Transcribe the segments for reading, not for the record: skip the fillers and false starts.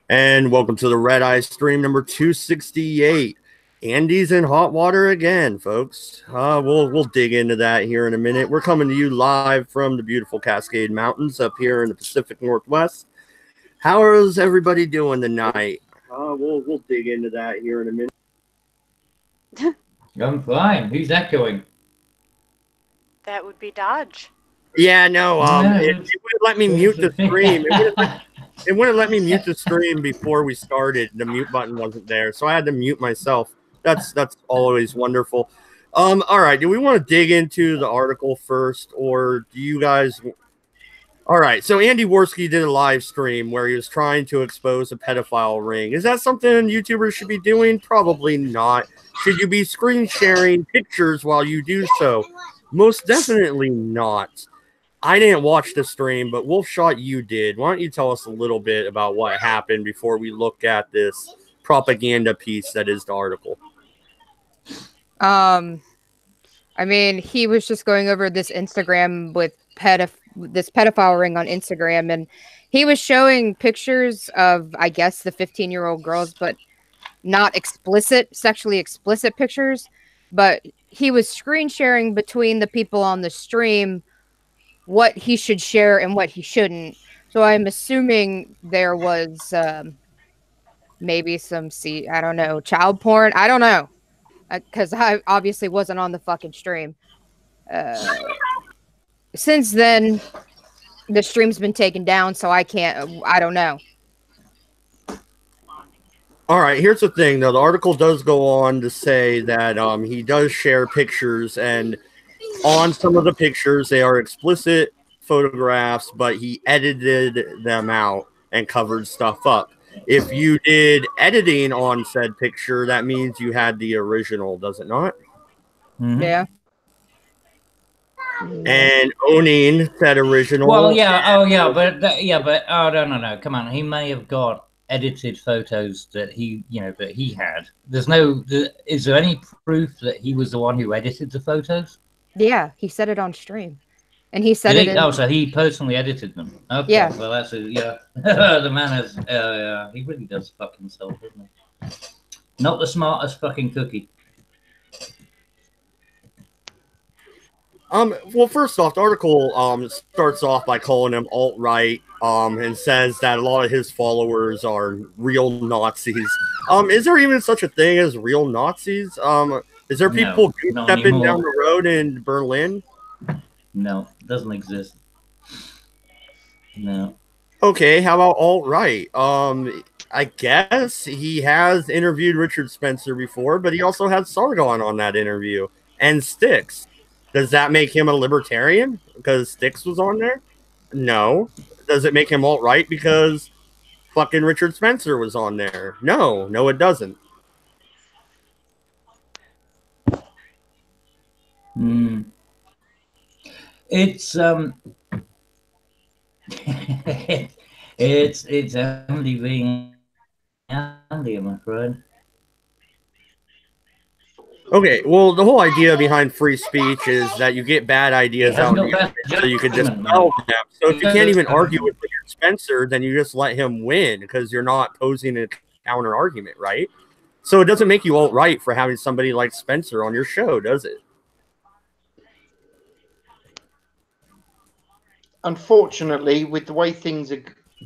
And welcome to the Red Eye stream number 268. Andy's in hot water again, folks. We'll dig into that here in a minute. We're coming to you live from the beautiful Cascade Mountains up here in the Pacific Northwest. How is everybody doing tonight? We'll dig into that here in a minute. I'm fine. Who's that going? That would be Dodge. Yeah, no. It wouldn't let me mute the stream. It wouldn't let me mute the stream before we started. The mute button wasn't there, so I had to mute myself. That's always wonderful. All right. Do we want to dig into the article first, or do you guys? All right. So Andy Warski did a live stream where he was trying to expose a pedophile ring. Is that something YouTubers should be doing? Probably not. Should you be screen sharing pictures while you do so? Most definitely not. I didn't watch the stream, but Wolfshot, you did. Why don't you tell us a little bit about what happened before we look at this propaganda piece that is the article? I mean, he was just going over this Instagram with this pedophile ring on Instagram, and he was showing pictures of, I guess, the 15-year-old girls, but not sexually explicit pictures. But he was screen sharing between the people on the stream what he should share and what he shouldn't. So I'm assuming there was maybe some, I don't know, child porn. I don't know. Because I obviously wasn't on the fucking stream. Since then, the stream's been taken down, so I don't know. All right, here's the thing, though. The article does go on to say that he does share pictures, and on some of the pictures, they are explicit photographs, but he edited them out and covered stuff up. If you did editing on said picture, that means you had the original, does it not? Mm-hmm. Yeah. And owning that original. Well, yeah. Oh, yeah. But no. Come on. He may have got edited photos that he had. Is there any proof that he was the one who edited the photos? Yeah, he said it on stream. And he said so he personally edited them. Okay, yeah. Well, that's the man is. He really does fuck himself, doesn't he? Not the smartest fucking cookie. Well, first off, the article starts off by calling him alt-right, and says that a lot of his followers are real Nazis. Is there even such a thing as real Nazis? Is there people stepping down the road in Berlin? No, it doesn't exist. No. Okay, how about alt-right? I guess he has interviewed Richard Spencer before, but he also had Sargon on that interview, and Styx. Does that make him a libertarian because Styx was on there? No. Does it make him alt-right because fucking Richard Spencer was on there? No, it doesn't. It's it's Andy being Andy, I'm afraid. Okay, well, the whole idea behind free speech is that you get bad ideas out so you can just tell them. So if you can't even argue with Richard Spencer, then you just let him win because you're not posing a counter argument, right? So it doesn't make you alt-right for having somebody like Spencer on your show, does it? Unfortunately, with the way things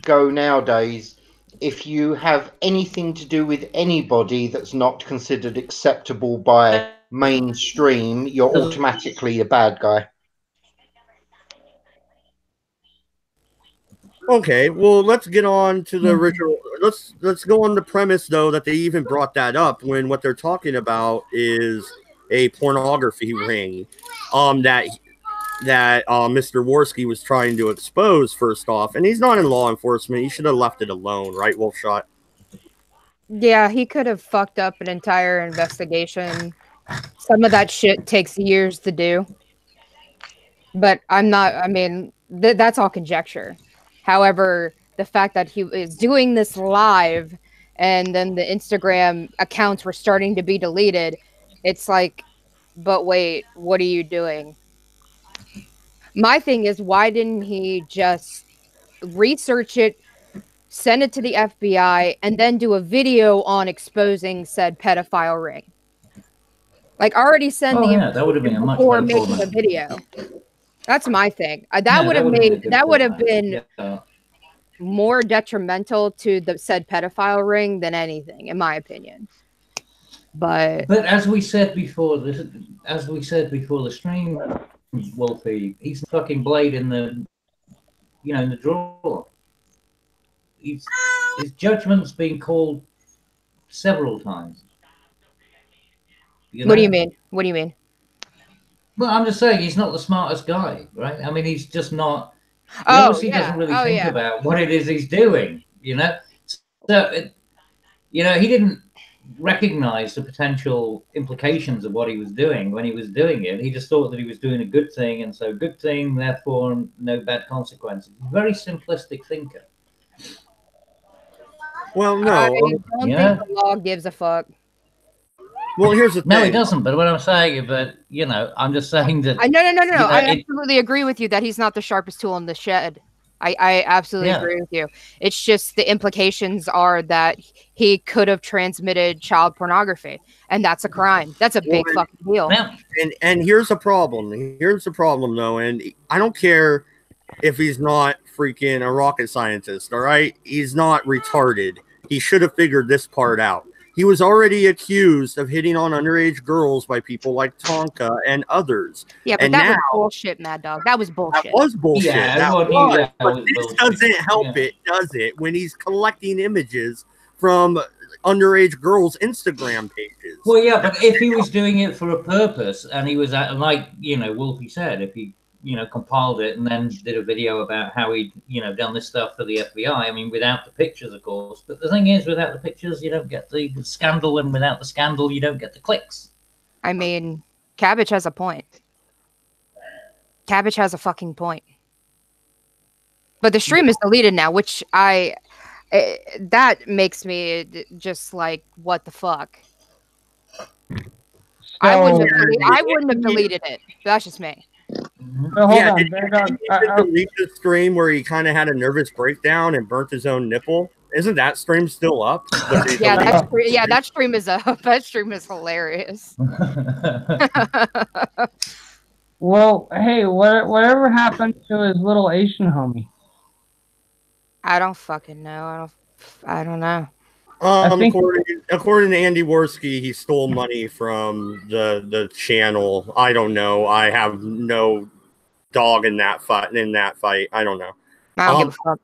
go nowadays, if you have anything to do with anybody that's not considered acceptable by mainstream, you're automatically a bad guy. Okay, well, let's get on to the original. Let's go on the premise, though, that they even brought that up when what they're talking about is a pornography ring that Mr. Warski was trying to expose, first off. And he's not in law enforcement. He should have left it alone, right, Wolfshot? Yeah, he could have fucked up an entire investigation. Some of that shit takes years to do. But that's all conjecture. However, the fact that he is doing this live and then the Instagram accounts were starting to be deleted, it's like, but wait, what are you doing? My thing is, why didn't he just research it, send it to the FBI, and then do a video on exposing said pedophile ring. Like, already send the that would have been a much before better making format. a video. That's my thing. That Yeah, would have made that would have been yeah. more detrimental to the said pedophile ring than anything, in my opinion. But as we said before, the stream, Wolfie, he's the fucking blade in the, in the drawer. His judgment's been called several times. what do you mean? What do you mean? Well, I'm just saying he's not the smartest guy, right? I mean, he's just not. He Oh, obviously doesn't really think about what it is he's doing, So, he didn't recognize the potential implications of what he was doing when he was doing it. He just thought that he was doing a good thing, and so good thing, therefore no bad consequences. Very simplistic thinker. Well, no. I don't think the law gives a fuck. Well, here's the thing. No, he doesn't. But what I'm saying, I'm just saying that. No. I absolutely agree with you that he's not the sharpest tool in the shed. I absolutely agree with you. It's just the implications are that he could have transmitted child pornography, and that's a crime. That's a big fucking deal. And here's a problem. Here's the problem, though. And I don't care if he's not freaking a rocket scientist. All right, he's not retarded. He should have figured this part out. He was already accused of hitting on underage girls by people like Tonka and others. Yeah, but that was bullshit, Mad Dog. That was bullshit. That was bullshit. Yeah, but this doesn't help it, does it? When he's collecting images from underage girls' Instagram pages. Well, yeah, but if he was doing it for a purpose, and he was like, Wolfie said, if he compiled it and then did a video about how he'd, done this stuff for the FBI. I mean, without the pictures, of course. But the thing is, without the pictures, you don't get the scandal, and without the scandal, you don't get the clicks. I mean, Cabbage has a point. Cabbage has a fucking point. But the stream is deleted now, which that makes me just like, what the fuck? I wouldn't have deleted it. That's just me. Hold on. Did you delete the stream where he kind of had a nervous breakdown and burnt his own nipple? Isn't that stream still up? That stream is up. That stream is hilarious. Well, hey, whatever happened to his little Asian homie? I don't fucking know. I don't know. According to Andy Warski, he stole money from the channel. I don't know. I have no dog in that fight. I don't know. I don't give a fuck.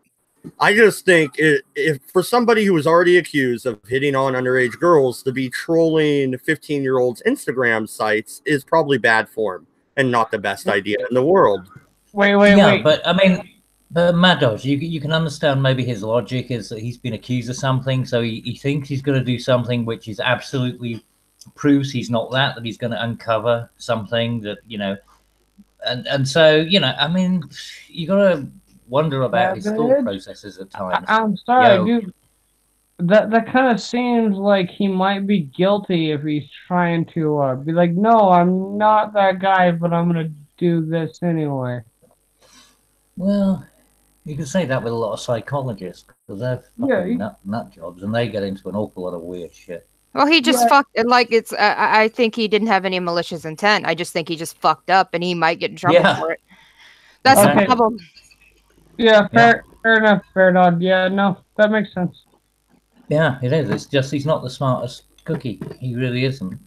I just think if for somebody who was already accused of hitting on underage girls to be trolling 15-year-olds' Instagram sites is probably bad form and not the best idea in the world. Wait. But I mean. But Mad Dog, you can understand maybe his logic is that he's been accused of something, so he thinks he's going to do something which is absolutely proves he's not that he's going to uncover something that, and so, I mean, you got to wonder about his thought processes at times. I'm sorry, dude. That kind of seems like he might be guilty if he's trying to be like, no, I'm not that guy, but I'm going to do this anyway. Well, you can say that with a lot of psychologists because they're fucking nut jobs and they get into an awful lot of weird shit. Well, he just fucked. Like it's. I think he didn't have any malicious intent. I just think he just fucked up, and he might get in trouble for it. That's the problem. Yeah, fair enough, fair enough. Yeah, no, that makes sense. Yeah, it is. It's just he's not the smartest cookie. He really isn't.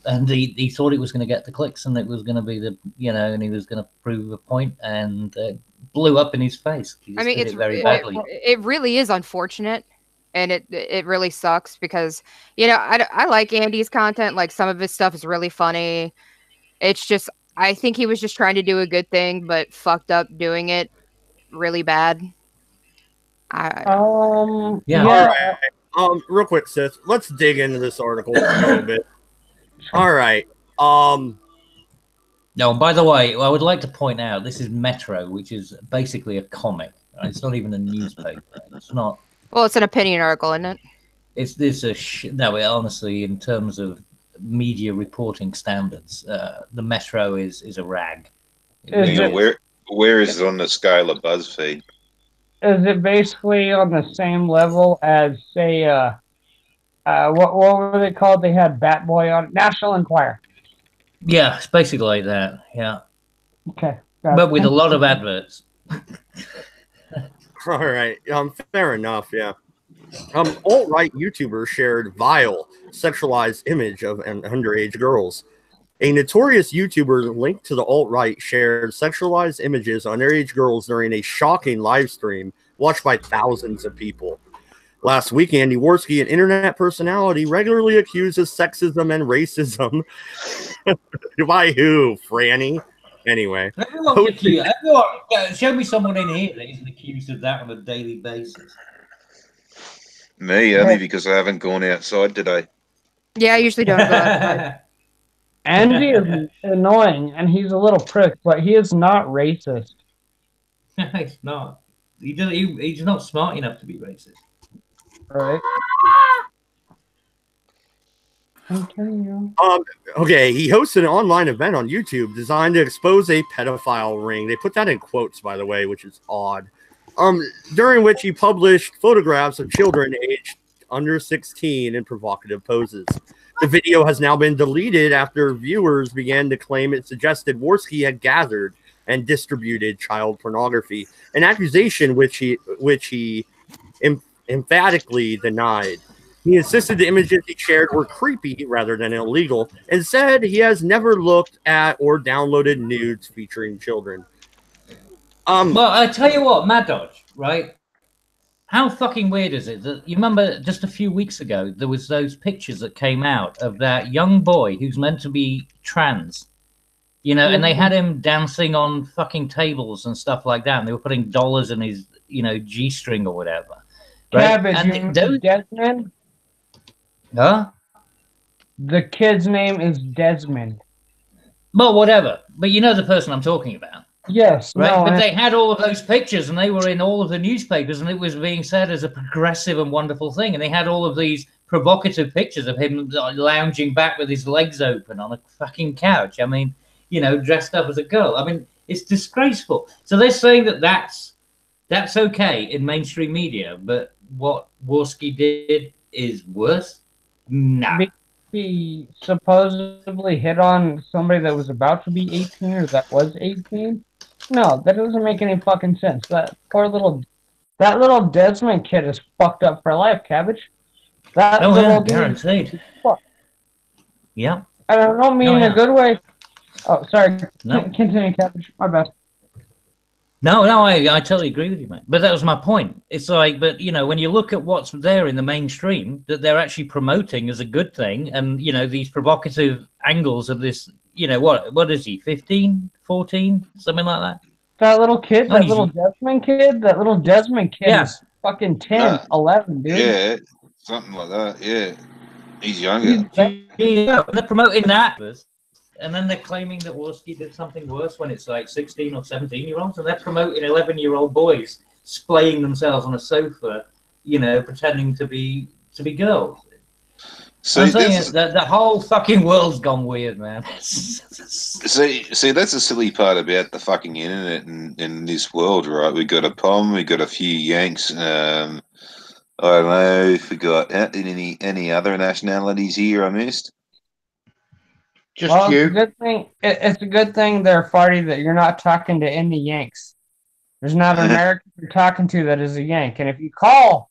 And he thought it was going to get the clicks, and it was going to be the and he was going to prove a point, and blew up in his face. I mean, it's very badly. It really is unfortunate, and it really sucks because I like Andy's content. Like some of his stuff is really funny. It's just I think he was just trying to do a good thing, but fucked up doing it really bad. All right. Real quick, sis. Let's dig into this article a little bit. All right. No, by the way, I would like to point out this is Metro, which is basically a comic. Right? It's not even a newspaper. It's not. Well, it's an opinion article, isn't it? It's this no. Honestly, in terms of media reporting standards, the Metro is a rag. Where is it on the scale of BuzzFeed? it basically on the same level as, say, what were they called? They had Bat Boy on National Enquirer. Yeah, it's basically like that. Yeah, Okay, but with a lot of adverts. All right. Fair enough. Yeah. Alt-right YouTubers shared vile, sexualized image of underage girls. A notorious YouTuber linked to the alt-right shared sexualized images of underage girls during a shocking live stream watched by thousands of people. Last week, Andy Warski, an internet personality, regularly accused of sexism and racism. By who, Franny? Anyway. Show me someone in here that isn't accused of that on a daily basis. Me, only because I haven't gone outside today. Yeah, I usually don't go outside. Andy is annoying, and he's a little prick, but he is not racist. He's not. He's not smart enough to be racist. All right. Continue. Okay, he hosted an online event on YouTube designed to expose a pedophile ring. They put that in quotes, by the way, which is odd. During which he published photographs of children aged under 16 in provocative poses. The video has now been deleted after viewers began to claim it suggested Warski had gathered and distributed child pornography, an accusation which he emphatically denied. He insisted the images he shared were creepy rather than illegal, and said he has never looked at or downloaded nudes featuring children. Well, I tell you what, Mad Dodge, right? How fucking weird is it that you remember just a few weeks ago there was those pictures that came out of that young boy who's meant to be trans, you know, and they had him dancing on fucking tables and stuff like that, and they were putting dollars in his, you know, G-string or whatever. Right? Cabbage, And those... Desmond? Huh? The kid's name is Desmond. Well, whatever. But you know the person I'm talking about. Yes. Right. No, but they had all of those pictures and they were in all of the newspapers and it was being said as a progressive and wonderful thing. And they had all of these provocative pictures of him lounging back with his legs open on a fucking couch. I mean, you know, dressed up as a girl. I mean, it's disgraceful. So they're saying that that's okay in mainstream media, but what Warski did is worse? Nah. He supposedly hit on somebody that was about to be 18 or that was 18. No, that doesn't make any fucking sense. That little Desmond kid is fucked up for life, Cabbage. That little guaranteed. Yeah. I don't mean in a good way. Oh, sorry. No. Continue, Cabbage. My bad. No, I totally agree with you, mate. But that was my point. It's like, but, you know, when you look at what's there in the mainstream, that they're actually promoting as a good thing, and, you know, these provocative angles of this, you know, what is he, 15, 14, something like that? That little kid, that little Desmond kid is fucking 10, 11, dude. Yeah, something like that, yeah. He's younger. Yeah, they're promoting that. And then they're claiming that Warski did something worse when it's like 16 or 17-year-olds, and they're promoting 11-year-old boys splaying themselves on a sofa, you know, pretending to be girls. So the whole fucking world's gone weird, man. see, that's the silly part about the fucking internet and in this world, right? We got a POM, we got a few Yanks. I don't know if we got any other nationalities here I missed. Just you. It's a good thing. It's a good thing there, Farty, that you're not talking to any Yanks. There's not an American you're talking to that is a Yank. And if you call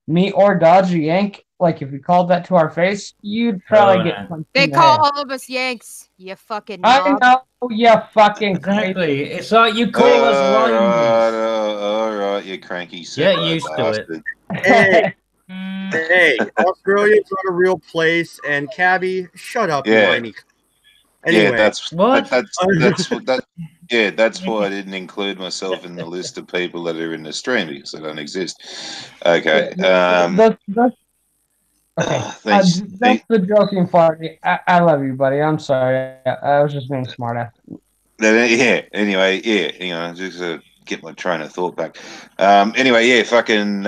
me or Dodge a Yank, like if you called that to our face, you'd probably get punched. They call all of us Yanks, you fucking knob. I know, you fucking exactly. It's like you call us lions. All right, you cranky. Get used to it. Hey, Australia's not a real place, and Cabby, shut up, you whiny. Anyway, yeah, that's why I didn't include myself in the list of people that are in the stream because they don't exist. Okay. That's the joking part. I love you, buddy. I'm sorry. I was just being smart ass. Yeah. Anyway, yeah. Hang on, just to get my train of thought back. Anyway, yeah. Fucking.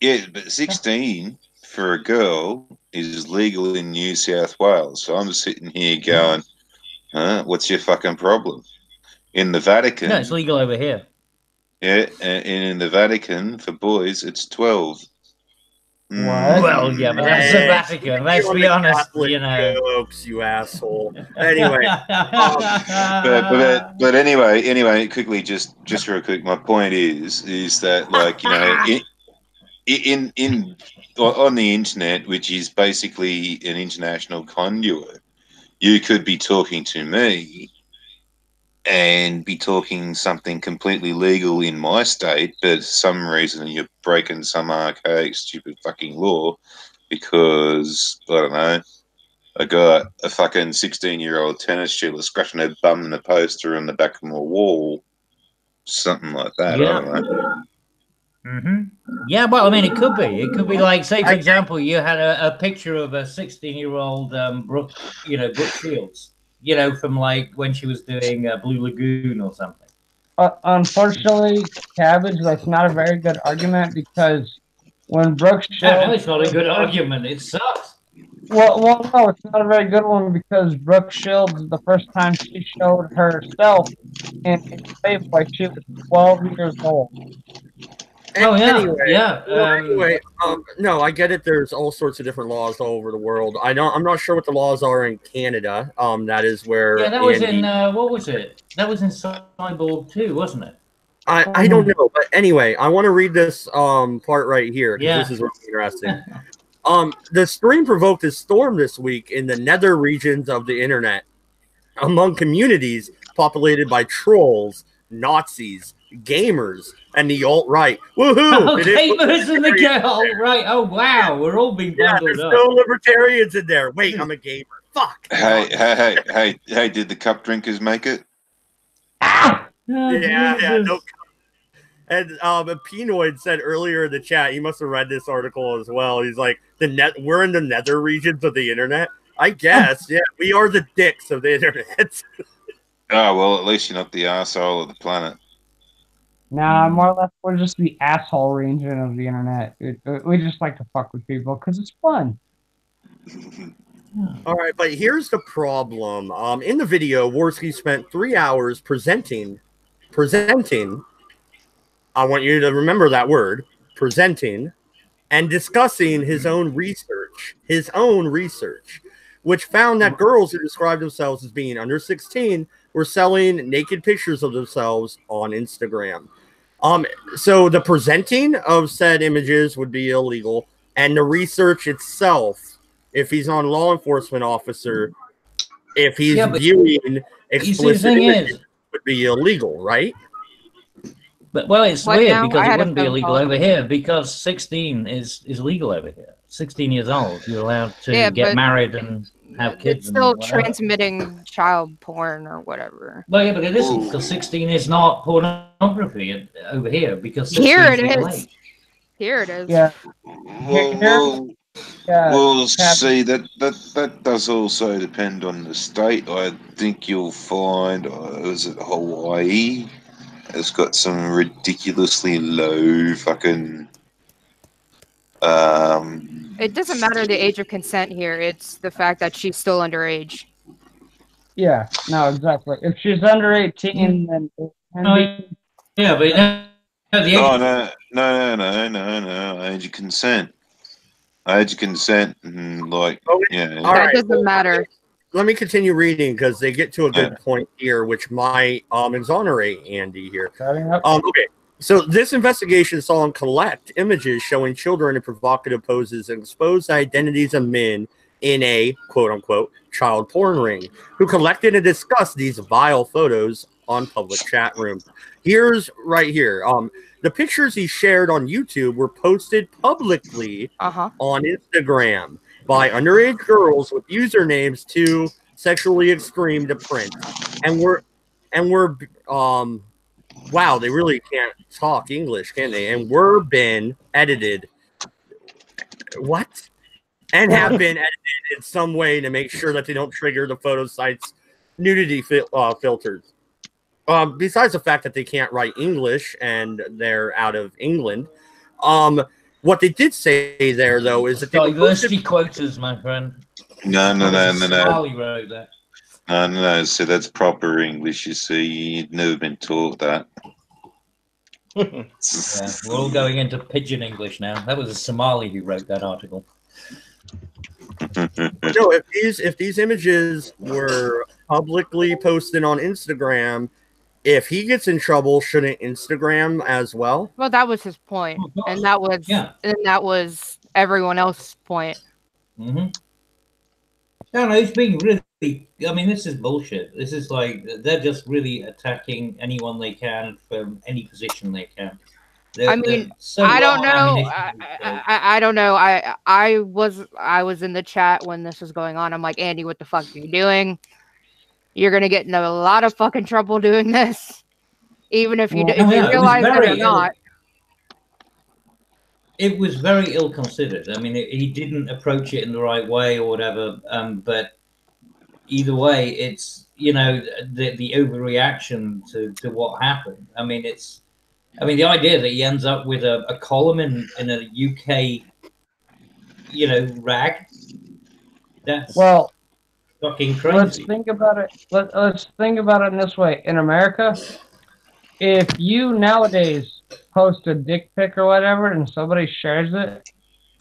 Yeah, but 16 for a girl is legal in New South Wales. So I'm sitting here going, what's your fucking problem? In the Vatican. No, it's legal over here. Yeah, and in the Vatican for boys, it's 12. What? Well, yeah, but that's the Vatican. Let's be honest, Catholic you know. jokes, you asshole. Anyway, But anyway, quickly, just real quick. My point is that, like, you know, in on the internet, which is basically an international conduit, you could be talking to me and be talking something completely legal in my state, but for some reason you're breaking some archaic, stupid fucking law because, I don't know, I got a fucking 16-year-old tennis shooter scratching her bum in a poster on the back of my wall. Something like that, Yeah. I don't know. Yeah, well, I mean, it could be. It could be like, say, for example, you had a picture of a 16-year-old Brooke Shields, you know, from like when she was doing Blue Lagoon or something. Unfortunately, Cabbage, that's not a very good argument because when Brooke No, Shields... it's not a good argument. It sucks. Well, no, it's not a very good one because Brooke Shields, the first time she showed herself in Playboy, she was 12 years old. Oh, yeah. Anyway, no, I get it. There's all sorts of different laws all over the world. I'm not sure what the laws are in Canada. That is where. Yeah, that was in what was it? That was in Cyborg 2, wasn't it? I don't know, but anyway, I want to read this part right here because this is really interesting. The stream provoked a storm this week in the nether regions of the internet among communities populated by trolls, Nazis, gamers, and the alt-right. Woohoo! Oh, gamers and the alt-right. Oh, wow. We're all being bundled there's up. no libertarians in there. Wait, I'm a gamer. Fuck. Hey, did the cup drinkers make it? Yeah. No. And Pinoid said earlier in the chat, he must have read this article as well. He's like, we're in the nether regions of the internet. I guess, yeah, we are the dicks of the internet. Oh, well, at least you're not the asshole of the planet. Nah, more or less, we're just the asshole region of the internet. We just like to fuck with people because it's fun. All right, but here's the problem. In the video, Warski spent 3 hours presenting. I want you to remember that word, presenting, and discussing his own research, which found that girls who described themselves as being under 16 were selling naked pictures of themselves on Instagram. So the presenting of said images would be illegal, and the research itself, if he's on law enforcement officer, if he's viewing explicit images, would be illegal, right? But well, it's weird because it wouldn't be illegal over here because 16 is legal over here. 16 years old, you're allowed to get married and have kids. It's still transmitting child porn or whatever. Well, yeah, but it isn't because 16 is not pornography over here because here it is. Here it is. Yeah. Well, see, that does also depend on the state. I think you'll find, was it Hawaii? It's got some ridiculously low fucking. It doesn't matter the age of consent here. It's the fact that she's still underage. Yeah, no, exactly. If she's under 18, then. Yeah, but. No. Age of consent. Age of consent, like, yeah. All right. That doesn't matter. Let me continue reading because they get to a good point here, which might exonerate Andy here. Okay, so this investigation saw him collect images showing children in provocative poses and expose the identities of men in a quote-unquote child porn ring, who collected and discussed these vile photos on public chat rooms. Here's right here. The pictures he shared on YouTube were posted publicly on Instagram by underage girls with usernames too sexually extreme to print, and we're wow, they really can't talk English, can they? And were been edited. What? And have been edited in some way to make sure that they don't trigger the photo site's nudity filters. Besides the fact that they can't write English and they're out of England, what they did say there, though, is that they diversity quotas, my friend. No. Charlie wrote that. No. So that's proper English. You see, you've never been taught that. Yeah, we're all going into pidgin English now. That was a Somali who wrote that article. No, if these images were publicly posted on Instagram, if he gets in trouble, shouldn't Instagram as well? Well, that was his point, and that was everyone else's point. Mm-hmm. No, it's being really. I mean, this is bullshit. This is like they're just really attacking anyone they can from any position they can. I mean, I don't know. I don't know. I was in the chat when this was going on. I'm like, Andy, what the fuck are you doing? You're gonna get in a lot of fucking trouble doing this, even if you if you realize it or not. It was very ill considered. I mean, he didn't approach it in the right way or whatever. But either way, it's the overreaction to what happened. I mean, the idea that he ends up with a column in a UK, rag. That's fucking crazy. Let's think about it. Let's think about it in this way. In America, if you nowadays post a dick pic or whatever and somebody shares it,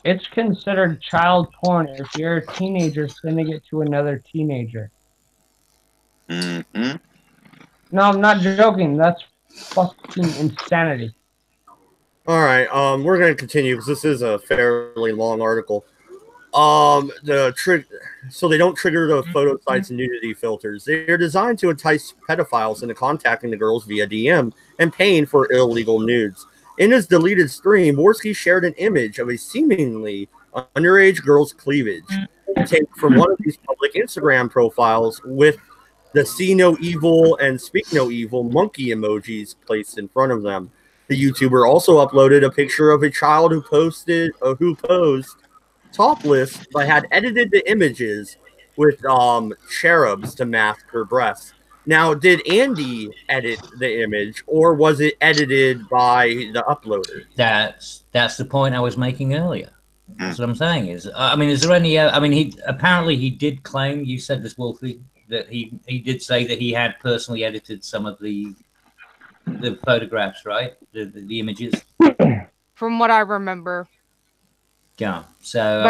it's considered child porn if you're a teenager sending it to another teenager. Mm-hmm. No, I'm not joking. That's fucking insanity. All right, we're going to continue because this is a fairly long article. So they don't trigger the photo sites and nudity filters. They're designed to entice pedophiles into contacting the girls via DM and paying for illegal nudes. In his deleted stream, Warski shared an image of a seemingly underage girl's cleavage taken from one of these public Instagram profiles with the see no evil and speak no evil monkey emojis placed in front of them. The YouTuber also uploaded a picture of a child who posed topless but had edited the images with cherubs to mask her breasts. Now, did Andy edit the image, or was it edited by the uploader? That's the point I was making earlier. That's what I'm saying. Is there any? He did claim. You said this, Wolfie, that he did say that he had personally edited some of the photographs, right? The images. From what I remember. Yeah. So,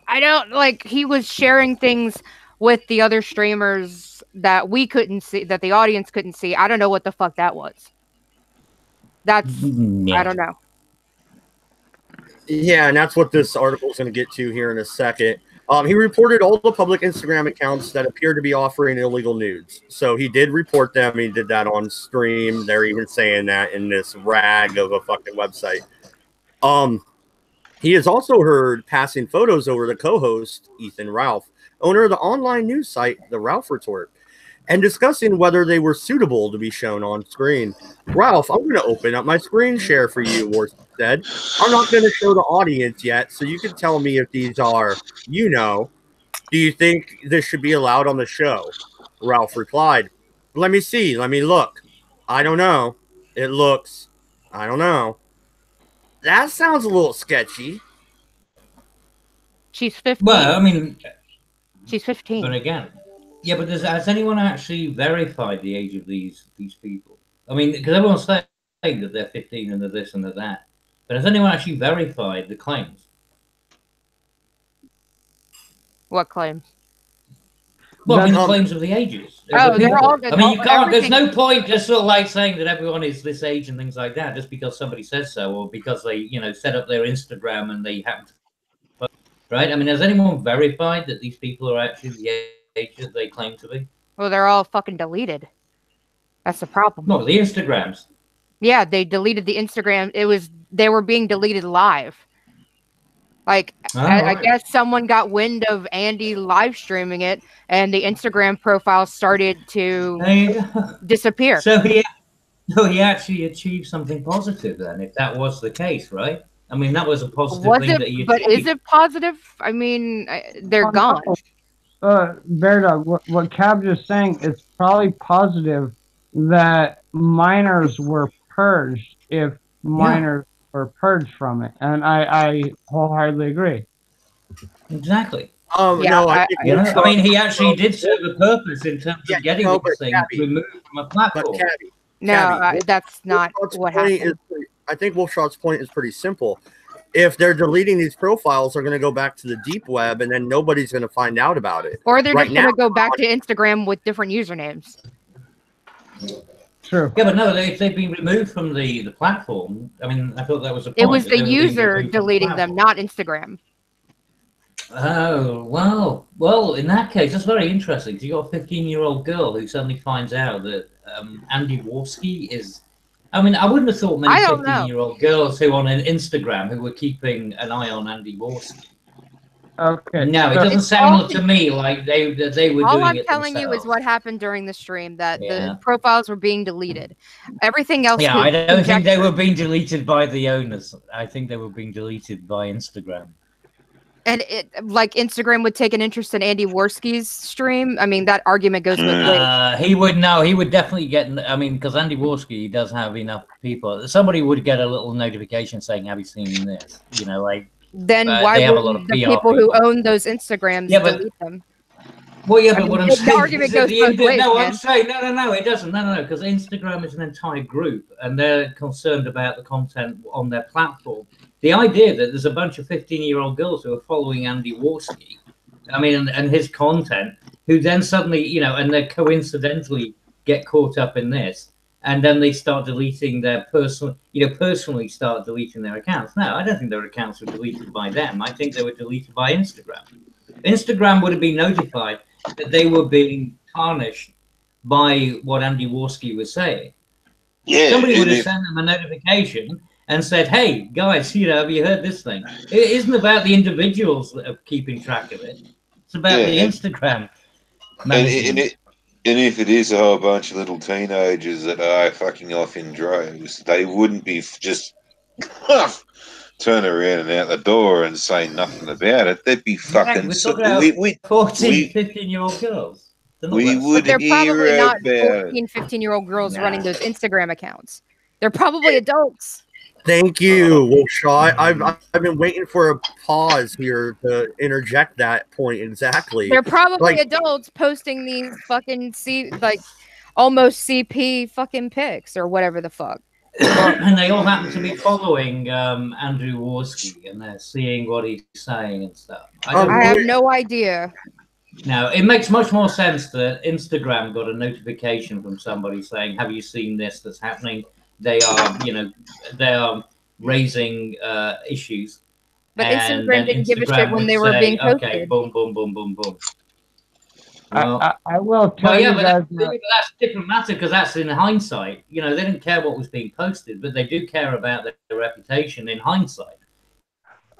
I don't like. He was sharing things with the other streamers that we couldn't see, that the audience couldn't see. I don't know what the fuck that was. I don't know. Yeah, and that's what this article is going to get to here in a second. He reported all the public Instagram accounts that appear to be offering illegal nudes. So he did report them. He did that on stream. They're even saying that in this rag of a fucking website. He has also heard passing photos over to co-host Ethan Ralph, owner of the online news site The Ralph Retort, and discussing whether they were suitable to be shown on screen. Ralph, I'm going to open up my screen share for you, Warski said. I'm not going to show the audience yet, so you can tell me if these are, do you think this should be allowed on the show? Ralph replied, let me see, let me look. I don't know. It looks, I don't know. That sounds a little sketchy. She's 15. Well, she's 15. But again, yeah, but has anyone actually verified the age of these people? Because everyone's saying that they're 15 and they're this and they're that. But has anyone actually verified the claims? What claims? Well, the claims of the ages. They're all. You can't. There's no point just sort of like saying that everyone is this age and things like that just because somebody says so, or because they, set up their Instagram and they happen to. Right? Has anyone verified that these people are actually the age that they claim to be? Well, they're all fucking deleted. That's the problem. No, the Instagrams. Yeah, they deleted the Instagram. They were being deleted live. I guess someone got wind of Andy live streaming it, and the Instagram profile started to disappear. So he actually achieved something positive then, if that was the case, right? That was a positive thing that he achieved. But is it positive? They're gone. Bear Dog, what Cab just saying is probably positive that minors were purged if minors were purged from it, and I wholeheartedly agree. Exactly. No, he actually did serve a purpose in terms of getting the thing removed from a platform. No, Cabby, that's not Wolfshot's what point happened. I think Wolfshot's point is pretty simple. If they're deleting these profiles, they're going to go back to the deep web, and then nobody's going to find out about it. Or they're Right just going now- to go back to Instagram with different usernames. True. Yeah, but no, they've been removed from the platform. I mean, I thought that was a point. It was that the they were being user removed from the deleting them, platform. not Instagram. Oh, well, in that case, that's very interesting. Because you got a 15-year-old girl who suddenly finds out that Andy Warski is. I mean, I wouldn't have thought many I don't know. 15-year-old girls who on an Instagram who were keeping an eye on Andy Warski. Okay. No, it so- doesn't sound to me like they were All doing I'm it telling you is themselves. what happened during the stream, that Yeah. the profiles were being deleted. Everything else Yeah, was I don't think they conjecture. were being deleted by the owners. I think they were being deleted by Instagram. And it, like, Instagram would take an interest in Andy Warski's stream. I mean, that argument goes both ways. He would know. He would definitely get. I mean, because Andy Warski does have enough people. Somebody would get a little notification saying, "Have you seen this?" You know, like. Then they why have a lot would of the PR people who people. own those Instagrams Yeah, but- delete them? Well, yeah, I but mean, what I'm the saying argument is goes both ways, no, man. I'm saying no, it doesn't. No, because Instagram is an entire group, and they're concerned about the content on their platform. The idea that there's a bunch of 15-year-old girls who are following Andy Warski, I mean, and his content, who then suddenly, you know, and they coincidentally get caught up in this, and then they start deleting their personally start deleting their accounts. No, I don't think their accounts were deleted by them. I think they were deleted by Instagram. Instagram would have been notified that they were being tarnished by what Andy Warski was saying. Yeah, Somebody would and have if- sent them a notification and said, "Hey, guys, you know, have you heard this thing?" It isn't about the individuals that are keeping track of it. It's about Yeah, the and- Instagram. And if it is a whole bunch of little teenagers that are fucking off in droves, they wouldn't be just turn around and out the door and say nothing about it. They'd be fucking. We're talking about we 14, 15-year-old girls. They're not we that would But they're hear probably not about 14, 15-year-old girls Nah. running those Instagram accounts. They're probably adults. Thank you, Wolfshot. I've been waiting for a pause here to interject that point exactly. They're probably Like- adults posting these fucking almost CP fucking pics or whatever the fuck. And they all happen to be following Andrew Warski, and they're seeing what he's saying and stuff. I have no idea. Now, it makes much more sense that Instagram got a notification from somebody saying, "Have you seen this that's happening?" They are raising issues. But And Instagram then didn't give a Instagram shit when would they were say, being "Okay, posted. boom, boom, boom, boom, boom." Well, I will tell well, yeah, you but guys. that's a different matter because that's in hindsight. You know, they didn't care what was being posted, but they do care about their reputation in hindsight.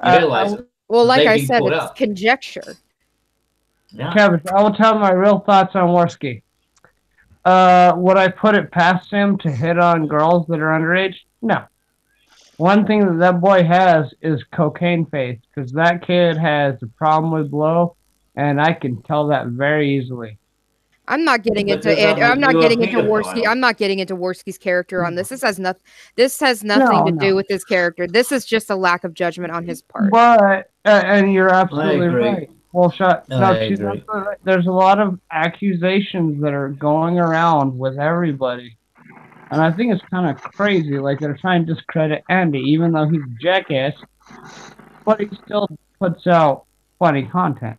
You realize, Well, like they've I been said, caught it's up. conjecture. yeah. Kevin, I will tell my real thoughts on Warski. Would I put it past him to hit on girls that are underage? No. One thing that boy has is cocaine face, because that kid has a problem with blow, and I can tell that very easily. I'm not getting But into does that I'm make not you a getting into pedophile? Warski. I'm not getting into Warski's character on this. This has nothing to do No. with his character. This is just a lack of judgment on his part. But, and you're absolutely agree. right. Well, shut. I No, she's agree. absolutely right. There's a lot of accusations that are going around with everybody. And I think it's kind of crazy. Like, they're trying to discredit Andy, even though he's a jackass. But he still puts out funny content.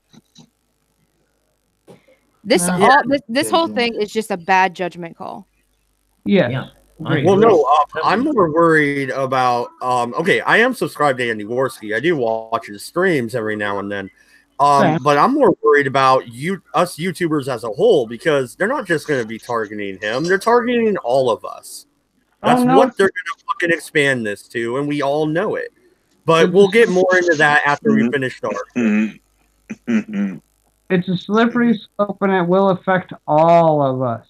This Yeah. this whole thing is just a bad judgment call. Yes. Yeah. Agreed. Well, no, I'm more worried about. Okay, I am subscribed to Andy Warski. I do watch his streams every now and then. Same. But I'm more worried about us YouTubers as a whole, because they're not just going to be targeting him; they're targeting all of us. That's no. what they're going to fucking expand this to, and we all know it. But we'll get more into that after we finish our. It's a slippery slope, and it will affect all of us.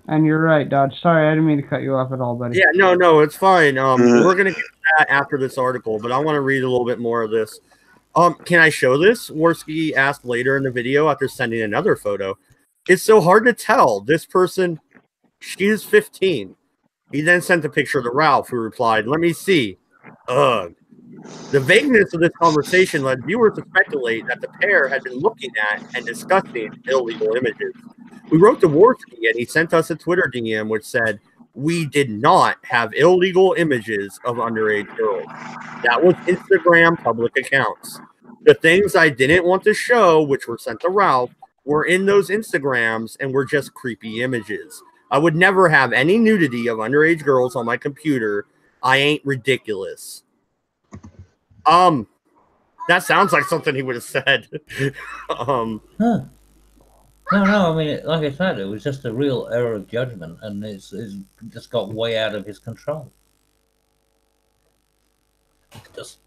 And you're right, Dodge. Sorry, I didn't mean to cut you off at all, buddy. Yeah, no, it's fine. We're going to get to that after this article, but I want to read a little bit more of this. Can I show this? Warski asked later in the video after sending another photo. It's so hard to tell. This person, she's 15. He then sent a picture to Ralph, who replied, "Let me see." Ugh. The vagueness of this conversation led viewers to speculate that the pair had been looking at and discussing illegal images. We wrote to Warski, and he sent us a Twitter DM which said, we did not have illegal images of underage girls. That was Instagram public accounts. The things I didn't want to show, which were sent to Ralph, were in those Instagrams and were just creepy images. I would never have any nudity of underage girls on my computer. I ain't ridiculous. That sounds like something he would have said. Huh. No. I mean, like I said, it was just a real error of judgment, and it's just got way out of his control. Just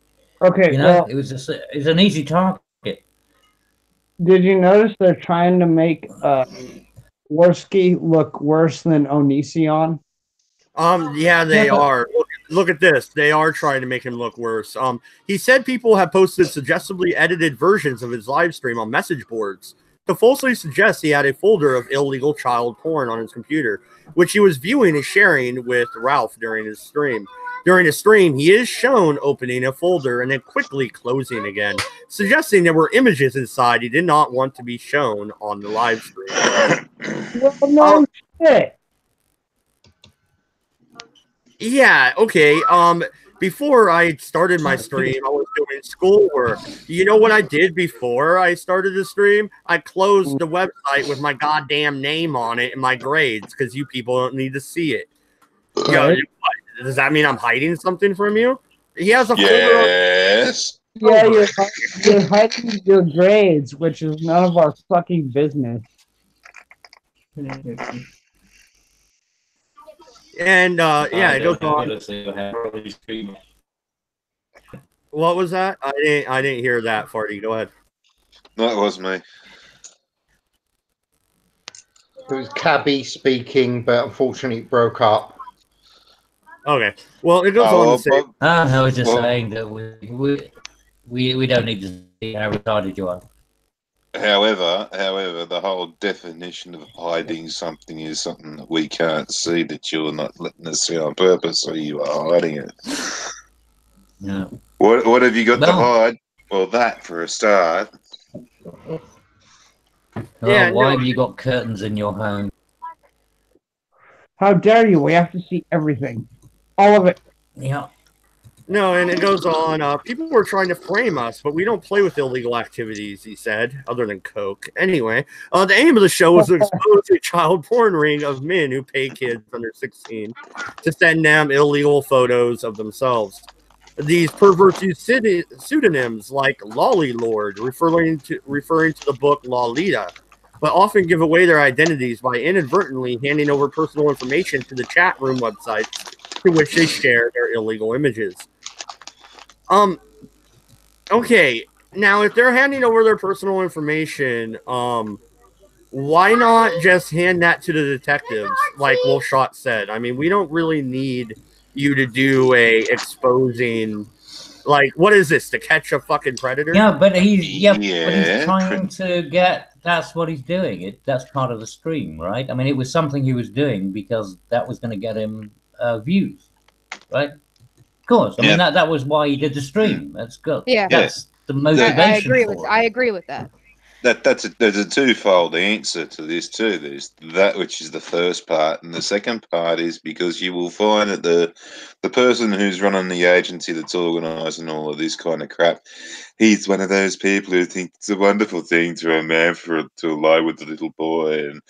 Okay, you know, well, it was an easy target. did you notice they're trying to make Warski look worse than Onision? Yeah, they are. Look at this. They are trying to make him look worse. He said people have posted suggestively edited versions of his live stream on message boards to falsely suggest he had a folder of illegal child porn on his computer, which he was viewing and sharing with Ralph during his stream. During his stream, he is shown opening a folder and then quickly closing again, suggesting there were images inside he did not want to be shown on the live stream. Well, no shit. Yeah, okay. Before I started my stream, I was doing schoolwork. You know what I did before I started the stream? I closed the website with my goddamn name on it and my grades because you people don't need to see it. Yo, does that mean I'm hiding something from you? He has a folder. Yes. Yeah, you're hiding your grades, which is none of our fucking business. And yeah, it goes on. What was that? I didn't hear that, Farty. Go ahead. No, it was me. It was Cabby speaking, but unfortunately it broke up. Okay. Well, it goes on to say. I was just saying that we don't need to see how retarded you are. However, the whole definition of hiding something is something that we can't see that you're not letting us see on purpose, so you are hiding it. Yeah. What have you got to hide? Well, that for a start. Yeah, why have you got curtains in your home? How dare you? We have to see everything. All of it. Yeah. No, and it goes on. People were trying to frame us, but we don't play with illegal activities, he said, other than coke. Anyway, the aim of the show was to expose a child porn ring of men who pay kids under 16 to send them illegal photos of themselves. These perverts use pseudonyms like Lolly Lord, referring to the book Lolita, but often give away their identities by inadvertently handing over personal information to the chat room websites to which they share their illegal images. Okay, now if they're handing over their personal information, why not just hand that to the detectives, like Wolfshot said? I mean, we don't really need you to do a exposing, like, what is this, to catch a fucking predator? Yeah, but he's trying to get. That's what he's doing. That's part of the stream, right? I mean, it was something he was doing because that was going to get him views, right? Of course. I mean, that was why he did the stream. That's good. Yeah. That's the motivation. I agree with that. There's a twofold answer to this too. There's that, which is the first part, and the second part is because you will find that the person who's running the agency that's organising all of this kind of crap, he's one of those people who think it's a wonderful thing to a man to lie with a little boy, and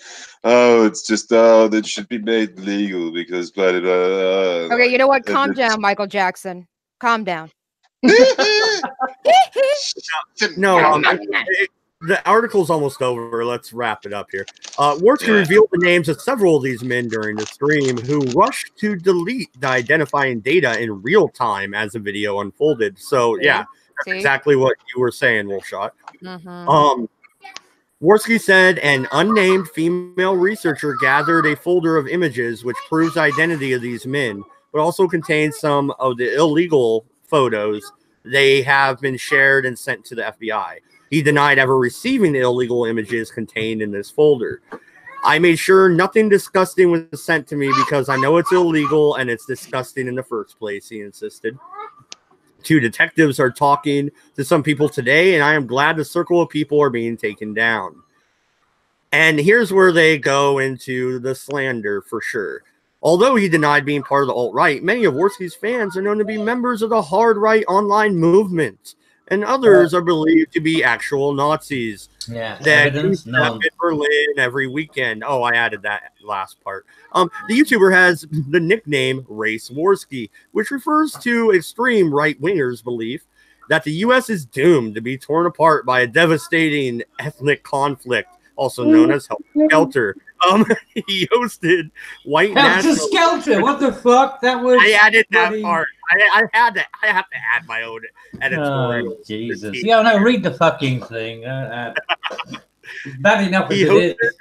that should be made legal because blah blah blah. Okay, you know what? Calm down, Michael Jackson. Calm down. No, the article's almost over. Let's wrap it up here. Warski revealed the names of several of these men during the stream who rushed to delete the identifying data in real time as the video unfolded. So, yeah, that's exactly what you were saying, Wolfshot. Warski said an unnamed female researcher gathered a folder of images which proves the identity of these men, but also contains some of the illegal photos they have been shared and sent to the FBI. He denied ever receiving the illegal images contained in this folder. I made sure nothing disgusting was sent to me because I know it's illegal and it's disgusting in the first place, he insisted. Two detectives are talking to some people today, and I am glad the circle of people are being taken down. And here's where they go into the slander for sure. Although he denied being part of the alt-right, many of Warski's fans are known to be members of the hard-right online movement, and others are believed to be actual Nazis. Yeah, That evidence, goose none. in Berlin every weekend. Oh, I added that last part. The YouTuber has the nickname Race Warski, which refers to extreme right-wingers' belief that the U.S. is doomed to be torn apart by a devastating ethnic conflict, also known as Helter Skelter. He hosted white Helter nationalists. Skelter, what the fuck? That was. I added that bloody- part. I have to add my own editorial. Oh, Jesus. Yeah, no, read the fucking thing. It's bad enough as it is.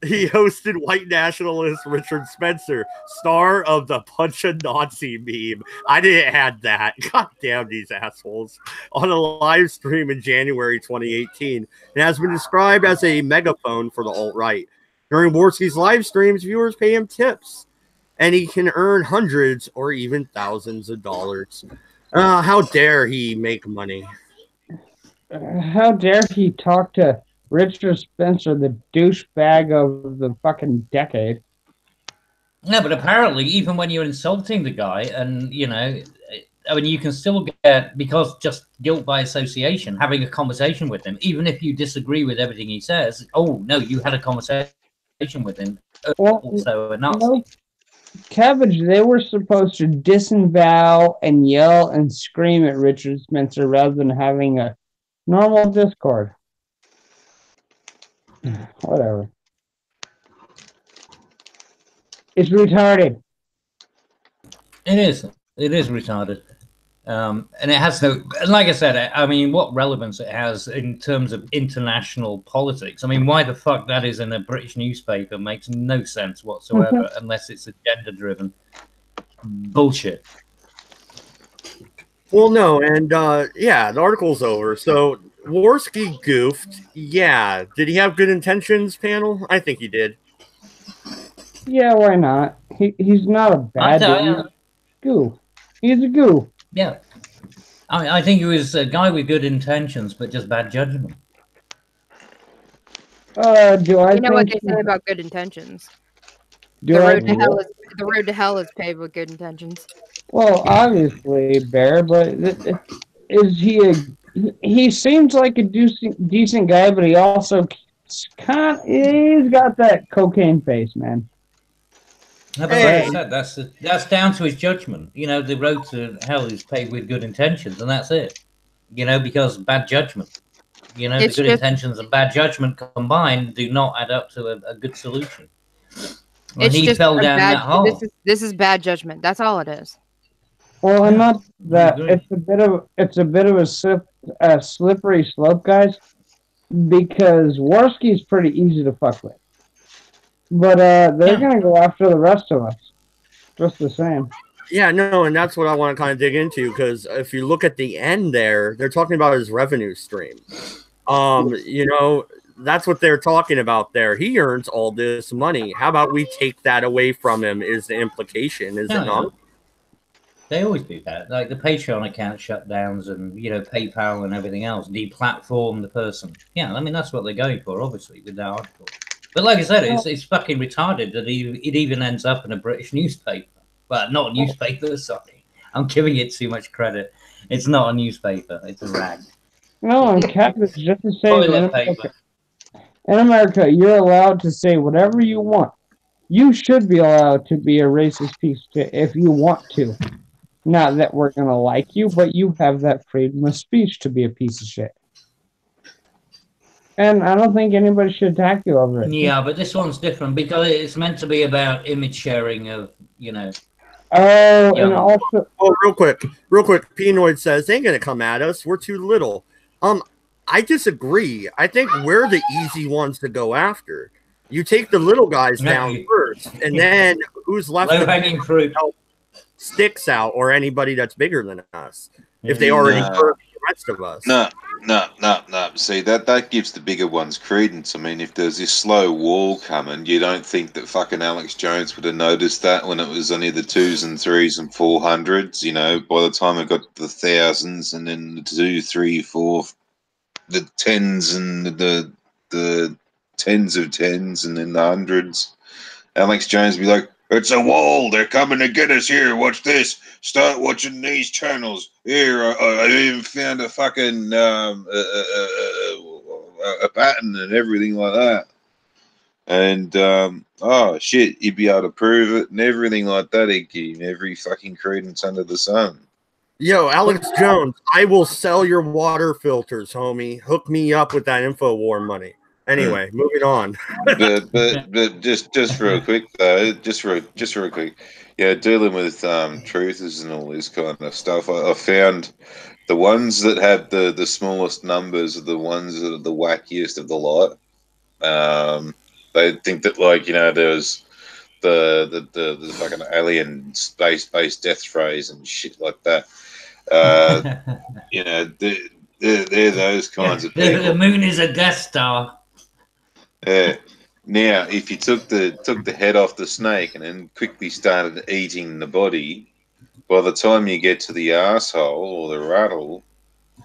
He hosted white nationalist Richard Spencer, star of the Punch a Nazi meme. I didn't add that. God damn these assholes. On a live stream in January 2018. It has been described as a megaphone for the alt-right. During Warski's live streams, viewers pay him tips, and he can earn hundreds or even thousands of dollars. How dare he make money? How dare he talk to Richard Spencer, the douchebag of the fucking decade? No, but apparently, even when you're insulting the guy, and you know, I mean, you can still get, because just guilt by association, having a conversation with him, even if you disagree with everything he says. Oh no, you had a conversation with him. Well, Also a Nazi. no, Cabbage, they were supposed to disavow and yell and scream at Richard Spencer rather than having a normal Discord. Whatever. It's retarded. It is. It is retarded. And it has no, like I said, I mean, what relevance it has in terms of international politics. I mean, why the fuck that is in a British newspaper makes no sense whatsoever, unless it's agenda-driven bullshit. Well, no, and yeah, the article's over. So Warski goofed. Yeah. Did he have good intentions, panel? I think he did. Yeah, why not? He's not a bad dude. Goof. He's a goof. Yeah. I think he was a guy with good intentions, but just bad judgment. Do I You know what think they say about good intentions? do The I road to hell is paved with good intentions. Well, obviously, Bear, but is he a? He seems like a decent guy, but he also he's got that cocaine face, man. No, but like I said, that's down to his judgment. You know, the road to hell is paved with good intentions, and that's it. You know, because bad judgment. You know, It's the good just- intentions and bad judgment combined do not add up to a good solution. And It's he just fell a down bad, that hole. This is bad judgment. That's all it is. Well, and not that agree. it's a bit of a slippery slope, guys, because Warski's pretty easy to fuck with, but they're gonna go after the rest of us, just the same. Yeah, no, and that's what I want to kind of dig into, because if you look at the end there, they're talking about his revenue stream. You know, that's what they're talking about there. He earns all this money. How about we take that away from him? Is the implication? Is it not? They always do that. Like the Patreon account shutdowns and, you know, PayPal and everything else, deplatform the person. Yeah, I mean, that's what they're going for, obviously, with that article. But like I said, it's fucking retarded that it even ends up in a British newspaper. Well, not a newspaper, sorry. I'm giving it too much credit. It's not a newspaper. It's a rag. No, and Cabbage, just to say, Toilet paper. in America, you're allowed to say whatever you want. You should be allowed to be a racist piece if you want to. Not that we're gonna like you, but you have that freedom of speech to be a piece of shit. And I don't think anybody should attack you over it. Yeah, but this one's different because it's meant to be about image sharing of, you know. Oh, Yeah. and also, Oh, real quick. Penoid says they ain't gonna come at us. We're too little. I disagree. I think we're the easy ones to go after. You take the little guys down first, and then who's left? Low-hanging fruit. Sticks out, or anybody that's bigger than us, if they already hurt the rest of us. No. See, that gives the bigger ones credence. I mean, if there's this slow wall coming, you don't think that fucking Alex Jones would have noticed that when it was only the 2s and 3s and 400s. You know, by the time it got to the thousands, and then the 2, 3, 4, the 10s and the tens of tens, and then the hundreds. Alex Jones would be like, It's a wall. They're coming to get us here. Watch this. Start watching these channels. Here, I even found a fucking a pattern and everything like that. And oh shit, he'd be able to prove it and everything like that. He'd give every fucking credence under the sun. Yo, Alex Jones, I will sell your water filters, homie. Hook me up with that InfoWar money. Anyway, moving on. but just real quick though, just real quick, yeah, dealing with truthers and all this kind of stuff. I found the ones that have the smallest numbers are the ones that are the wackiest of the lot. They think that, like, you know, there's the fucking alien space-based death phrase and shit like that. You know, they're those kinds of people. The moon is a Death Star. Yeah. Now, if you took the head off the snake and then quickly started eating the body, by the time you get to the asshole or the rattle,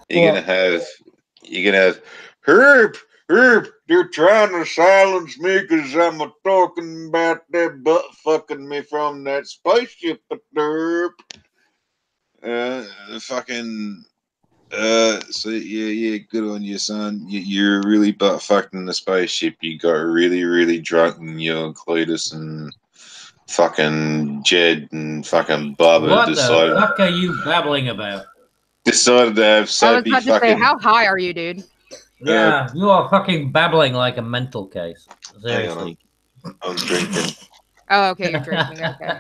you're gonna have Herb. They're trying to silence me because I'm talking about that butt fucking me from that spaceship. Derp. Fucking. So yeah, good on you, son. You're really butt fucked in the spaceship. You got really, really drunk, and you and Cletus and fucking Jed and fucking Bubba What decided. the fuck are you babbling about? Decided to have I was Soapy about to fucking. say, how high are you, dude? Yeah, you are fucking babbling like a mental case. Seriously. I'm drinking. Oh, okay, you're drinking. Okay.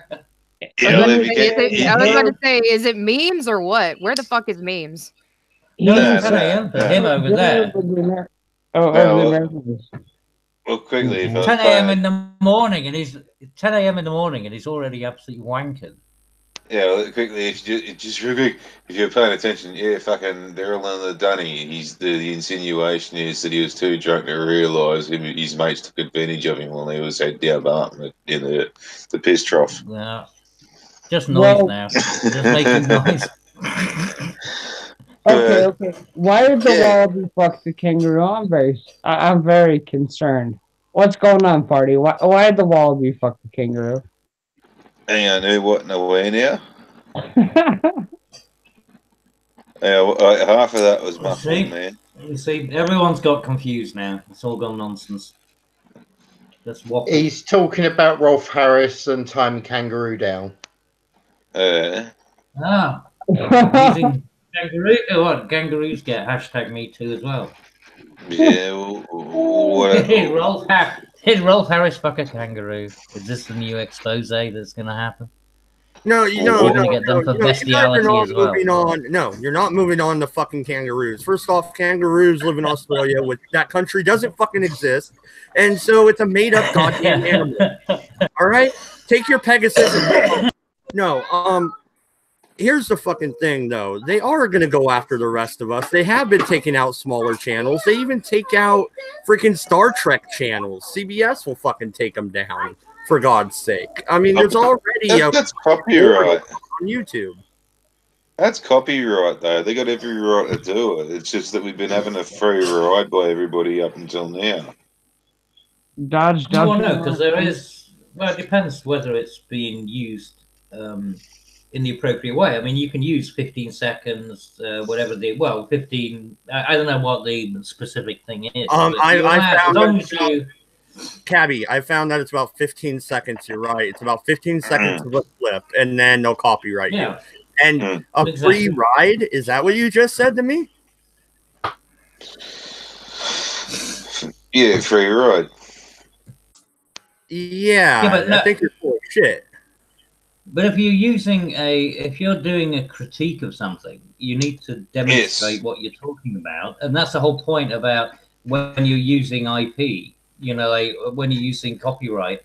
Yeah, I was about to say, is it memes or what? Where the fuck is memes? No, Nah, it's 10 a.m. for him over there. Well, quickly, if I 10 a.m. in the morning, and he's 10 a.m. in the morning, and he's already absolutely wankered. Yeah, well, quickly, if just real quick, if you're paying attention, yeah, fucking Daryl and the Dunny. The insinuation is that he was too drunk to realise his mates took advantage of him when he was head down in the piss trough. Yeah, just noise now. Just making noise. Okay. Why did the wallaby fuck the kangaroo? I'm very concerned. What's going on, party? Why did the wallaby fuck the kangaroo? Hang on, what? No way now. Yeah, half of that was muffled, man. You see, everyone's got confused now. It's all gone nonsense. Just waffle. He's talking about Rolf Harris and Time Kangaroo Down. Using kangaroo. What? Kangaroos get hashtag me too as well. Yeah, Hit Rolf Harris fuck a kangaroo. Is this the new expose that's going to happen? No, you guys are not moving on. No, you're not moving on to fucking kangaroos. First off, kangaroos live in Australia, which that country doesn't fucking exist, and so it's a made-up goddamn animal. All right, take your Pegasus. No, here's the fucking thing, though. They are gonna go after the rest of us. They have been taking out smaller channels. They even take out freaking Star Trek channels. CBS will fucking take them down. For God's sake. I mean, there's already that's copyright on YouTube. That's copyright, though. They got every right to do it. It's just that we've been having a free ride by everybody up until now. Dodge. Well, no, because there is. Well, it depends whether it's being used in the appropriate way. I mean, you can use 15 seconds, whatever 15. I don't know what the specific thing is. Cabby, I found that it's about 15 seconds. You're right. It's about 15 seconds of a clip, and then they'll copyright you. And a free ride? Is that what you just said to me? Yeah, free ride. Yeah, but I think you're full of shit. But if you're doing a critique of something, you need to demonstrate what you're talking about, and that's the whole point about when you're using IP. You know, like when you're using copyright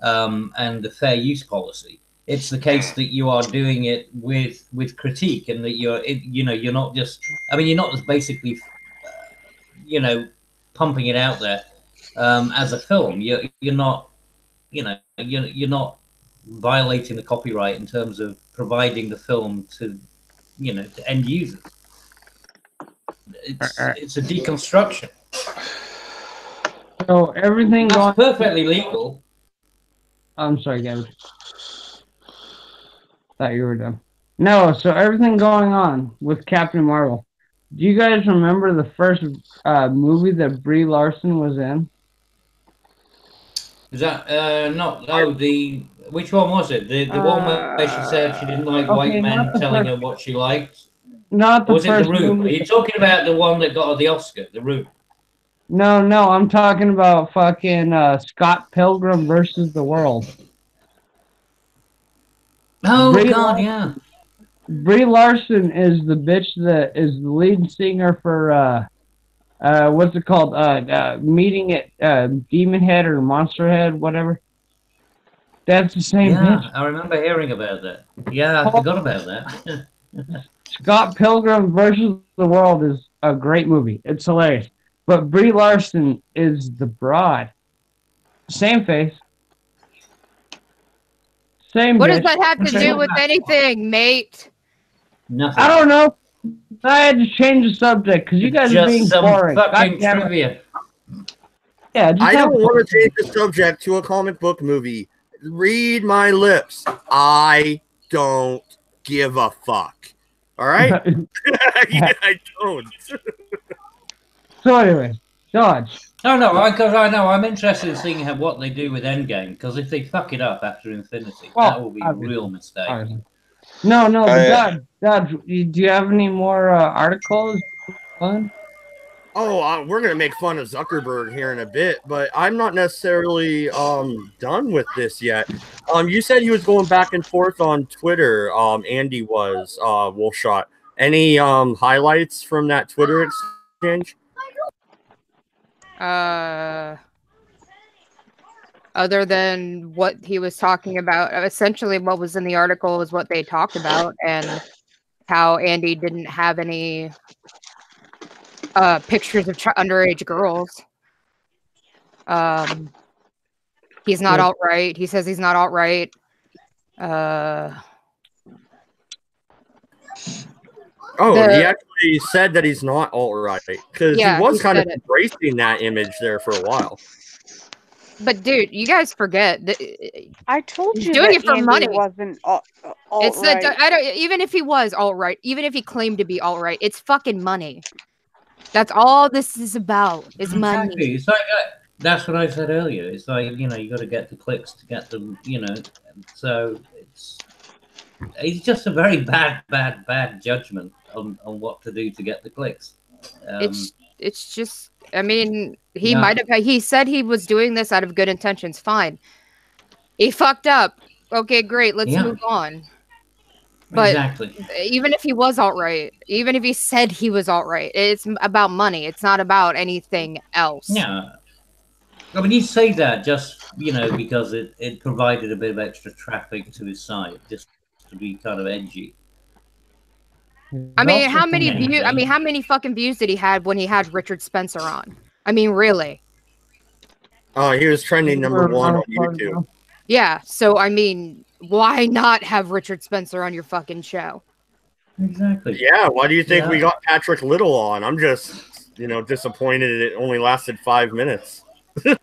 and the fair use policy, it's the case that you are doing it with critique, and that you're not just. I mean, you're not just basically, pumping it out there as a film. You're not, you're not violating the copyright in terms of providing the film to end users. It's a deconstruction. So everything That's perfectly legal. I'm sorry, Gavin. Thought you were done. No, so everything going on with Captain Marvel. Do you guys remember the first movie that Brie Larson was in? Is that not? Oh, the which one was it? The one where she said she didn't like white men telling her what she liked. Not the Or was it first The Room? movie. Are you talking about the one that got her the Oscar? The Room. No, I'm talking about fucking Scott Pilgrim versus the World. Oh Brie God, yeah. Brie Larson is the bitch that is the lead singer for what's it called? Meeting at Demon Head or Monster Head, whatever. That's the same Yeah, bitch. I remember hearing about that. Yeah, I forgot about that. Scott Pilgrim versus the World is a great movie. It's hilarious. But Brie Larson is the broad. Same face. Same What bitch. does that have to Same- do with anything, mate? Nothing. I don't know. I had to change the subject because you guys are being Just some boring. fucking God damn it. trivia. Yeah, just I have don't want to change the subject to a comic book movie. Read my lips. I don't give a fuck. All right? I don't. So anyway, Dodge. Oh no, because I know I'm interested in seeing what they do with Endgame. Because if they fuck it up after Infinity, that will be a real mistake. Obviously. No, but Dodge, do you have any more articles? Fun? Oh, we're gonna make fun of Zuckerberg here in a bit, but I'm not necessarily done with this yet. You said he was going back and forth on Twitter. Andy was Wolfshot. Any highlights from that Twitter exchange? Other than what he was talking about, essentially what was in the article was what they talked about, and how Andy didn't have any pictures of underage girls. He's not alt-right. He says he's not alt-right. He actually said that he's not alt-right because he was kind of embracing that image there for a while. But dude, you guys forget that I told you doing that it for Andy money. Wasn't It's that I don't. Even if he was alt-right, even if he claimed to be alt-right, it's fucking money. That's all this is about. Is money. Exactly. It's like that's what I said earlier. It's like you got to get the clicks to get them. So it's just a very bad judgment on what to do to get the clicks. It's just. I mean, he might have. He said he was doing this out of good intentions. Fine. He fucked up. Okay, great. Let's move on. But exactly. Even if he was alt-right, even if he said he was alt-right, it's about money. It's not about anything else. Yeah. I mean, you say that just, because it provided a bit of extra traffic to his site, just to be kind of edgy. I mean, how many views? I mean, how many fucking views did he have when he had Richard Spencer on? I mean, really? Oh, he was trending #1 on YouTube. Yeah, so I mean, why not have Richard Spencer on your fucking show? Exactly. Yeah, why do you think we got Patrick Little on? I'm just, disappointed it only lasted 5 minutes.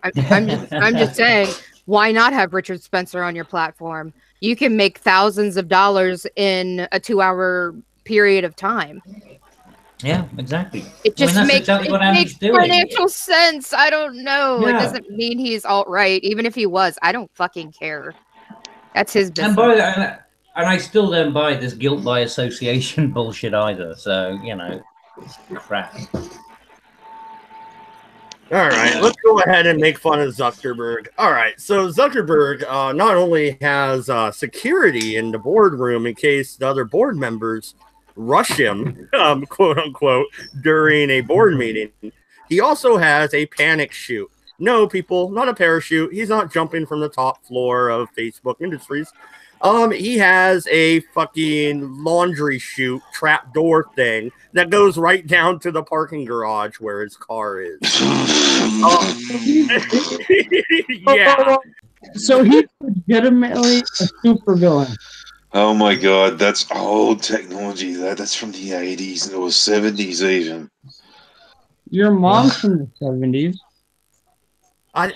I'm just saying, why not have Richard Spencer on your platform? You can make thousands of dollars in a 2-hour period of time. Yeah, exactly. It just makes doing. Financial sense. I don't know. Yeah. It doesn't mean he's alt-right. Even if he was, I don't fucking care. That's his business. And I still don't buy this guilt by association bullshit either. So, it's crap. All right, let's go ahead and make fun of Zuckerberg. All right, so Zuckerberg not only has security in the boardroom in case the other board members rush him, quote unquote, during a board meeting, he also has a panic chute. No, people, not a parachute. He's not jumping from the top floor of Facebook Industries. He has a fucking laundry chute trapdoor thing that goes right down to the parking garage where his car is. Yeah. So he's legitimately a supervillain. Oh my god, that's old technology. That's from the 80s or 70s even. Your mom's from the 70s. At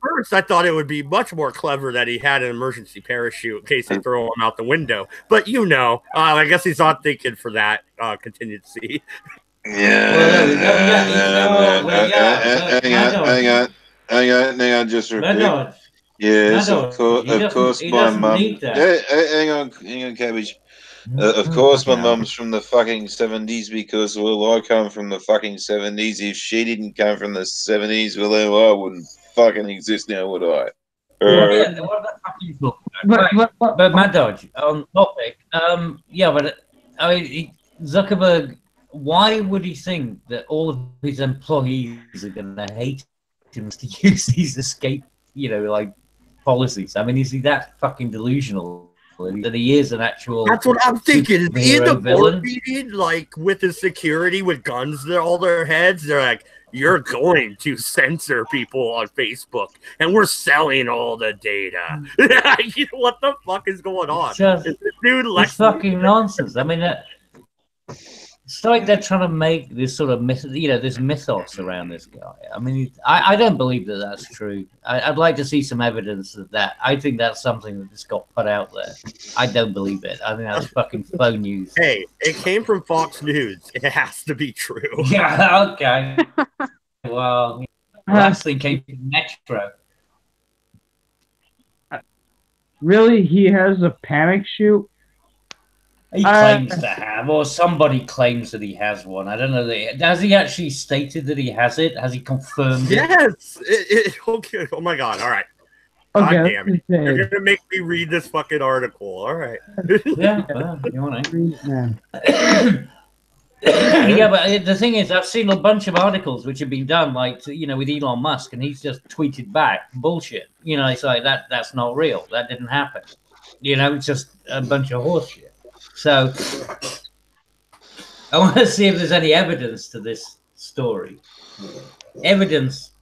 first, I thought it would be much more clever that he had an emergency parachute in case they throw him out the window. But I guess he's not thinking for that contingency. Hang on, just real quick. Yes, of course, my mum. Hang on, Cabbage. Of course, my mum's from the fucking 70s because, well, I come from the fucking 70s. If she didn't come from the 70s, well, then I wouldn't fucking exist now, would I? But Mad Dodge, on topic, but I mean, Zuckerberg, why would he think that all of his employees are going to hate him to use these escape, policies? I mean, is he that fucking delusional that he is an actual? That's what I'm thinking. Is he in the board meeting, with the security with guns to all their heads? They're like, "You're going to censor people on Facebook, and we're selling all the data." What the fuck is going on? It's fucking nonsense. I mean, it's like they're trying to make this sort of this mythos around this guy. I mean, I don't believe that that's true. I'd like to see some evidence of that. I think that's something that just got put out there. I don't believe it. I think that's fucking faux news. Hey, it came from Fox News. It has to be true. Yeah, okay. Well, last thing came from Metro. Really? He has a panic chute? He claims to have, or somebody claims that he has one. I don't know. Has he actually stated that he has it? Has he confirmed it? Yes. Okay. Oh my God. All right. God damn it. You're going to make me read this fucking article. All right. Yeah. Well, you want to. Yeah, but the thing is, I've seen a bunch of articles which have been done, with Elon Musk, and he's just tweeted back bullshit. It's like that's not real. That didn't happen. It's just a bunch of horseshit. So I want to see if there's any evidence to this story. Evidence.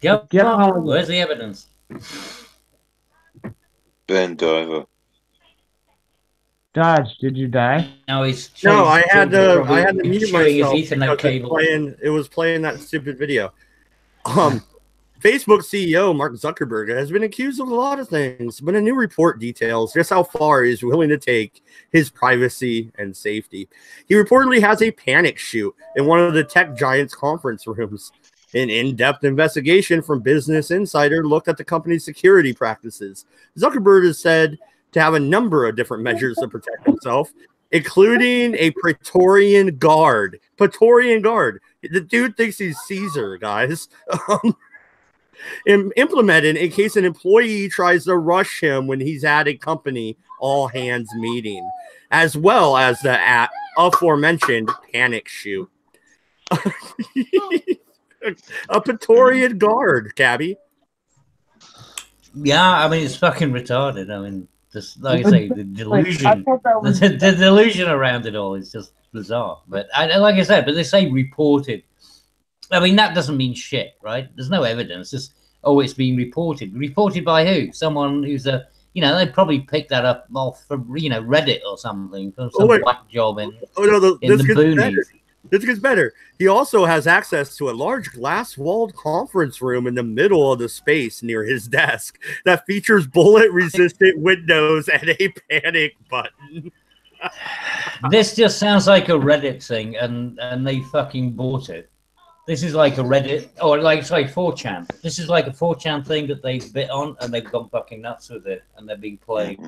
Where's the evidence? Ben Diver. Dodge, did you die? No, I had to mute myself because it was playing that stupid video. Facebook CEO Mark Zuckerberg has been accused of a lot of things, but a new report details just how far he's willing to take his privacy and safety. He reportedly has a panic chute in one of the tech giant's conference rooms. An in-depth investigation from Business Insider looked at the company's security practices. Zuckerberg is said to have a number of different measures to protect himself, including a Praetorian Guard. Praetorian Guard. The dude thinks he's Caesar, guys. Implemented in case an employee tries to rush him when he's at a company all-hands meeting, as well as the aforementioned panic chute. A Praetorian Guard, Cabby. Yeah, I mean, it's fucking retarded. I mean, just like I say, the delusion, the delusion around it all is just bizarre. But like I said, but they say reported. I mean, that doesn't mean shit, right? There's no evidence. Just, it's being reported. Reported by who? Someone who's they probably picked that up off from, Reddit or something. From some whack job in the boonies. This gets better. He also has access to a large glass-walled conference room in the middle of the space near his desk that features bullet-resistant windows and a panic button. This just sounds like a Reddit thing, and they fucking bought it. This is like a Reddit, or 4chan. This is like a 4chan thing that they bit on, and they've gone fucking nuts with it, and they're being played.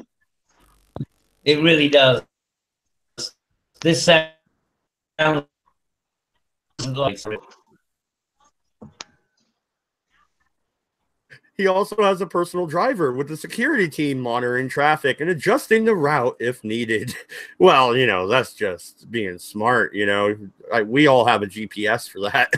It really does. This sounds like... He also has a personal driver with the security team monitoring traffic and adjusting the route if needed. Well, that's just being smart, we all have a GPS for that.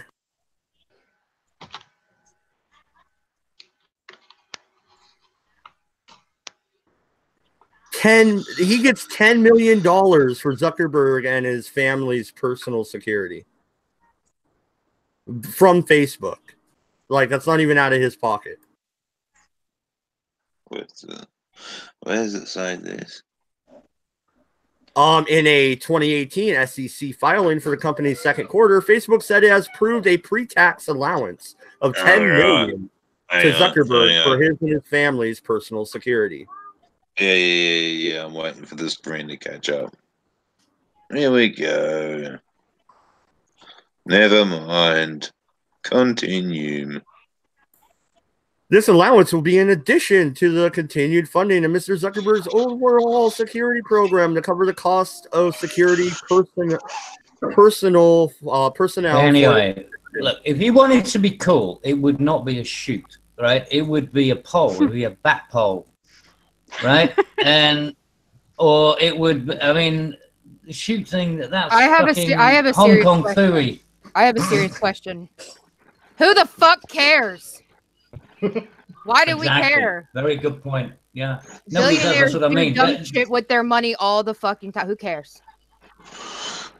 He gets $10 million for Zuckerberg and his family's personal security from Facebook. That's not even out of his pocket. Where does it say this? In a 2018 SEC filing for the company's second quarter, Facebook said it has proved a pre-tax allowance of $10 million to Zuckerberg for his and his family's personal security. Yeah. I'm waiting for this screen to catch up. Here we go. Never mind. Continue. This allowance will be in addition to the continued funding of Mr. Zuckerberg's overall security program to cover the cost of security personnel. Anyway, look, if he wanted to be cool, it would not be a shoot, right? It would be a poll. It would be a bat poll, right? Or it would. I mean, the shoot thing. That's I have a Hong serious Kong question. Phooey. I have a serious question. Who the fuck cares? Why do we care? Very good point. Yeah. Nobody does. That's what I mean. Dumb shit with their money all the fucking time. Who cares?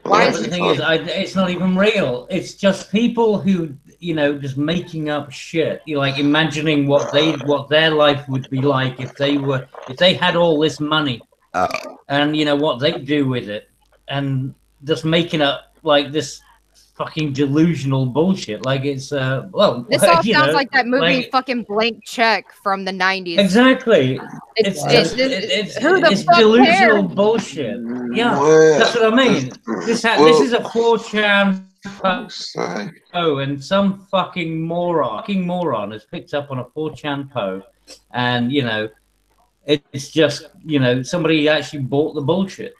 Why? The thing is, it's not even real. It's just people who, just making up shit. Like imagining what their life would be like if they had all this money, and what they do with it, and just making up like this fucking delusional bullshit. Like it's this all sounds like that movie fucking Blank Check from the 90s. Exactly. It's delusional bullshit. Yeah, that's what I mean. This is a 4chan and some fucking moron has picked up on a 4chan post, and it's just somebody actually bought the bullshit.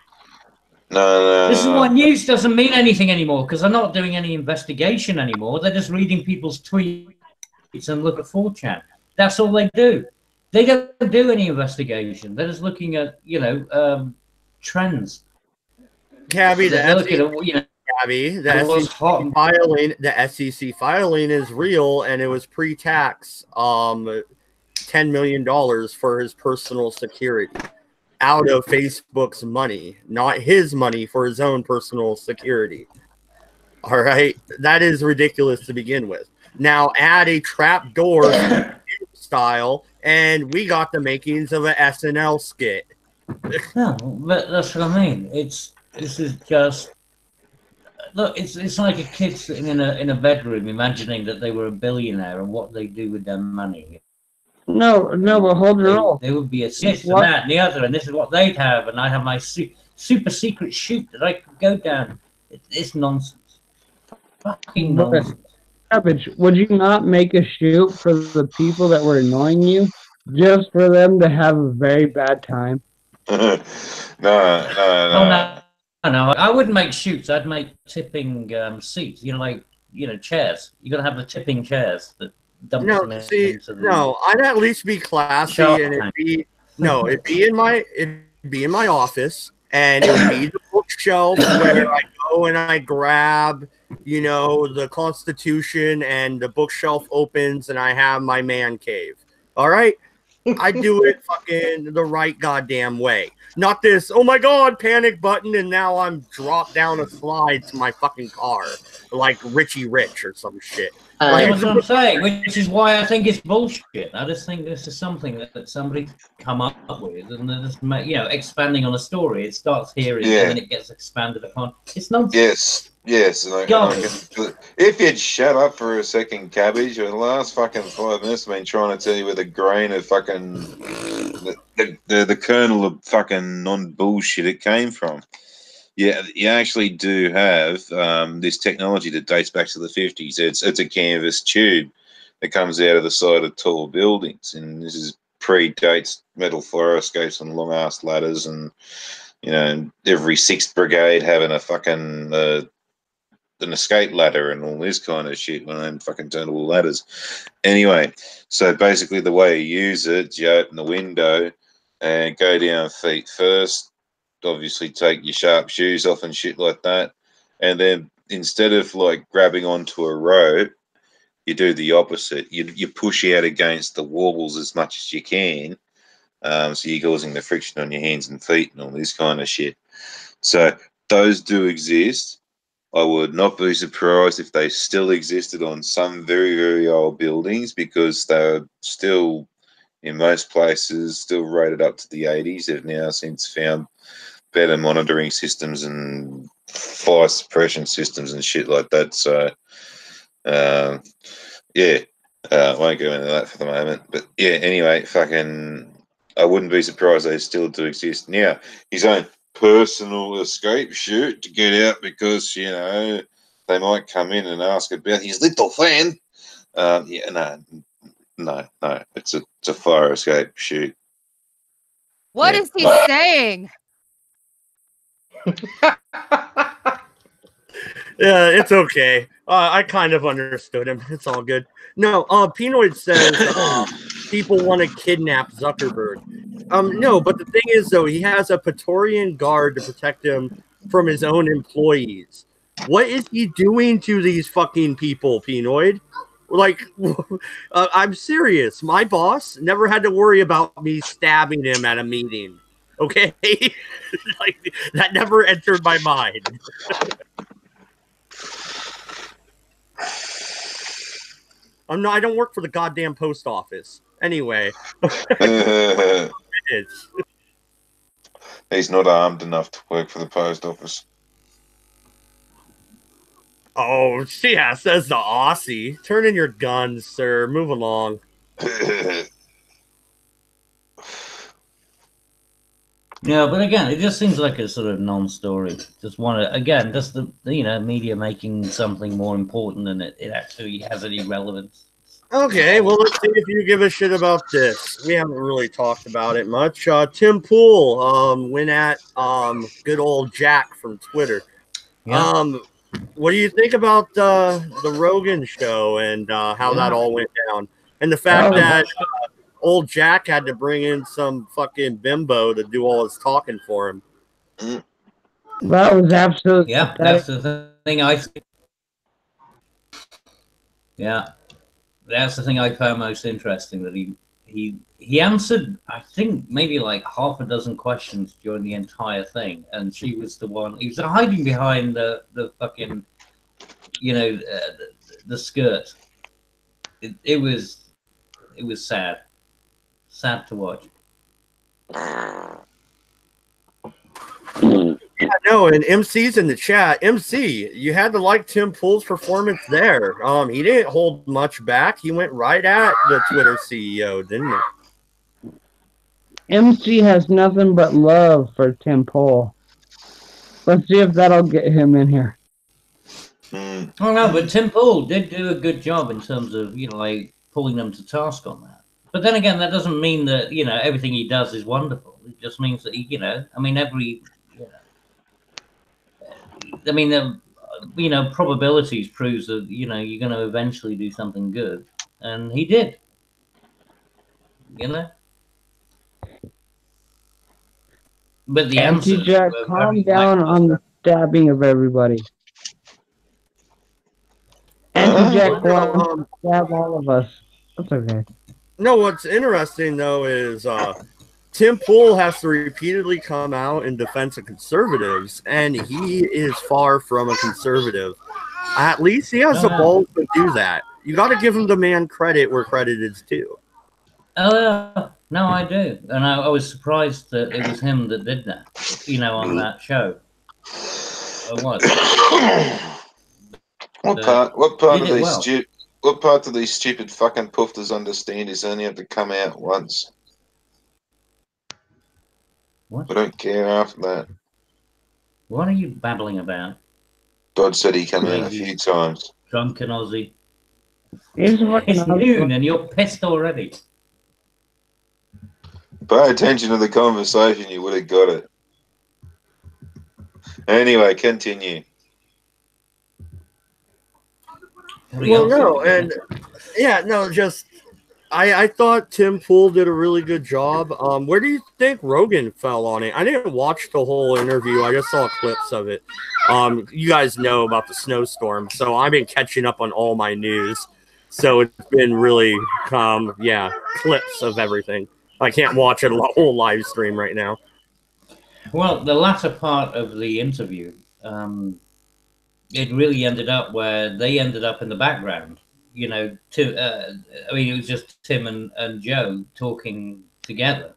No. This is why news doesn't mean anything anymore, because they're not doing any investigation anymore. They're just reading people's tweets and look at 4chan. That's all they do. They don't do any investigation. They're just looking at, trends. Cabby, the SEC filing is real, and it was pre-tax $10 million for his personal security. Out of Facebook's money, not his money for his own personal security. All right, that is ridiculous to begin with. Now add a trap door style, and we got the makings of an SNL skit. No, but that's what I mean. This is just look. It's like a kid sitting in a bedroom imagining that they were a billionaire and what they do with their money. No, but hold your roll. There would be a this and that and the other, and this is what they'd have, and I have my super secret shoot that I could go down. It's nonsense. Fucking nonsense. Cabbage, would you not make a shoot for the people that were annoying you, just for them to have a very bad time? No. Oh, no. I wouldn't make shoots. I'd make tipping seats. Chairs. You got to have the tipping chairs that. I'd at least be classy, and it'd be in my office, and it would be the bookshelf where I go and I grab, the Constitution, and the bookshelf opens, and I have my man cave. All right, I do it fucking the right goddamn way. Not this, oh my god, panic button, and now I'm dropped down a slide to my fucking car like Richie Rich or some shit. That's what I'm saying, which is why I think it's bullshit. I just think this is something that somebody come up with, and they're just expanding on a story. It starts here, and then it gets expanded upon. It's nonsense. Yes. If you'd shut up for a second, Cabbage, for the last fucking 5 minutes, I've been trying to tell you with a grain of fucking the kernel of fucking non-bullshit it came from. Yeah, you actually do have this technology that dates back to the 50s. It's a canvas tube that comes out of the side of tall buildings, and this is predates metal fluoroscopes and long ass ladders, and every 6th brigade having a fucking an escape ladder and all this kind of shit when I'm fucking turnable ladders. Anyway, so basically the way you use it, you open the window and go down feet first. Obviously take your sharp shoes off and shit like that, and then instead of like grabbing onto a rope, you do the opposite. You push out against the wobbles as much as you can, so you're causing the friction on your hands and feet and all this kind of shit. So those do exist. I would not be surprised if they still existed on some very, very old buildings, because they're still, in most places, still rated up to the 80s. They've now since found better monitoring systems and fire suppression systems and shit like that. So, yeah, won't go into that for the moment. But yeah, anyway, fucking, I wouldn't be surprised they still do exist. Now, his own personal escape shoot to get out because, you know, they might come in and ask about his little fan. Yeah, no, it's a fire escape shoot. What Yeah. is he saying? Yeah, it's okay. I kind of understood him. It's all good. No, Pinoid says people want to kidnap Zuckerberg. No, but the thing is, though, he has a Praetorian guard to protect him from his own employees. What is he doing to these fucking people, Pinoid? Like, I'm serious. My boss never had to worry about me stabbing him at a meeting. Okay? Like, that never entered my mind. I don't work for the goddamn post office. Anyway. He's not armed enough to work for the post office. Oh, yeah, says the Aussie. Turn in your guns, sir. Move along. Yeah, but again, it just seems like a sort of non-story. Just the media making something more important than it actually has any relevance. Okay, well, let's see if you give a shit about this. We haven't really talked about it much. Tim Pool went at good old Jack from Twitter. Yeah. What do you think about the Rogan show and how that all went down? And the fact that old Jack had to bring in some fucking bimbo to do all his talking for him. That was absolutely that's the thing I think. Yeah, that's the thing I found most interesting, that he answered, I think, maybe like half a dozen questions during the entire thing, and she was the one. He was hiding behind the fucking, the skirt. It was sad to watch. Yeah, no, and MC's in the chat. MC, you had to like Tim Pool's performance there. He didn't hold much back. He went right at the Twitter CEO, didn't he? MC has nothing but love for Tim Pool. Let's see if that'll get him in here. Oh no, but Tim Pool did do a good job in terms of pulling them to task on that. But then again, that doesn't mean that everything he does is wonderful. It just means that probabilities proves that you're going to eventually do something good, and he did. But the answer, Jack, calm down on the stabbing of everybody. Jack wants to stab all of us. That's okay. No, what's interesting though is Tim Pool has to repeatedly come out in defense of conservatives, and he is far from a conservative. At least he has the balls to do that. You got to give him the man credit where credit is due. Oh, no, I do. And I was surprised that it was him that did that, on that show. I was. What part of these stupid fucking pufters understand is only have to come out once? What? I don't care after that. What are you babbling about? God said he come out a few times. Drunken Aussie. It's noon and you're pissed already. Pay attention to the conversation, you would have got it. Anyway, continue. Well, no, and yeah, no, just I thought Tim Pool did a really good job. Where do you think Rogan fell on it? I didn't watch the whole interview. I just saw clips of it. You guys know about the snowstorm, so I've been catching up on all my news. So it's been really, clips of everything. I can't watch a whole live stream right now. Well, the latter part of the interview, it really ended up where they ended up in the background. It was just Tim and Joe talking together.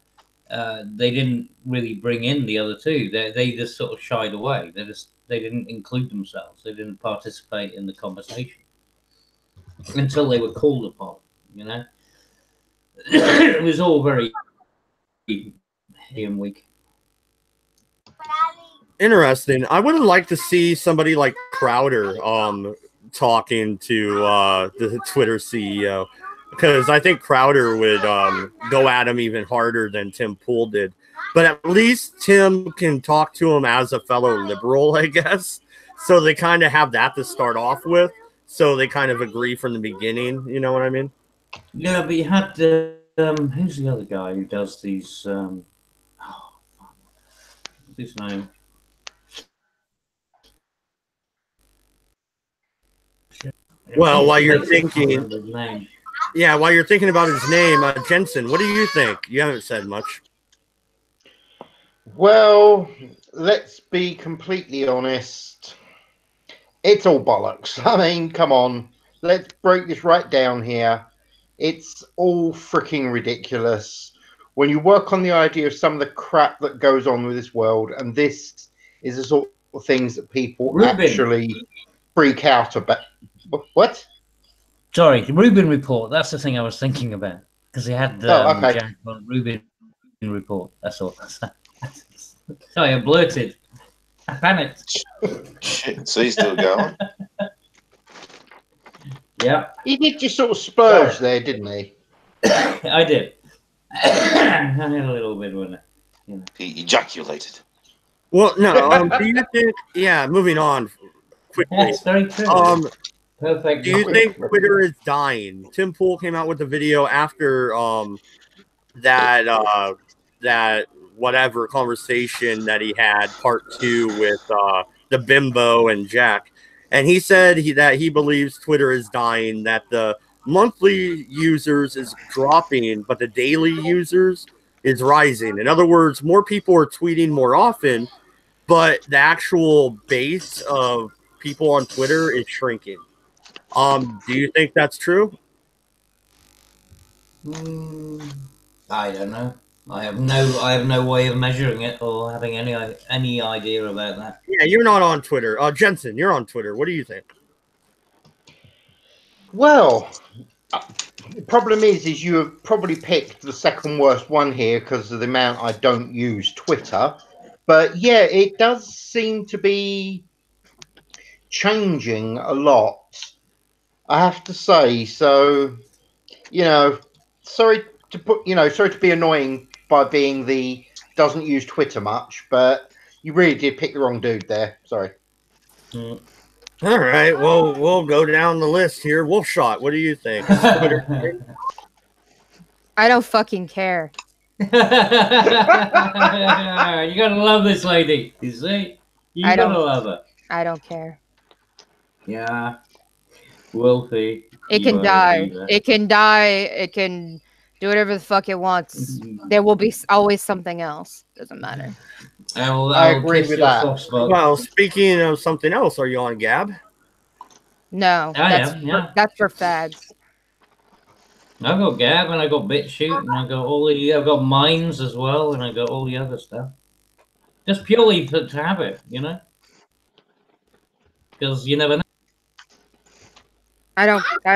they didn't really bring in the other two. They just sort of shied away. They didn't include themselves. They didn't participate in the conversation until they were called upon. You know, it was all very weak. Interesting. I would have liked to see somebody like Crowder talking to the Twitter CEO, because I think Crowder would go at him even harder than Tim Pool did. But at least Tim can talk to him as a fellow liberal, I guess. So they kind of have that to start off with. So they kind of agree from the beginning. You know what I mean? Yeah, but you had who's the other guy who does these? What's his name? Well, while you're thinking, while you're thinking about his name, Jensen, what do you think? You haven't said much. Well, let's be completely honest. It's all bollocks. I mean, come on. Let's break this right down here. It's all freaking ridiculous. When you work on the idea of some of the crap that goes on with this world, and this is the sort of things that people actually freak out about. What? Sorry, the Rubin Report. That's the thing I was thinking about, because he had Jack on Rubin Report. That's all. Sorry, I blurted. I panicked. Shit, so he's still going. Yeah. He did just sort of splurge there, didn't he? I did. I had a little bit of it. You know. He ejaculated. Well, no. Do you think? Yeah. Moving on quickly. That's very true. Perfect. Do you think Twitter is dying? Tim Pool came out with the video after that whatever conversation that he had, part 2 with the bimbo and Jack, and he said that he believes Twitter is dying, that the monthly users is dropping, but the daily users is rising. In other words, more people are tweeting more often, but the actual base of people on Twitter is shrinking. Do you think that's true? I don't know. I have no way of measuring it or having any idea about that. Yeah, you're not on Twitter. Jensen, you're on Twitter. What do you think? Well, the problem is you have probably picked the second worst one here because of the amount I don't use Twitter. But yeah, it does seem to be changing a lot, I have to say. So, sorry to be annoying by being the doesn't use Twitter much, but you really did pick the wrong dude there. Sorry. All right, well, we'll go down the list here. Wolfshot, what do you think? I don't fucking care. You gotta love this lady. You see? You gotta love her. I don't care. Yeah. Wolfie. It can die. It can die. It can do whatever the fuck it wants. There will be always something else. Doesn't matter. I agree with that. Well, speaking of something else, are you on Gab? No, that's for fads. I got Gab and I got BitChute and I got Mines as well and I got all the other stuff. Just purely to have it, because you never know. I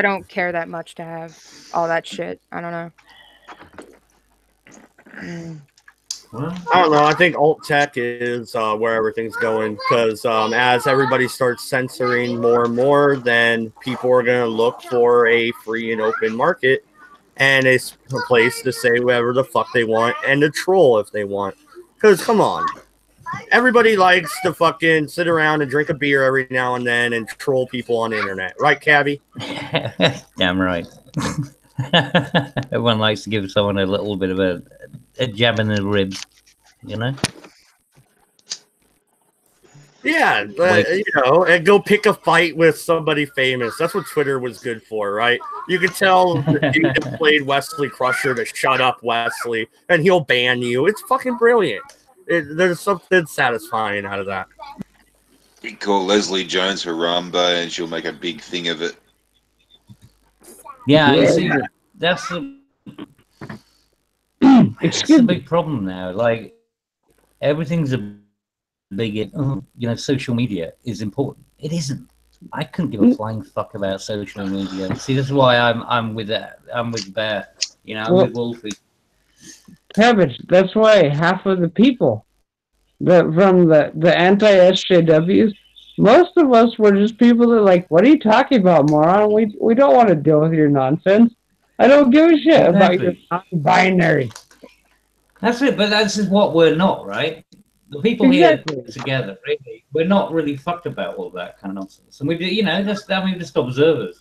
don't care that much to have all that shit. I don't know. Well, I don't know. I think alt tech is where everything's going, because as everybody starts censoring more and more, then people are going to look for a free and open market and a place to say whatever the fuck they want and to troll if they want. Because come on. Everybody likes to fucking sit around and drink a beer every now and then and troll people on the internet. Right, Cabby? Damn right. Everyone likes to give someone a little bit of a jab in the ribs, Yeah, and go pick a fight with somebody famous. That's what Twitter was good for, right? You could tell the dude that played Wesley Crusher to shut up, Wesley, and he'll ban you. It's fucking brilliant. There's something satisfying out of that. You call Leslie Jones for Rambo and she'll make a big thing of it. Yeah, you see, that's the. It's a big problem now. Like everything's a big, social media is important. It isn't. I couldn't give a flying fuck about social media. See, this is why I'm with that. I'm with Bear. I'm with Wolfie. Cabbage. That's why half of the people from the anti-SJWs, most of us were just people that are like, what are you talking about, moron? We don't want to deal with your nonsense. I don't give a shit about your non-binary. That's it, but that's what we're not, right? The people here together, really, we're not really fucked about all that kind of nonsense. And we're just observers.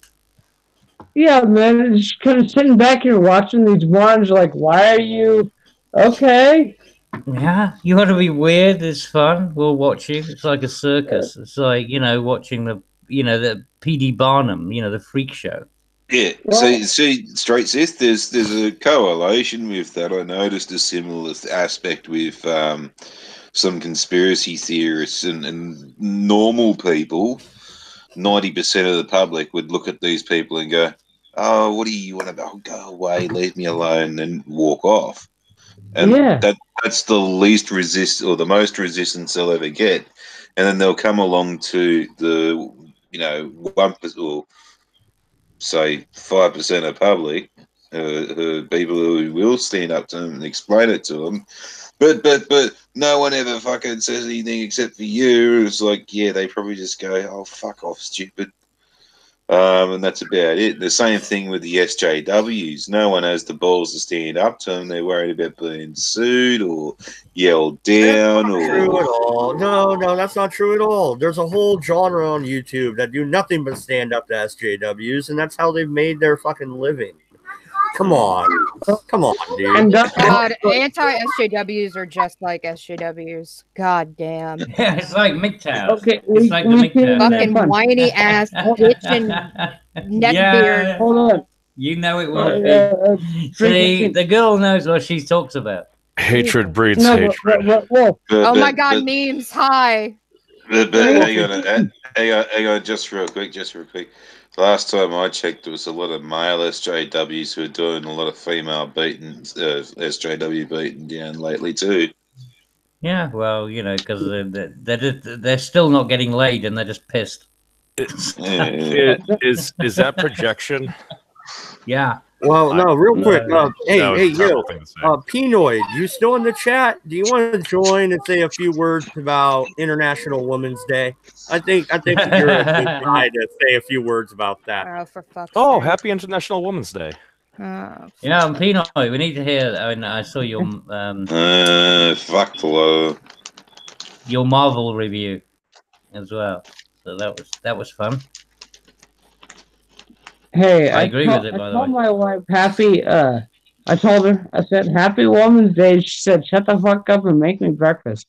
Yeah, man, just kind of sitting back here watching these morons like, why are you okay? Yeah, you want to be weird. It's fun. We'll watch you. It's like a circus. It's like watching the PD Barnum, the freak show. Yeah. See, straight sis, there's a correlation with that. I noticed a similar aspect with some conspiracy theorists and normal people. 90% of the public would look at these people and go, "Oh, what do you want about? Oh, go away, leave me alone," and walk off. And that's the least resist or the most resistance they'll ever get. And then they'll come along to the 1% or say 5% of public, people who will stand up to them and explain it to them. But no one ever fucking says anything except for you. It's like, yeah, they probably just go, "Oh, fuck off, stupid." And that's about it. The same thing with the SJWs. No one has the balls to stand up to them. They're worried about being sued or yelled down. That's not true at all. No, that's not true at all. There's a whole genre on YouTube that do nothing but stand up to SJWs, and that's how they've made their fucking living. Come on, dude. God, anti-SJWs are just like SJWs. God damn. Yeah, it's like MGTOW. Okay, it's like the MGTOW. Fucking whiny ass bitch and neckbeard. Hold on. You know it will be. See, the girl knows what she talks about. Hatred breeds hatred. Oh my God, memes. Hi. But hang on, just real quick. Last time I checked, there was a lot of male SJWs who are doing a lot of female SJW beating down lately too. Yeah, well, because they're still not getting laid and they're just pissed. Is that projection? Yeah. Well, no, real quick. Hey, yo, Pinoid, you still in the chat? Do you want to join and say a few words about International Women's Day? I think you're a good guy to say a few words about that. Oh, for fuck's sake. Happy International Women's Day. Yeah, Pinoid, we need to hear. I saw your your Marvel review as well, so that was fun. Hey, I agree with it. By the way, I told my wife happy. I told her, I said, "Happy Woman's Day." She said, "Shut the fuck up and make me breakfast."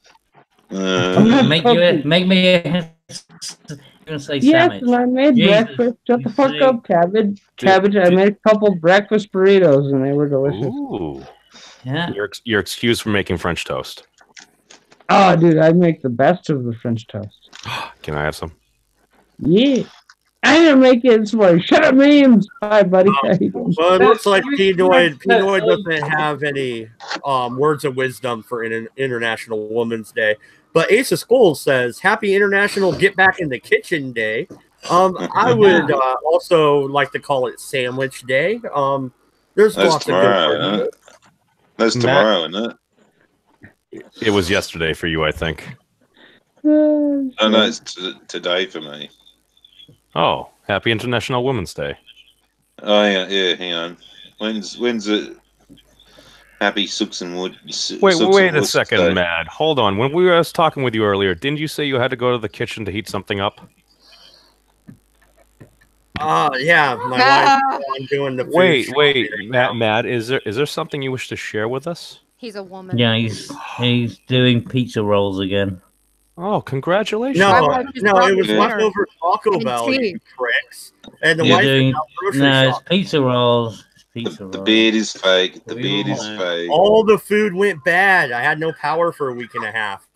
Make me a say yes, sandwich. and I made breakfast. Shut the fuck up, cabbage. I made a couple breakfast burritos, and they were delicious. Ooh. Yeah. You're excused for making French toast. Oh, dude, I make the best of the French toast. Can I have some? Yeah. I'm gonna make it this morning. Shut up, memes. Hi, buddy. Well, it looks like Pinoid doesn't have any words of wisdom for International Women's Day. But Ace of Skulls says, "Happy International Get Back in the Kitchen Day." I would also like to call it Sandwich Day. There's lots tomorrow, of good. That's tomorrow, isn't it? It was yesterday for you, I think. Oh no, it's today for me. Oh, happy International Women's Day. Oh yeah, hang on. When's it? Happy Sooks and Wood. Wait a second, Day. Mad. Hold on. When I was talking with you earlier, didn't you say you had to go to the kitchen to heat something up? Yeah, my wife. I'm doing the food. Wait, Mad. Is there something you wish to share with us? He's a woman. Yeah, he's doing pizza rolls again. Oh, congratulations! No, it was leftover Taco Bell, you pricks. And the wife is out grocery it's shop. Pizza rolls. The beard is fake. The beard is fake. All the food went bad. I had no power for a week and a half.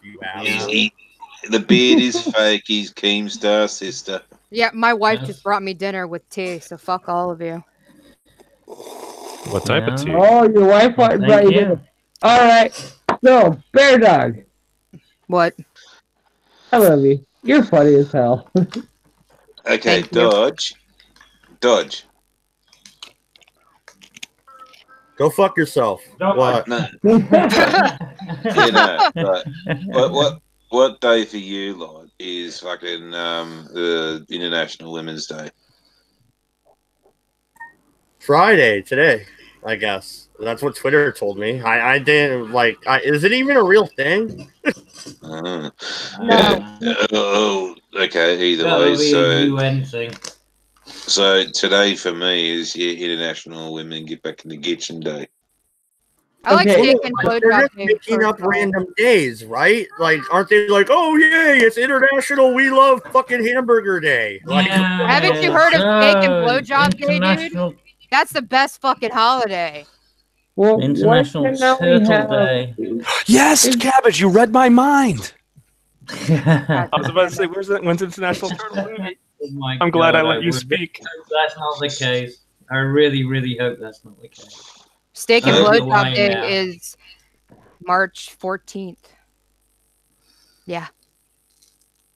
The beard is fake. He's Keemstar sister. Yeah, my wife just brought me dinner with tea, so fuck all of you. What type of tea? Oh, your wife brought you dinner. All right. So, Bear Dog. What? I love you. You're funny as hell. Okay, Thank you. Dodge. Go fuck yourself. What? No. Yeah, no. But what day for you, Lord, is fucking the International Women's Day? Friday today, I guess. That's what Twitter told me. I didn't like. Is it even a real thing? No. Oh, okay. Either That way, would be a UN thing. so today for me is International Women Get Back in the Kitchen Day. I like Okay. steak and They're blowjob just days making up personally. random days, right? Like, aren't they like, oh yay, it's International We Love Fucking Hamburger Day? Like, Haven't you heard of steak and blowjob day, dude? That's the best fucking holiday. Well, International why cannot we Turtle have- Day. Yes, Cabbage, you read my mind. I I was about to say, when's International Turtle Day? Oh my I'm glad I God, let you would speak. hope that's not the case. I really, really hope that's not the case. Steak and Oh, blowjob why day now? is March 14th. Yeah.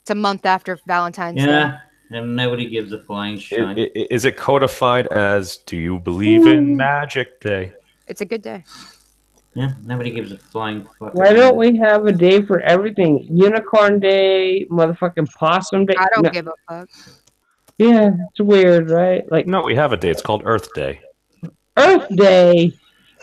It's a month after Valentine's Day. Yeah, and nobody gives a flying shine. Is it codified as "Do you believe in magic day"? It's a good day. Yeah, nobody gives a flying fuck. Why don't we have a day for everything? Unicorn Day, motherfucking Possum Day. I don't No. give a fuck. Yeah, it's weird, right? Like No, we have a day. It's called Earth Day. Earth Day.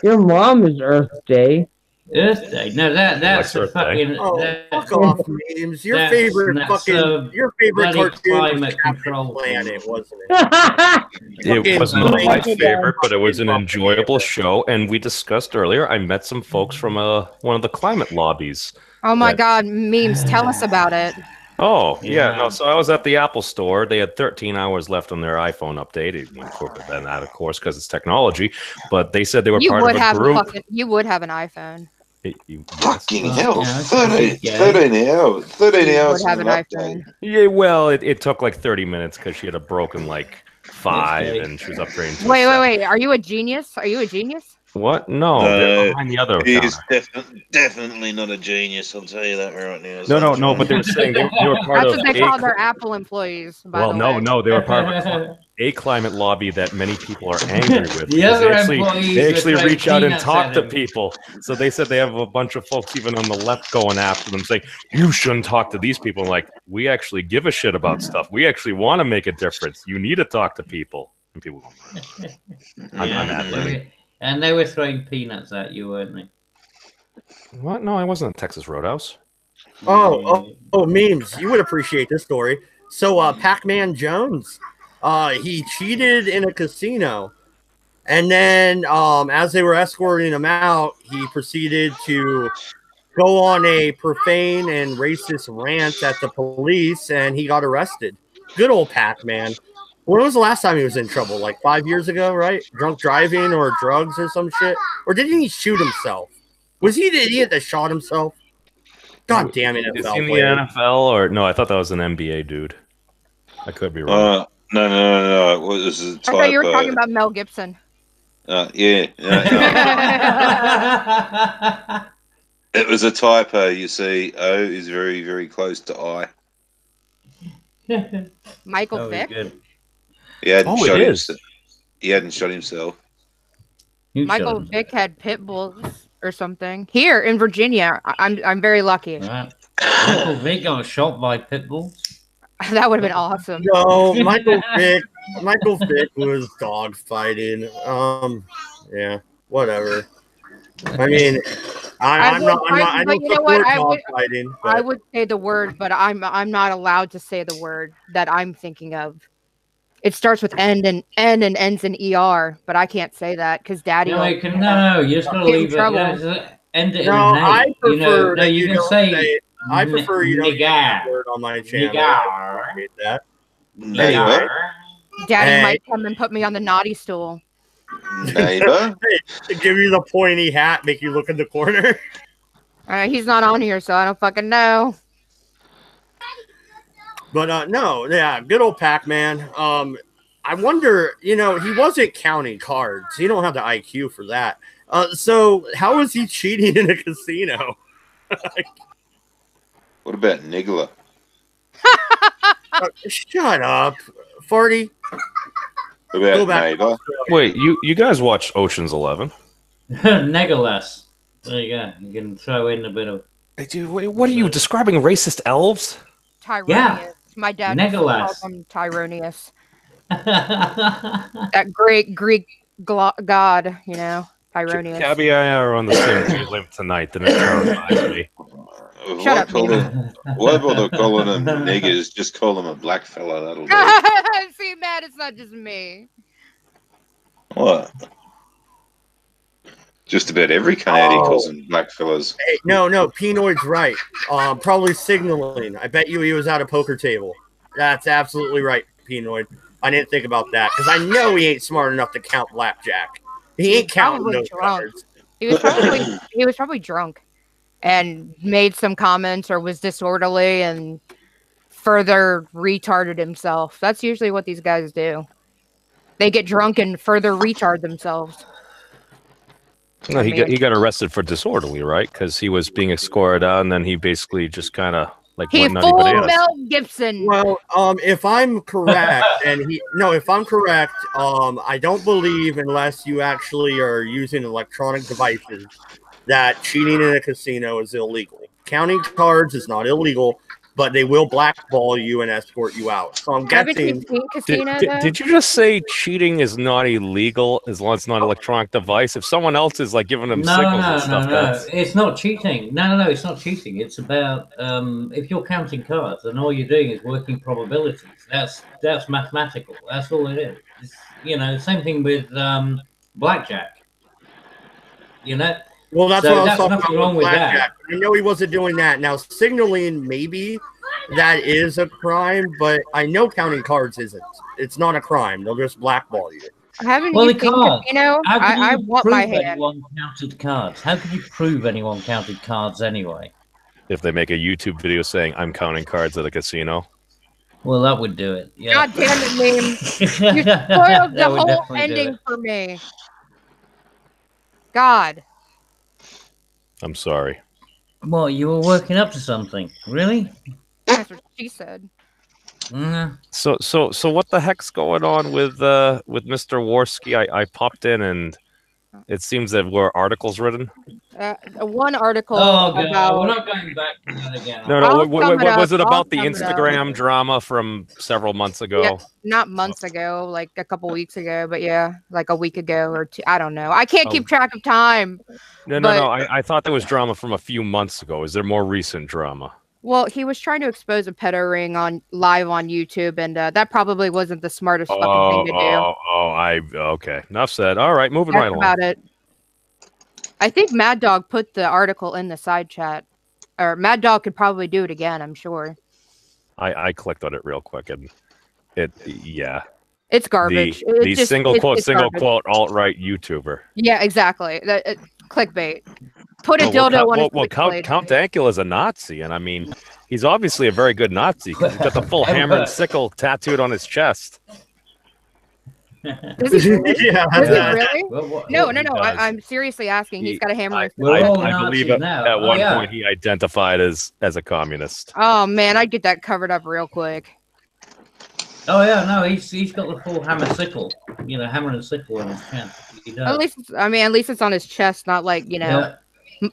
Your mom is Earth Day. Earth Day? No, that's a Earth Day. fucking. oh, that- fuck off, memes. Your that's- favorite that's fucking, your favorite bloody cartoon was climate Captain control Planet, wasn't it? It Fucking wasn't my Planet. favorite, but it was an enjoyable show. And we discussed earlier, I met some folks from one of the climate lobbies. Oh my Right. God, memes, tell us about it. Oh, yeah. Yeah. No, so I was at the Apple store. They had 13 hours left on their iPhone update. It went quicker than that, of course, because it's technology. But they said they were You part would of a have group. you would have an iPhone. Fucking Well, hell. yeah, 13 hours. 13 You hours would have for an an update. iPhone. Yeah, well, it took like 30 minutes because she had a broken like 5 Okay. and she was upgrading to a Wait. 7. Are you a genius? Are you a genius? What? No, No, they're behind the other He's counter. definitely not a genius, I'll tell you that right now. No, but they were saying they were part That's of what they call their Apple employees, by well, the no, way. no, they were part of a climate lobby that many people are angry with. The other they employees actually are throwing reach out and peanuts talk at to him. people. So they said they have a bunch of folks even on the left going after them, saying you shouldn't talk to these people. Like, we actually give a shit about stuff. We actually want to make a difference. You need to talk to people. And people go, I'm ad-libbing. And they were throwing peanuts at you, weren't they? What? No, I wasn't at Texas Roadhouse. Oh, memes. You would appreciate this story. So, Pac-Man Jones, he cheated in a casino, and then as they were escorting him out, he proceeded to go on a profane and racist rant at the police, and he got arrested. Good old Pac-Man. When was the last time he was in trouble? Like 5 years ago, right? Drunk driving or drugs or some shit? Or didn't he shoot himself? Was he the idiot that shot himself? God damn it, Is NFL he in the player. NFL or no? I thought that was an NBA dude. I could be wrong. No. What was a I thought you were typo? talking about Mel Gibson. Yeah. It was a typo. You see, O is very, very close to I. Michael Oh, Vick? good. He hadn't Oh, shot it is. himself. He hadn't shot himself. You Michael shut him. Vick had pit bulls or something. Here in Virginia. I'm very lucky. Right. Michael Vick got shot by pit bulls. That would have been awesome. No, Michael Vick was dog fighting. Yeah, whatever. I mean, I don't you know what? support dog fighting. I But would say the word, but I'm not allowed to say the word that I'm thinking of. It starts with N and ends in ER, but I can't say that because Daddy. No, will- you just gotta Get in leave it. trouble. Yeah, end it no, in an I A. prefer No, that you can don't say. I prefer you don't use that nigger. word on my channel. Nigger. I appreciate that. Neighbor. Daddy Hey. might come and put me on the naughty stool. Neighbor. To give you the pointy hat, make you look in the corner. He's not on here, so I don't fucking know. But no, yeah, good old Pac-Man. I wonder, you know, he wasn't counting cards. You don't have the IQ for that. So how is he cheating in a casino? What about Niggler? Shut up, Farty. What Go about back. Neighbor? Wait, you guys watched Ocean's 11? Legolas. There you go. You can throw in a bit of. Hey, dude, what are you describing? Racist elves? Tyronius. Yeah. My dad used to Legolas. call him Tyronius. That great Greek god, you know, Tyronius. Gabby and I are on the same wavelength tonight, and it terrifies me. Shut up, Why bother calling them niggers? Just call them a black fella. That'll do. See, Matt, it's not just me. What? Just about every Canadian calls them black fellas. Hey, no, Pinoid's right. Probably signaling. I bet you he was at a poker table. That's absolutely right, Pinoid. I didn't think about that because I know he ain't smart enough to count blackjack. He ain't counting those cards. He was probably drunk and made some comments or was disorderly and further retarded himself. That's usually what these guys do. They get drunk and further retard themselves. No, he got arrested for disorderly, right? Because he was being escorted out, and then he basically just kind of like he went nutty full bananas. Mel Gibson. Well, if I'm correct, if I'm correct, I don't believe unless you actually are using electronic devices that cheating in a casino is illegal. Counting cards is not illegal, but they will blackball you and escort you out. So I'm guessing. Did you just say cheating is not illegal as long as it's not an electronic device? If someone else is like giving them signals and stuff, no, it's not cheating. No, it's not cheating. It's about if you're counting cards and all you're doing is working probabilities. That's mathematical. That's all it is. It's, you know, same thing with blackjack. You know. Well, that's so what I was talking about wrong with that. I know he wasn't doing that. Now, signaling, maybe that is a crime, but I know counting cards isn't. It's not a crime. They'll just blackball you. Haven't you seen Casino? I want my hand. Anyone counted cards? How can you prove anyone counted cards anyway? If they make a YouTube video saying, I'm counting cards at a casino. Well, that would do it. Yeah. God damn it, Meme. You spoiled the whole ending for me. God. I'm sorry. Well, you were working up to something. Really? That's what she said. So what the heck's going on with Mr. Warski? I popped in and it seems that were articles written. One article. Oh god, about... we're not going back to that again. No. What was it about the Instagram drama from several months ago? Yeah, not months ago, like a couple weeks ago, but yeah, like a week ago or two. I don't know. I can't keep track of time. No. I thought there was drama from a few months ago. Is there more recent drama? Well, he was trying to expose a pedo ring live on YouTube, and that probably wasn't the smartest fucking thing to do. Okay. Enough said. All right, moving right along. About it. I think Mad Dog put the article in the side chat, or Mad Dog could probably do it again. I'm sure. I clicked on it real quick, and it's garbage. The single quote alt-right YouTuber. Yeah, exactly. Clickbait. Put a dildo on his Count Dankula is a Nazi, and I mean, he's obviously a very good Nazi because he's got the full hammer and sickle tattooed on his chest. Does he really? Yeah, Does he really? No. I'm seriously asking. He's got a hammer. I believe at one point he identified as a communist. Oh man, I'd get that covered up real quick. Oh yeah, no, he's got the full hammer sickle. You know, hammer and sickle in his chest. At least it's on his chest, not like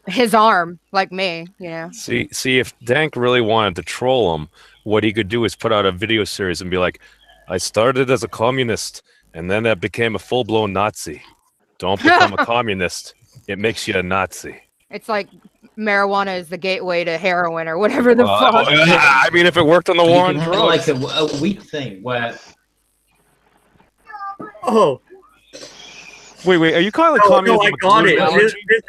his arm, like me. See, if Dank really wanted to troll him, what he could do is put out a video series and be like, "I started as a communist, and then I became a full-blown Nazi. Don't become a communist; it makes you a Nazi." It's like marijuana is the gateway to heroin or whatever the fuck. I mean, if it worked on the war on drugs, like a weak thing where. Oh. Wait, are you calling communism? No, I got it.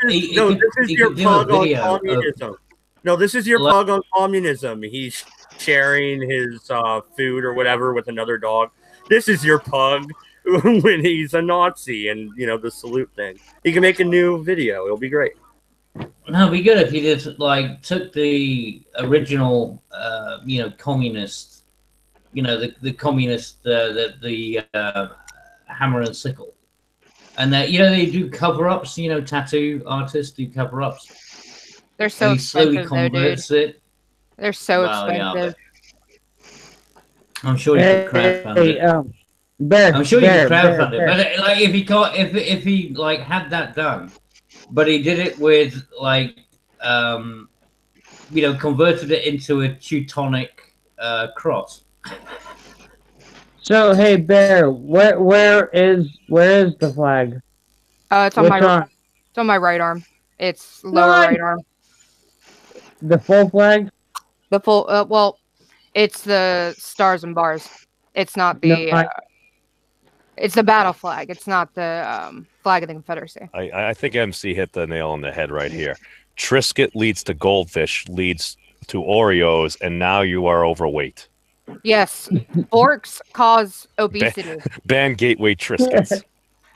This is your pug on communism. No, this is your pug on communism. He's sharing his food or whatever with another dog. This is your pug when he's a Nazi and, the salute thing. He can make a new video. It'll be great. No, it'd be good if he just, took the original, communist you know, the communist, the hammer and sickle, and you know, they do cover-ups. You know, tattoo artists do cover-ups. They're so And he slowly expensive, though, dude. converts it. They're so Well, yeah, expensive. I'm sure you could crowdfund it. Bear, I'm sure you Bear, could crowdfund Bear, it, but like if he can't, if he like had that done, but he did it with like you know, converted it into a Teutonic cross. So hey, Bear, where is the flag? It's on Which my arm? it's on my right arm. It's lower right arm. The full flag? The full well, it's the stars and bars. It's not the No, it's the battle flag. It's not the flag of the Confederacy. I think MC hit the nail on the head right here. Triscuit leads to goldfish, leads to Oreos, and now you are overweight. Yes, forks cause obesity. Ban Gateway Triscuits.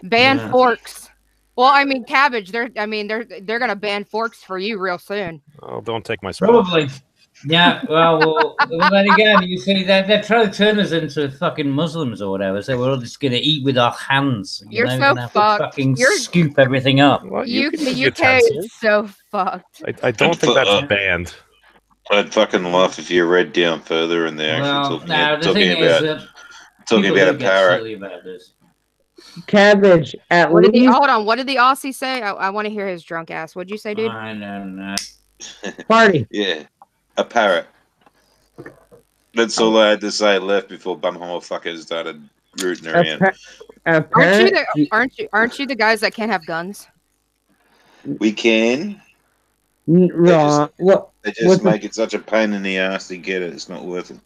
Ban forks. Well, I mean, cabbage. They're gonna ban forks for you real soon. Oh, don't take my spot. Probably. Yeah, well, then again, you see, they're trying to turn us into fucking Muslims or whatever, so we're all just going to eat with our hands. You're know? so We're gonna have to fucked. fucking scoop everything up. Well, The UK utensils. is so fucked. I don't think that's banned. I'd fucking laugh if you read down further and they're actually talking about a parrot. About this. Cabbage at What did least. hold on? What did the Aussie say? I want to hear his drunk ass. What'd you say, dude? I don't know. Party. Yeah, a parrot. That's all I had to say left before bumhole fuckers started rooting around. Aren't you the guys that can't have guns? We can. Wrong. They just make it such a pain in the ass to get it. It's not worth it.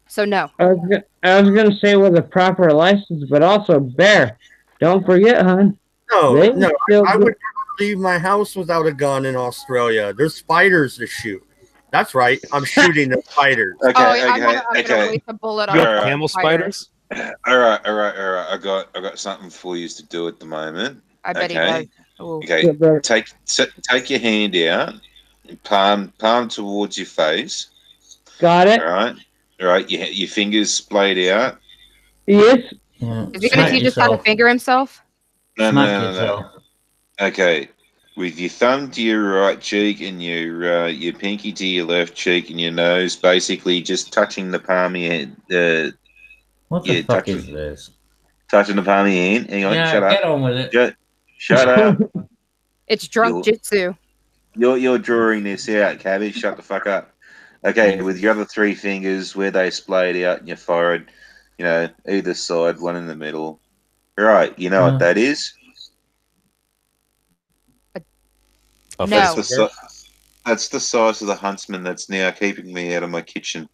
So no. I was gonna say with a proper license, but also Bear. Don't forget, hon. No, I would never leave my house without a gun in Australia. There's spiders to shoot. That's right. I'm shooting the spiders. Okay, I'm gonna release a bullet on Right. Camel spiders? All right. I got something for you to do at the moment. I bet he does. Ooh. Okay, take your hand out, palm towards your face. Got it. All right. Your fingers splayed out. Yes. Yeah. Is he gonna teach us how to finger himself? No. Okay, with your thumb to your right cheek and your pinky to your left cheek and your nose, basically just touching the palm of your head. What the fuck is this? Touching the palm of your hand. Hang on, shut up. Get on with it. Shut up. It's drunk jitsu. You're drawing this out, Cabbage. Shut the fuck up. Okay, with your other three fingers where they splayed out in your forehead, you know, either side, one in the middle. Right, you know what that is? No. That's the size of the huntsman that's now keeping me out of my kitchen.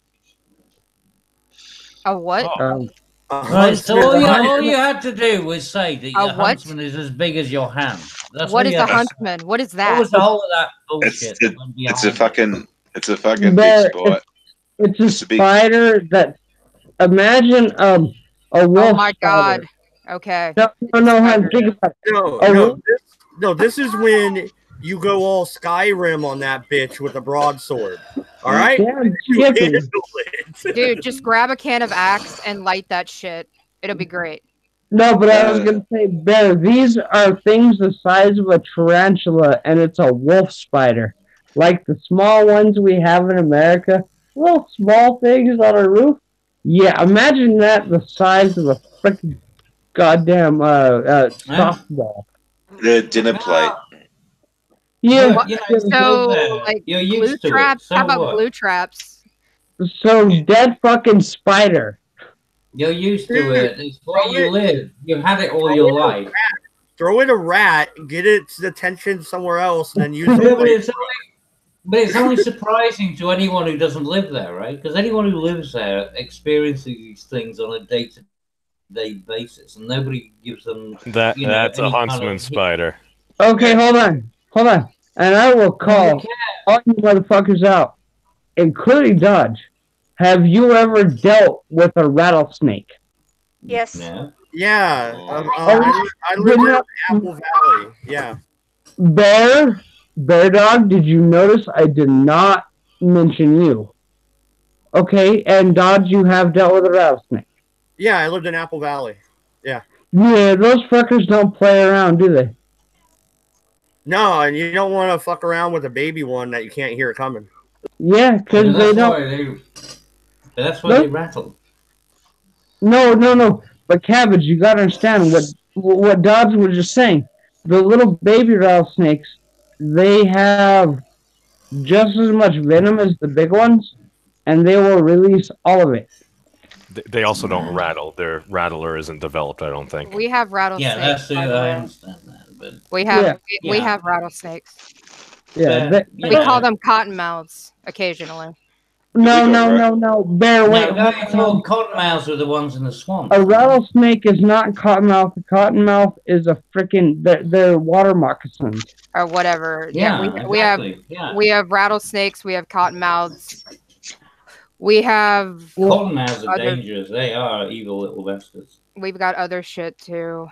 A what? Right, so all you had to do was say that your what? huntsman is as big as your hand. That's What is you a had to say. huntsman? What is that? What was the whole of that bullshit? It's a fucking big Bear, spot. It's a spider that. Imagine a wolf. Oh my god. Spider. Okay. No, hon, think about it. This is when you go all Skyrim on that bitch with a broadsword. All right? Yeah, dude, just grab a can of Axe and light that shit. It'll be great. No, but I was gonna say, Bear, these are things the size of a tarantula, and it's a wolf spider. Like the small ones we have in America, little small things on a roof. Yeah, imagine that the size of a freaking goddamn softball. The dinner plate. Yeah. So, like, glue traps? How about glue traps? So, dead fucking spider. You're used to it. It's where you live. You've had it all your life. Throw it a rat, get its attention somewhere else, and then use it. But it's only surprising to anyone who doesn't live there, right? Because anyone who lives there experiences these things on a day-to-day basis, and nobody gives them that's a huntsman spider. Okay, hold on, and I will call all you motherfuckers out, including Dodge. Have you ever dealt with a rattlesnake? Yes. Yeah. I live in Apple Valley. Yeah. Bear Dog, did you notice I did not mention you? Okay, and Dodge, you have dealt with a rattlesnake. Yeah, I lived in Apple Valley. Yeah. Yeah, those fuckers don't play around, do they? No, and you don't want to fuck around with a baby one that you can't hear coming. Yeah, because they don't. That's why they rattle. No. But Cabbage, you gotta understand what Dodge was just saying. The little baby rattlesnakes, they have just as much venom as the big ones, and they will release all of it. They also don't rattle. Their rattler isn't developed, I don't think. We have rattlesnakes. Yeah, that's by the I way. understand that, but We have rattlesnakes. Yeah, we call them cottonmouths occasionally. No. Bear, wait. I thought cottonmouths were the ones in the swamp. A rattlesnake is not cottonmouth. A cottonmouth is a freaking. They're water moccasins. Or whatever. Yeah, we have rattlesnakes. We have cottonmouths. We have cottonmouths are dangerous. They are evil little bastards. We've got other shit too.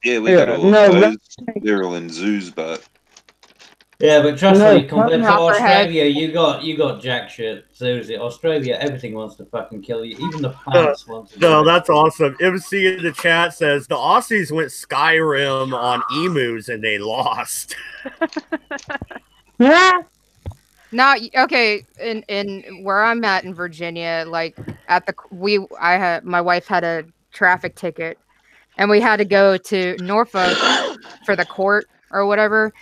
Yeah, we got all those. They're all in zoos, but. Yeah, but trust me, compared to Australia, you got jack shit. Seriously, Australia, everything wants to fucking kill you. Even the plants want to. No, that's awesome. MC in the chat says the Aussies went Skyrim on emus and they lost. Not okay. In where I'm at in Virginia, like at my wife had a traffic ticket, and we had to go to Norfolk for the court or whatever,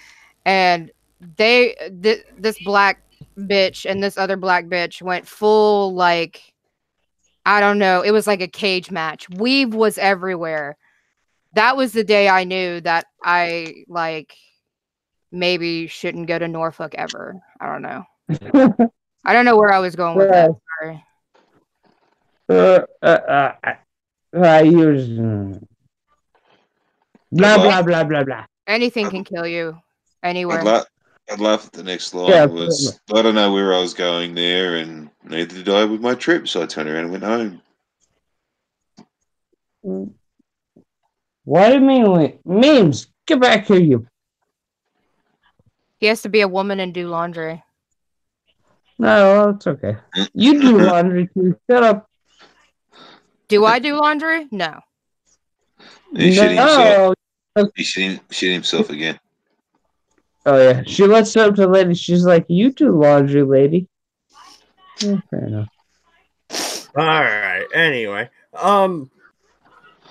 and this black bitch and this other black bitch went full, like, I don't know, it was like a cage match. Weave was everywhere. That was the day I knew that I maybe shouldn't go to Norfolk ever. I don't know. I don't know where I was going with that. Sorry. Blah. Anything can kill you anywhere. I'd laugh at the next line was, I don't know where I was going there, and neither did I with my trip, so I turned around and went home. What do you mean? Memes, get back here, you. He has to be a woman and do laundry. No, it's okay. You do laundry too. Shut up. Do I do laundry? No. He shit himself. He shit himself again. Oh yeah, she lets it up to the lady. She's like, "You do laundry, lady." Yeah, fair enough. All right. Anyway, all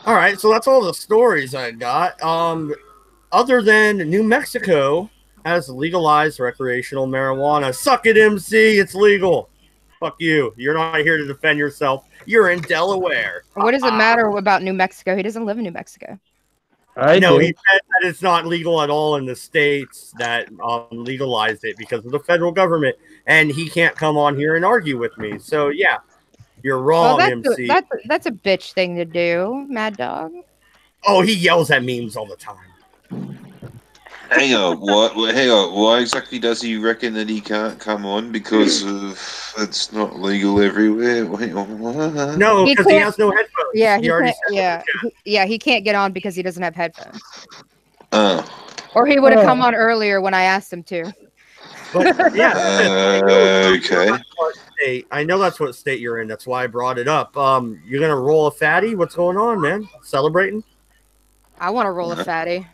right. So that's all the stories I got. Other than New Mexico has legalized recreational marijuana. Suck it, MC. It's legal. Fuck you. You're not here to defend yourself. You're in Delaware. What does it matter about New Mexico? He doesn't live in New Mexico. No, he said that it's not legal at all in the states that legalized it because of the federal government, and he can't come on here and argue with me. So yeah, you're wrong, MC. That's a bitch thing to do, Mad Dog. Oh, he yells at memes all the time. Hang on, what? Hang on, why exactly does he reckon that he can't come on because of it's not legal everywhere? No, because he has no headphones. Yeah, he can't get on because he doesn't have headphones. Or he would have come on earlier when I asked him to. But, yeah. Okay. I know that's what state you're in. That's why I brought it up. You're gonna roll a fatty? What's going on, man? Celebrating? I want to roll a fatty.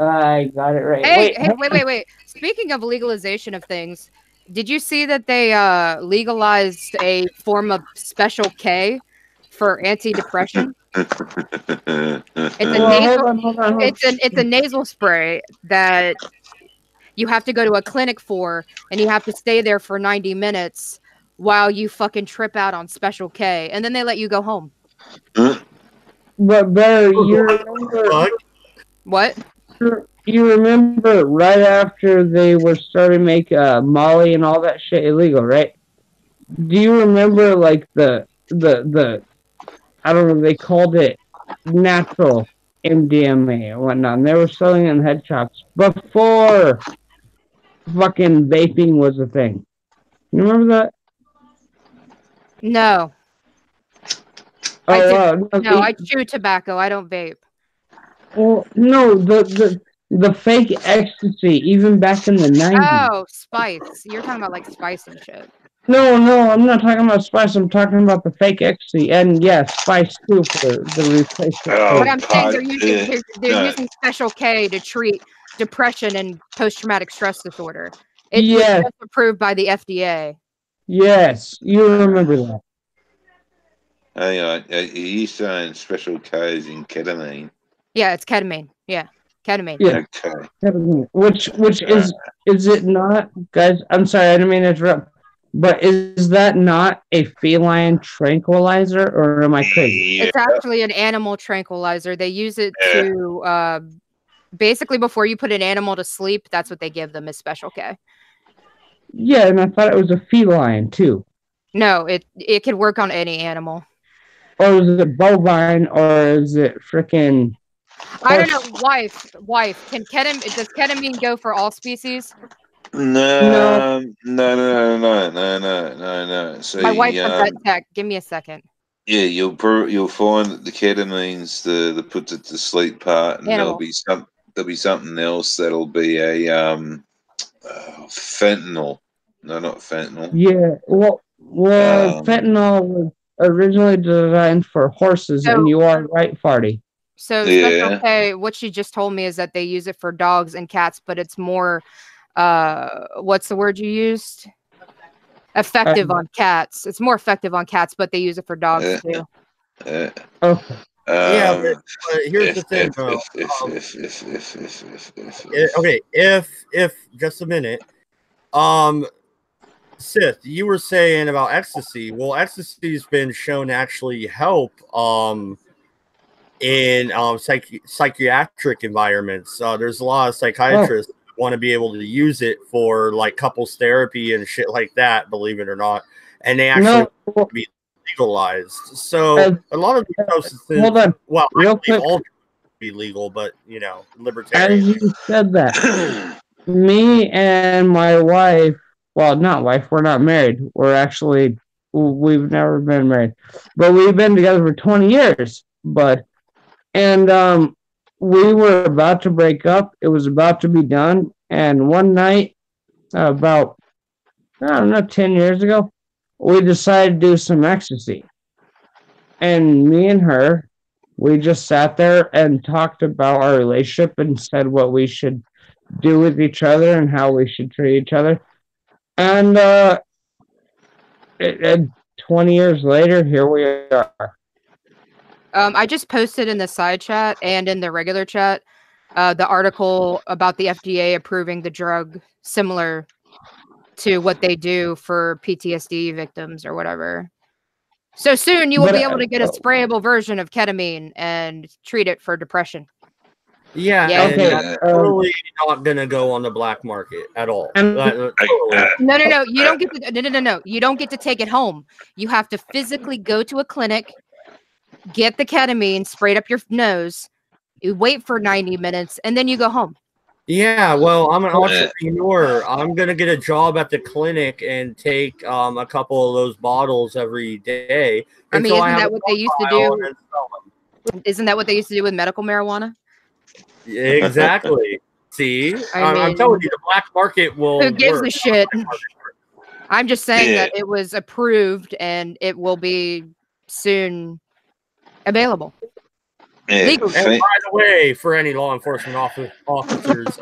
I got it right. Hey, wait. Speaking of legalization of things, did you see that they legalized a form of Special K for antidepressant? It's a nasal spray that you have to go to a clinic for, and you have to stay there for 90 minutes while you fucking trip out on Special K, and then they let you go home. But Barry, you remember what? You remember right after they were starting to make Molly and all that shit illegal, right? Do you remember like the I don't know, they called it natural MDMA and whatnot, and they were selling it in head shops before fucking vaping was a thing. You remember that? No. I chew tobacco. I don't vape. Well, no, the fake ecstasy, even back in the 90s. Oh, spice. You're talking about like spice and shit. No, I'm not talking about spice. I'm talking about the fake ecstasy, and yes, spice too for the replacement. Oh, But I'm saying God, they're using Special K to treat depression and post-traumatic stress disorder. It was Yes, just approved by the FDA. yes, you remember that. hang on. Are you saying Special K's in ketamine? Yeah, it's ketamine. Yeah, ketamine. Yeah, Okay. which is it not, guys? I'm sorry, I didn't mean to interrupt. But is that not a feline tranquilizer, or am I crazy? Yeah. It's actually an animal tranquilizer. They use it to basically before you put an animal to sleep. That's what they give them is Special K. Yeah, and I thought it was a feline too. No, it can work on any animal. Or is it bovine, or is it freaking? I don't know. Wife, does ketamine go for all species? No. So My wife has that tech. Give me a second. yeah, you'll find that the ketamine's the puts it to sleep part, and there'll be something else that'll be a fentanyl. No, not fentanyl. Yeah, well, fentanyl was originally designed for horses, and you are right, Farty. So Special K, what she just told me is that they use it for dogs and cats, but it's more, what's the word you used? Effective on cats. It's more effective on cats, but they use it for dogs too. Okay. Yeah, but here's the thing, though. Okay, if just a minute, Sith, you were saying about ecstasy. Well, ecstasy's been shown to actually help in psychiatric environments. There's a lot of psychiatrists who want to be able to use it for like couples therapy and shit like that, believe it or not, and they actually want to be legalized. So a lot of these substances, hold on, well, real I believe quick. all be legal, but you know, libertarian. As you said that, me and my wife, well, not wife, we're not married. We've never been married, but we've been together for 20 years. And we were about to break up. It was about to be done. And one night, about, I don't know, 10 years ago, we decided to do some ecstasy. And me and her, we just sat there and talked about our relationship and said what we should do with each other and how we should treat each other. And 20 years later, here we are. I just posted in the side chat and in the regular chat the article about the FDA approving the drug similar to what they do for PTSD victims or whatever. So soon you will be able to get a sprayable version of ketamine and treat it for depression. Yeah, and totally not gonna go on the black market at all. No. You don't get to. No. You don't get to take it home. You have to physically go to a clinic, get the ketamine sprayed up your nose. You wait for 90 minutes, and then you go home. Yeah, well, I'm an entrepreneur. I'm gonna get a job at the clinic and take a couple of those bottles every day. I mean, isn't that what they used to do? Isn't that what they used to do with medical marijuana? Exactly. See, I'm telling you, the black market will. Who gives a shit? I'm just saying that it was approved and it will be soon available. And by the way, for any law enforcement officers,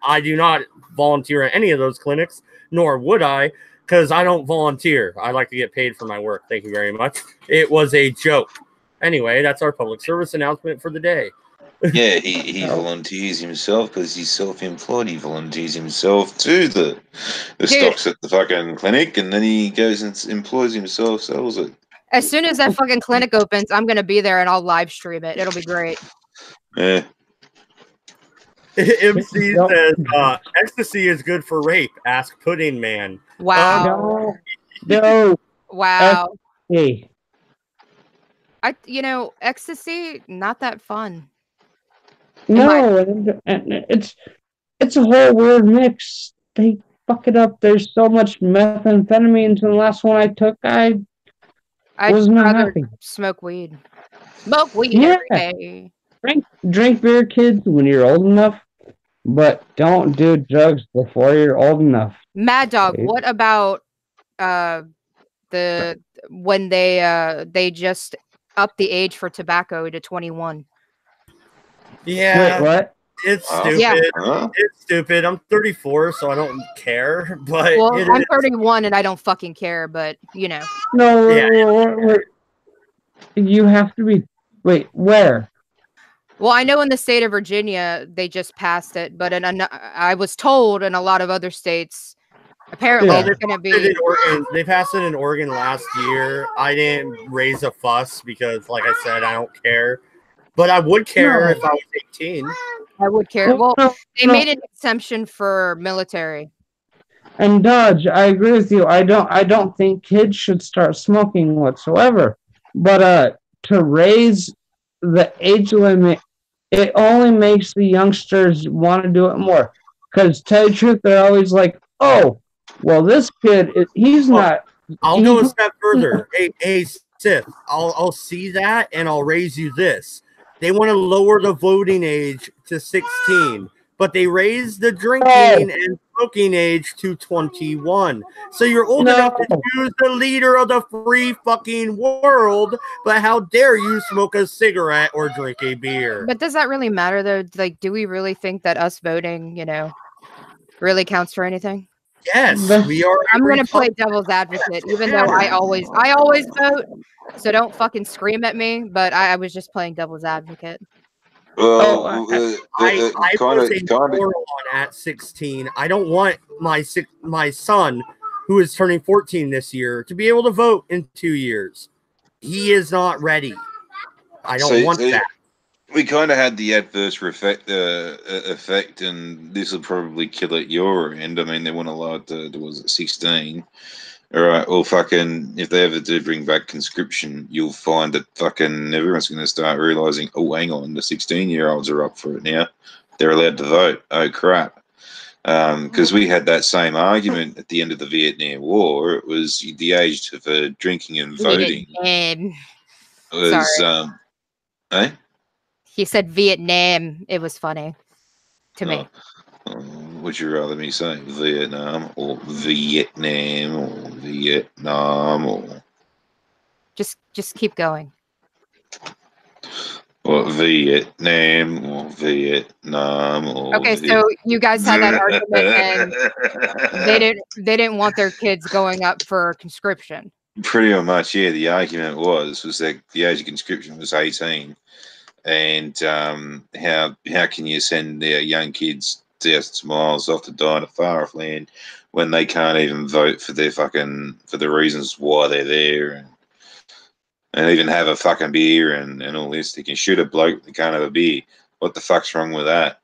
I do not volunteer at any of those clinics, nor would I, because I don't volunteer. I like to get paid for my work. Thank you very much. It was a joke. Anyway, that's our public service announcement for the day. Yeah, he volunteers himself because he's self-employed. He volunteers himself to the stocks at the fucking clinic, and then he goes and employs himself, sells it. As soon as that fucking clinic opens, I'm gonna be there and I'll live stream it. It'll be great. Yeah. MC says ecstasy is good for rape. Ask Pudding Man. Wow. No. Wow. Hey. Ecstasy, not that fun. No, and it's a whole weird mix. They fuck it up. There's so much methamphetamine to the last one I took. I was not happy. Smoke weed. Smoke weed every day. Drink beer, kids, when you're old enough, but don't do drugs before you're old enough. Mad Dog, what about when they just upped the age for tobacco to 21. Yeah. Wait, what? It's Huh? stupid. Yeah. Huh? It's stupid. I'm 34, so I don't care. But Well, it I'm is. 31 and I don't fucking care, but you know. No, Yeah. wait. You have to be. Wait, where? Well, I know in the state of Virginia they just passed it, but I was told in a lot of other states, apparently Yeah. it's going to They passed it be. in Oregon. They passed it in Oregon last year. I didn't raise a fuss because, like I said, I don't care. But I would care No. if I was 18. I would care. Well, No, they no. made an exemption for military. And Dodge, I agree with you. I don't think kids should start smoking whatsoever. But to raise the age limit, it only makes the youngsters want to do it more. Because tell you the truth, they're always like, "Oh, well, this kid, he's not." I'll go a step further. Hey, Sith, I'll see that and I'll raise you this. They want to lower the voting age to 16, but they raise the drinking and smoking age to 21. So you're old enough to choose the leader of the free fucking world, but how dare you smoke a cigarette or drink a beer? But does that really matter though? Like, do we really think that us voting, really counts for anything? Yes, we are. I'm going to play devil's advocate, even though I always vote. So don't fucking scream at me. But I was just playing devil's advocate. Well, I was a kind of. moron at 16. I don't want my son, who is turning 14 this year, to be able to vote in 2 years. He is not ready. I don't want that. We kind of had the adverse effect, and this will probably kill at your end. I mean, they want to lower it to, was it 16? All right, well, fucking, if they ever do bring back conscription, you'll find that fucking everyone's going to start realizing, oh, hang on, the 16-year-olds are up for it now. They're allowed to vote. Oh, crap. Because we had that same argument at the end of the Vietnam War. It was the age for drinking and voting. Sorry. Eh? He said Vietnam. It was funny to me. Would you rather me say Vietnam or Vietnam or Vietnam or just keep going. Or Vietnam or Vietnam or okay, so you guys had that argument and they didn't want their kids going up for conscription. Pretty much, yeah. The argument was that the age of conscription was 18. And how can you send their young kids thousands of miles off to die in a far off land when they can't even vote for their for the reasons why they're there and even have a fucking beer and all this? They can shoot a bloke, they can't have a beer. What the fuck's wrong with that?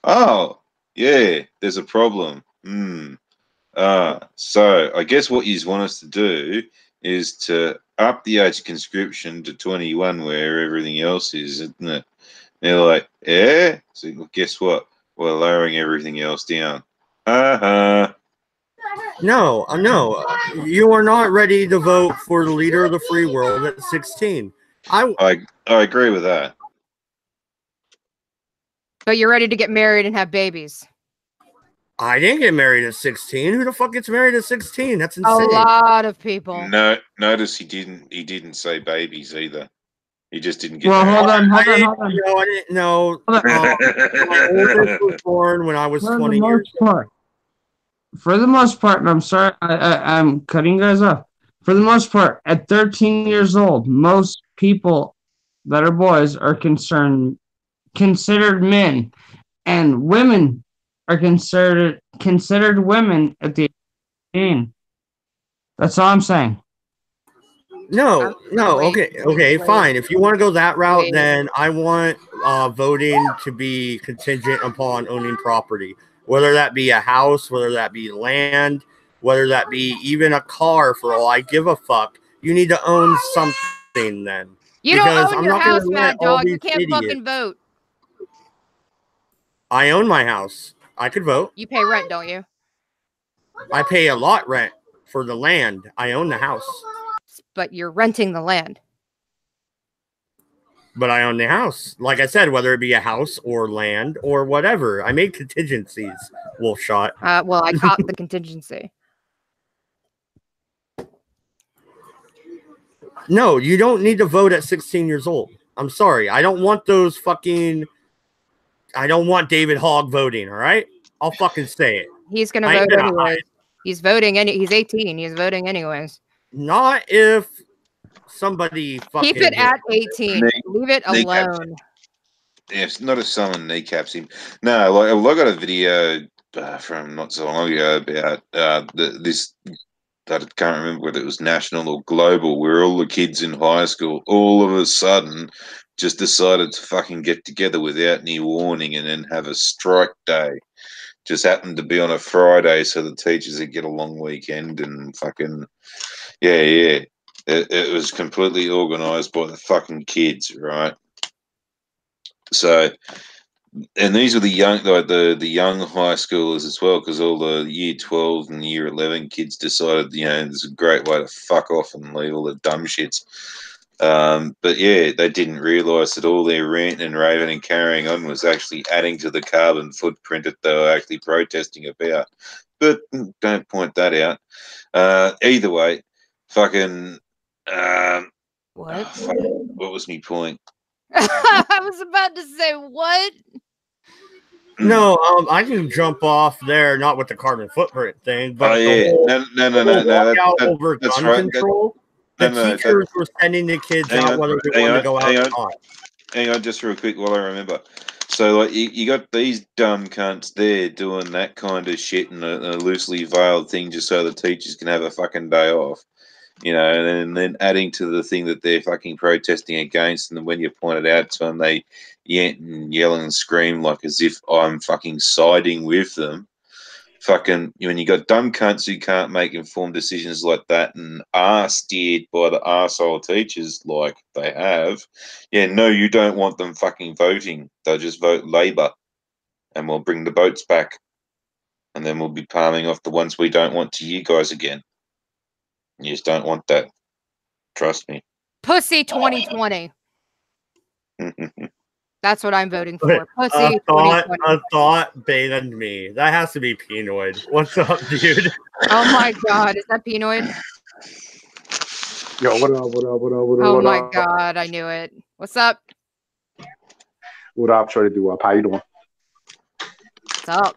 Oh, yeah, there's a problem. So I guess what you want us to do is to up the age of conscription to 21 where everything else is, isn't it? They're like, yeah? So well, guess what? We're lowering everything else down. No, you are not ready to vote for the leader of the free world at 16. I agree with that. But you're ready to get married and have babies. I didn't get married at 16. Who the fuck gets married at 16? That's insane. A lot of people. No, notice he didn't say babies either. He just didn't get Well, married. hold on. No, I didn't know. My oldest was born when I was 20 years old. For the most part, and I'm sorry, I'm cutting you guys off. For the most part, at 13 years old, most people that are boys are considered men, and women are considered women at the age of 18. That's all I'm saying. No, okay, fine. If you want to go that route, then I want voting to be contingent upon owning property, whether that be a house, whether that be land, whether that be even a car. For all I give a fuck, you need to own something. Then you don't own your house, Mad Dog. You can't fucking vote. I own my house. I could vote. You pay rent, don't you? I pay a lot rent for the land. I own the house. But you're renting the land. But I own the house. Like I said, whether it be a house or land or whatever. I made contingencies, Wolf Shot. Well, I caught the contingency. No, you don't need to vote at 16 years old. I'm sorry. I don't want those fucking. I don't want David Hogg voting. All right, I'll fucking say it. He's gonna vote anyway. He's voting. He's 18. He's voting anyways. Not if somebody fucking. Keep it at 18. Leave it alone. Yes, not if someone kneecaps him. No, like I got a video from not so long ago about this. I can't remember whether it was national or global, where all the kids in high school all of a sudden just decided to fucking get together without any warning and then have a strike day. Just happened to be on a Friday, so the teachers would get a long weekend and fucking yeah. It was completely organised by the fucking kids, right? So, and these are the young, like the young high schoolers as well, because all the year 12 and year 11 kids decided, you know, it's a great way to fuck off and leave all the dumb shits. But yeah, they didn't realise that all their ranting and raving and carrying on was actually adding to the carbon footprint that they were actually protesting about. But don't point that out. Either way, fucking. What? What was my point? I was about to say what? No, I can jump off there, not with the carbon footprint thing, but no. Over gun control. The teachers were sending the kids out whether they wanted to go out or not. Hang on, just real quick while I remember. So, like, you got these dumb cunts there doing that kind of shit in a loosely veiled thing just so the teachers can have a fucking day off. You know, and then adding to the thing that they're fucking protesting against, and then when you point it out to them, they yell and scream like as if I'm fucking siding with them. Fucking, when you got dumb cunts who can't make informed decisions like that and are steered by the arsehole teachers like they have, no, you don't want them fucking voting. They'll just vote Labour, and we'll bring the votes back, and then we'll be palming off the ones we don't want to you guys again. You just don't want that. Trust me. Pussy 2020. That's what I'm voting for. Pussy 2020. A thought banned me. That has to be Penoid. What's up, dude? Oh my god, is that Penoid? Yo, what up? Oh my god, I knew it. What's up? What up? Try to do up. How you doing? What's up?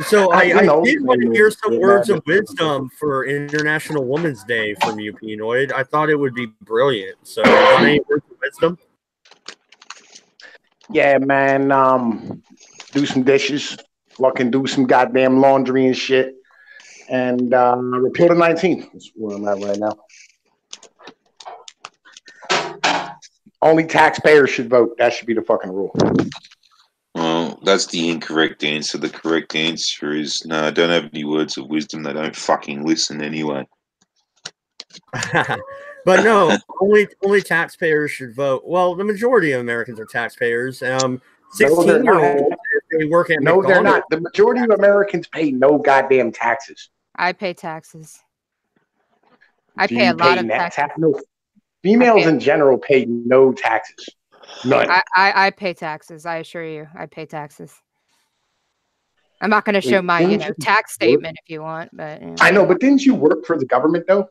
So I did want to hear some words of wisdom for International Women's Day from you, Penoid. I thought it would be brilliant. So, any words of wisdom? Yeah, man. Do some dishes. Fucking do some goddamn laundry and shit. And repeal the 19th. That's where I'm at right now. Only taxpayers should vote. That should be the fucking rule. Well, that's the incorrect answer. The correct answer is no, I don't have any words of wisdom. They don't fucking listen anyway. But no, only taxpayers should vote. Well, the majority of Americans are taxpayers. 16-year-olds, if they work at McDonald's. They're not. The majority of Americans pay no goddamn taxes. I pay taxes. I pay a lot of taxes. No, females in general pay no taxes. None. I pay taxes. I assure you, I pay taxes. I'm not going to show my tax statement if you want, but I know. But didn't you work for the government though?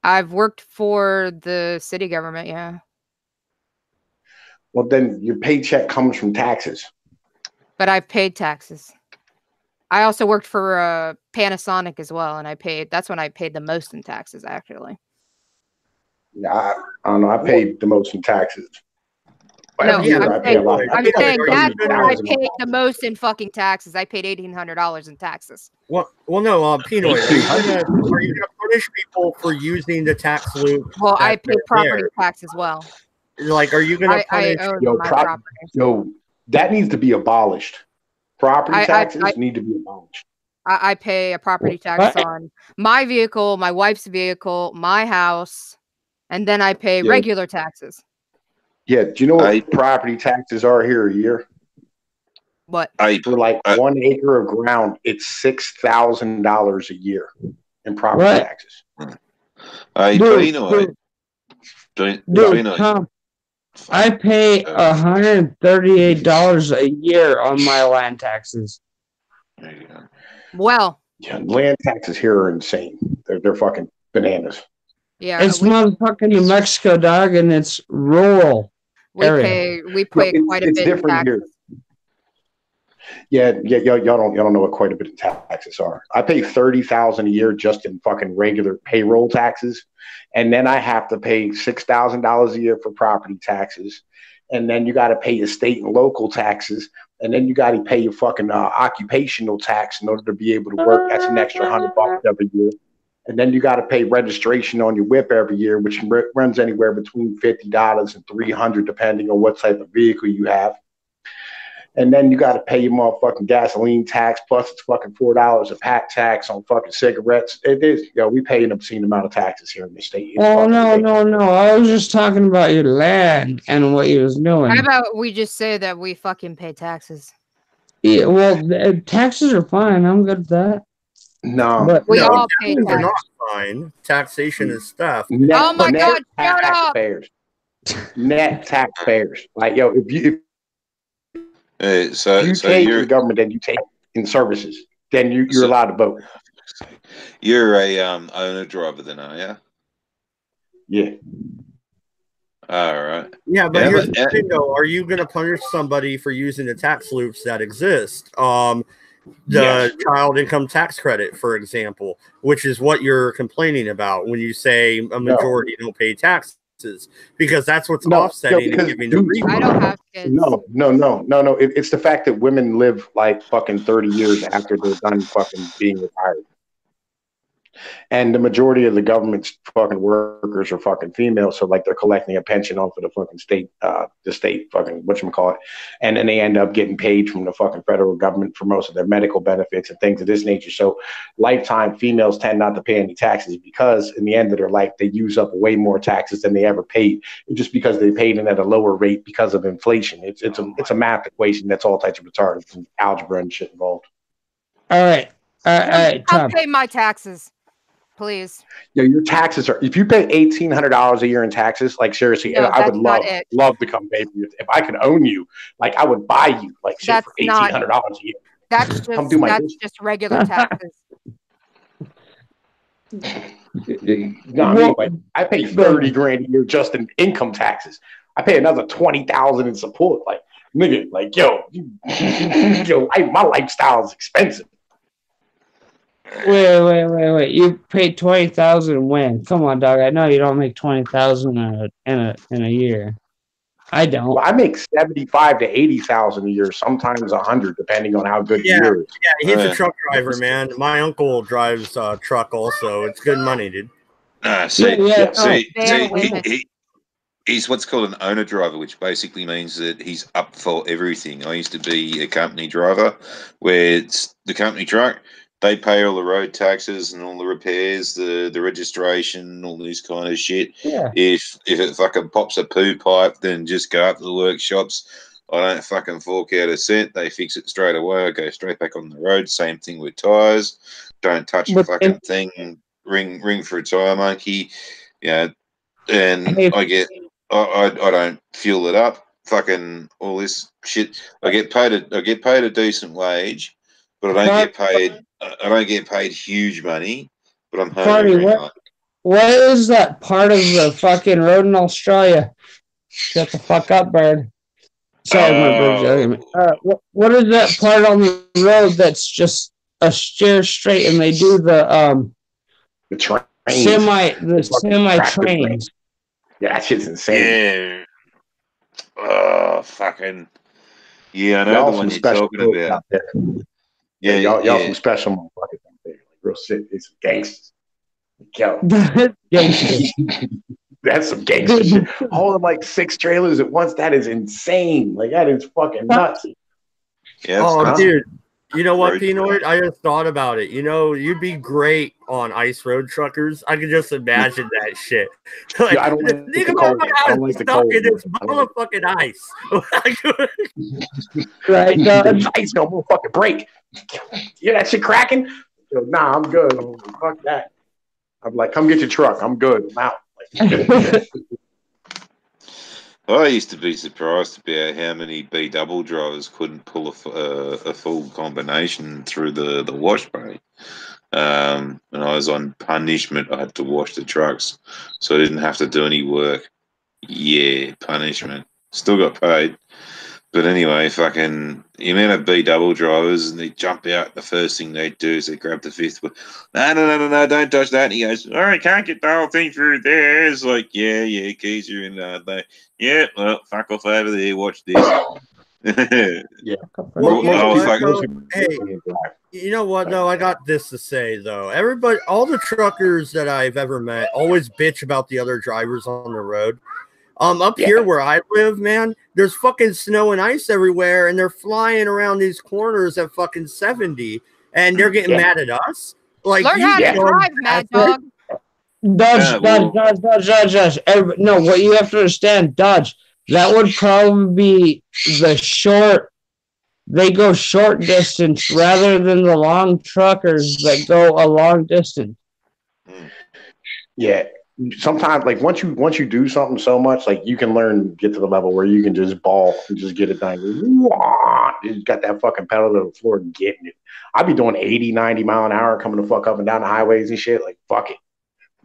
I've worked for the city government. Yeah. Well, then your paycheck comes from taxes. But I've paid taxes. I also worked for Panasonic as well, and that's when I paid the most in taxes, actually. Yeah, I don't know. I paid the most in taxes. No, I'm saying I paid the most in fucking taxes. I paid $1,800 in taxes. Well, no, Penoid, are you gonna punish people for using the tax loop? Well, I pay property tax as well. Like, are you gonna punish? Yo, that needs to be abolished. Property taxes need to be abolished. I pay a property tax on my vehicle, my wife's vehicle, my house, and then I pay regular taxes. Yeah, do you know what property taxes are here a year? What? For like 1 acre of ground, it's $6,000 a year in property taxes. Tom, I pay $138 a year on my land taxes. Well, land taxes here are insane. They're fucking bananas. Yeah, It's motherfucking New Mexico, dog, and it's rural area. we pay quite a it's bit in different taxes. here. Yeah, y'all don't know what quite a bit of taxes are. I pay $30,000 a year just in fucking regular payroll taxes, and then I have to pay $6,000 a year for property taxes, and then you got to pay your state and local taxes, and then you got to pay your fucking occupational tax in order to be able to work. That's an extra $100 every year. And then you got to pay registration on your whip every year, which runs anywhere between $50 and $300, depending on what type of vehicle you have. And then you got to pay your motherfucking gasoline tax, plus it's fucking $4 a pack tax on fucking cigarettes. It is, we pay an obscene amount of taxes here in the state. Oh, no. I was just talking about your land and what you was doing. How about we just say that we fucking pay taxes? Yeah, well, taxes are fine. I'm good with that. No, but we all pay taxes. They're not fine. Taxation is theft. Oh my God! Shut up. Net taxpayers. Like, yo, if you pay the government, then you take in services, then you're allowed to vote. You're a owner driver, then, are you? Yeah. All right. Yeah, but here's the thing, though. Are you going to punish somebody for using the tax loops that exist? The child income tax credit, for example, which is what you're complaining about when you say a majority don't pay taxes, because that's what's offsetting and giving the refund. I don't have kids. No. It's the fact that women live like fucking 30 years after they're done fucking being retired. And the majority of the government's fucking workers are fucking female, so like they're collecting a pension off of the fucking state, fucking whatchamacallit, and then they end up getting paid from the fucking federal government for most of their medical benefits and things of this nature. So lifetime females tend not to pay any taxes because in the end of their life they use up way more taxes than they ever paid, just because they paid in at a lower rate because of inflation. It's a math equation that's all types of retarded and algebra and shit involved. All right. I'll pay my taxes. Please. Yeah, your taxes are. If you pay $1,800 a year in taxes, like seriously, no, I would love to come pay for you. If I could own you, like I would buy you, like shit for $1,800 a year. That's just regular taxes. No, I pay $30,000 a year just in income taxes. I pay another $20,000 in support. Like nigga, like yo, my lifestyle is expensive. Wait. You paid $20,000 when? Come on, dog. I know you don't make $20,000 in a year. I don't. Well, I make $75,000 to $80,000 a year, sometimes $100,000, depending on how good the year is. Yeah, he's a truck driver, man. My uncle drives a truck also. It's good money, dude. He's what's called an owner driver, which basically means that he's up for everything. I used to be a company driver, where it's the company truck. They pay all the road taxes and all the repairs, the registration, all this kind of shit. Yeah. If it fucking pops a poo pipe, then just go up to the workshops. I don't fucking fork out a cent. They fix it straight away. I go straight back on the road. Same thing with tires. Don't touch the fucking thing. Ring for a tire monkey. Yeah. And I don't fuel it up. Fucking all this shit. I get paid a decent wage, but I don't get paid huge money, but I'm home every night. What is that part of the fucking road in Australia? Shut the fuck up, bird. Sorry, my bird's what is that part on the road that's just a steer straight and they do the trains. semi trains? Yeah, that shit's insane. Yeah. Oh, fucking. Yeah, I know the one you're talking about. Yeah, y'all some special motherfuckers out there. Like real shit. It's gangsters. Yo. That's some gangster shit. Holding like 6 trailers at once. That is insane. Like that is fucking nuts. Yeah, dude. You know what, Pinoid? I just thought about it. You know, you'd be great on ice road truckers. I could just imagine that shit. Like, I don't like the cold. I don't like the cold. In this motherfucking ice. Right. The ice no more fucking break. You hear that shit cracking? Yo, nah, I'm good. Fuck that. I'm like, come get your truck. I'm good. I'm out. Like, I used to be surprised about how many B double drivers couldn't pull a full combination through the wash bay. When I was on punishment, I had to wash the trucks, so I didn't have to do any work. Yeah, punishment. Still got paid. But anyway, fucking the amount of B double drivers, and they jump out. The first thing they do is they grab the fifth wheel. No, don't touch that. And he goes, "All right, can't get the whole thing through there." It's like, yeah, keys are in there. Yeah, well, fuck off over there. Watch this. Yeah. Well, Oh, hey, you know what though? I got this to say though. Everybody, all the truckers that I've ever met, always bitch about the other drivers on the road. Up here where I live, man, there's fucking snow and ice everywhere, and they're flying around these corners at fucking 70, and they're getting mad at us. Like, learn how to drive, Mad Dog. Dodge. No, what you have to understand, Dodge, that would probably be the short. They go short distance rather than the long truckers that go a long distance. Yeah. Sometimes, like once you do something so much, like you can learn, get to the level where you can just ball and just get it done. You got that fucking pedal to the floor getting it. I'd be doing 80, 90 mile an hour coming the fuck up and down the highways and shit. Like, fuck it.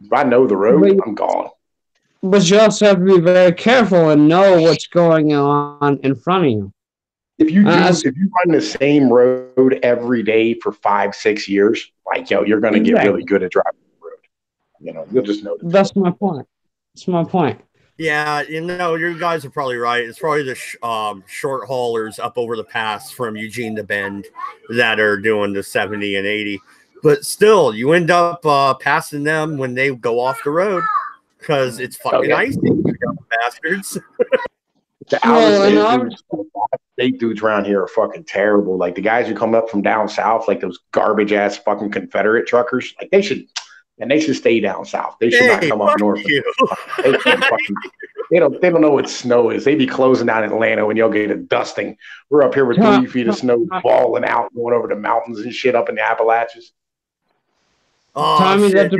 If I know the road, I'm gone. But you also have to be very careful and know what's going on in front of you. If you run the same road every day for 5-6 years, like, yo, you're going to get really good at driving. You know, you'll just know. That's my point. That's my point. Yeah, you know, you guys are probably right. It's probably the short haulers up over the pass from Eugene to Bend that are doing the 70 and 80. But still, you end up passing them when they go off the road because it's fucking icy, you dumb bastards. The out state dudes around here are fucking terrible. Like the guys who come up from down south, like those garbage ass fucking Confederate truckers, like they should stay down south. They should not come up north. They don't know what snow is. They be closing down Atlanta when y'all get a dusting. We're up here with 3 feet of snow balling out, going over the mountains and shit up in the Appalachians. Oh, Tommy, shit, that's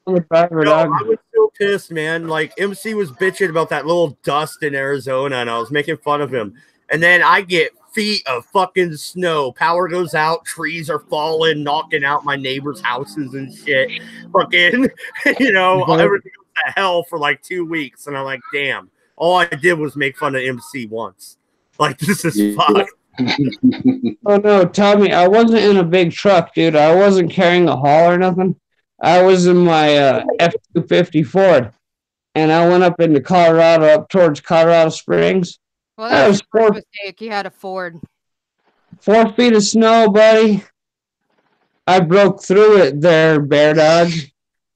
I was so pissed, man. Like MC was bitching about that little dust in Arizona, and I was making fun of him. And then I get feet of fucking snow. Power goes out. Trees are falling, knocking out my neighbors' houses and shit. Fucking, you know, everything goes to hell for like 2 weeks. And I'm like, damn. All I did was make fun of MC once. Like, this is fucked. Oh no, Tommy, I wasn't in a big truck, dude. I wasn't carrying a haul or nothing. I was in my F-250 Ford, and I went up into Colorado, up towards Colorado Springs. Well, that was your first mistake. You had a Ford. 4 feet of snow, buddy. I broke through it there, Bear Dog.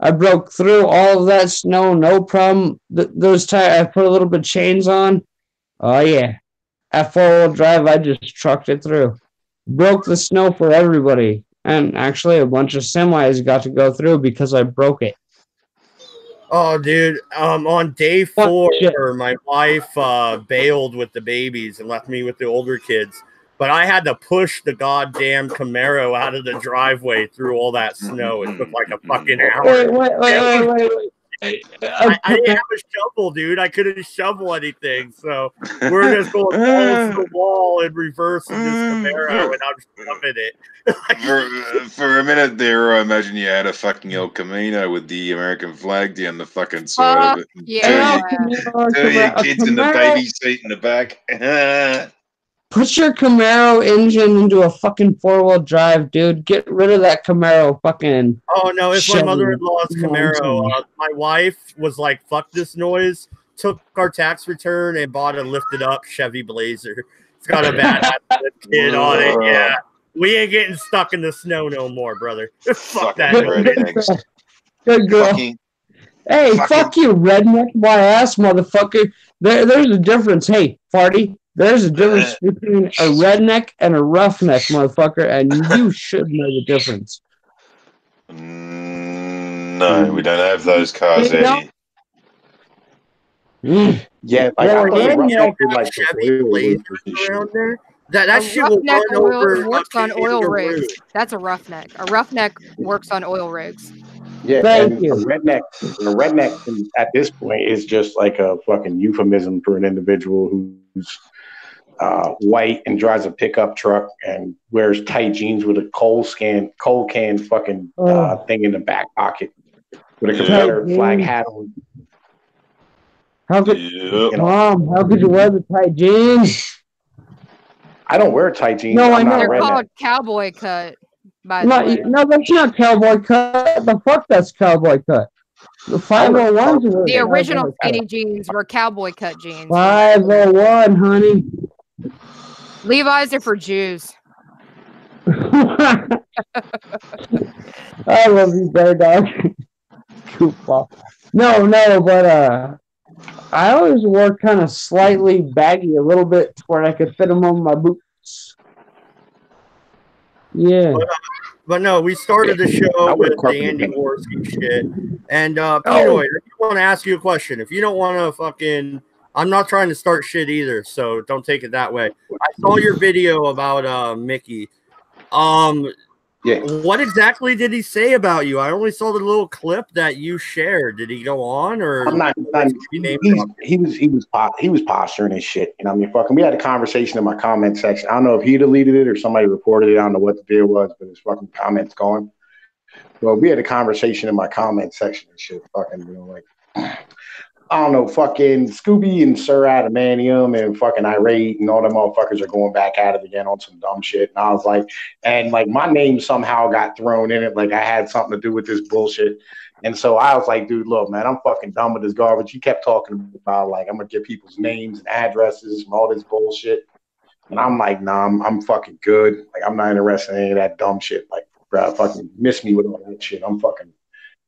I broke through all of that snow, no problem. Those tires, I put a little bit of chains on. Oh, yeah. At 4-wheel drive, I just trucked it through. Broke the snow for everybody. And actually, a bunch of semis got to go through because I broke it. Oh, dude. On day 4, my wife bailed with the babies and left me with the older kids. But I had to push the goddamn Camaro out of the driveway through all that snow. It took like a fucking hour. Wait. I didn't have a shovel, dude. I couldn't shovel anything. So we're just going balls to the wall in reverse in this Camaro, and I'm shoving it. For a minute there, I imagine you had a fucking El Camino with the American flag down the fucking side of it. Yeah. Two your kids in the baby seat in the back. Put your Camaro engine into a fucking 4-wheel drive, dude. Get rid of that Camaro fucking... Oh, no, it's my mother-in-law's Camaro. My wife was like, fuck this noise, took our tax return and bought a lifted-up Chevy Blazer. It's got a badass kid on it, yeah. We ain't getting stuck in the snow no more, brother. Fuck that noise. Good girl. Hey, fuck you, redneck, my ass, motherfucker. There's a difference. Hey, Farty. There's a difference between a redneck and a roughneck, motherfucker, and you should know the difference. No, we don't have those cars, Eddie. Yeah, like I thought roughneck did like Chevy Blazer around there. That shit will run over. Works on oil rigs. That's a roughneck. A roughneck works on oil rigs. Yeah, Thank and you. a redneck at this point is just like a fucking euphemism for an individual who's white and drives a pickup truck and wears tight jeans with a coal can fucking thing in the back pocket with a Confederate flag hat on. How could Mom? How could you wear the tight jeans? I don't wear tight jeans. No, I know. They're called cowboy cut. By the way. No, that's not cowboy cut. The fuck, that's cowboy cut. The 501s were the original skinny jeans were cowboy cut jeans. 501, honey. Levi's are for Jews. I love you, bear dog. Goofball. No, but I always wore kind of slightly baggy a little bit to where I could fit them on my boots. Yeah. But no, we started the show with the Andy Warski shit. And Pinoid, I want to ask you a question. If you don't want to fucking, I'm not trying to start shit either, so don't take it that way. I saw your video about Mickey. What exactly did he say about you? I only saw the little clip that you shared. Did he go on, or I'm not he was posturing and shit. You know, I mean, fucking, we had a conversation in my comment section. I don't know if he deleted it or somebody reported it. I don't know what the deal was, but his fucking comments gone. Well, we had a conversation in my comment section and shit. Fucking, you know, like, I don't know, fucking Scooby and Sir Adamantium and fucking Irate and all them motherfuckers are going back at it again on some dumb shit. And I was like, and like my name somehow got thrown in it, like I had something to do with this bullshit. And so I was like, dude, look, man, I'm fucking done with this garbage. You kept talking about like I'm gonna get people's names and addresses and all this bullshit. And I'm like, nah, I'm fucking good. Like I'm not interested in any of that dumb shit. Like, bro, fucking miss me with all that shit.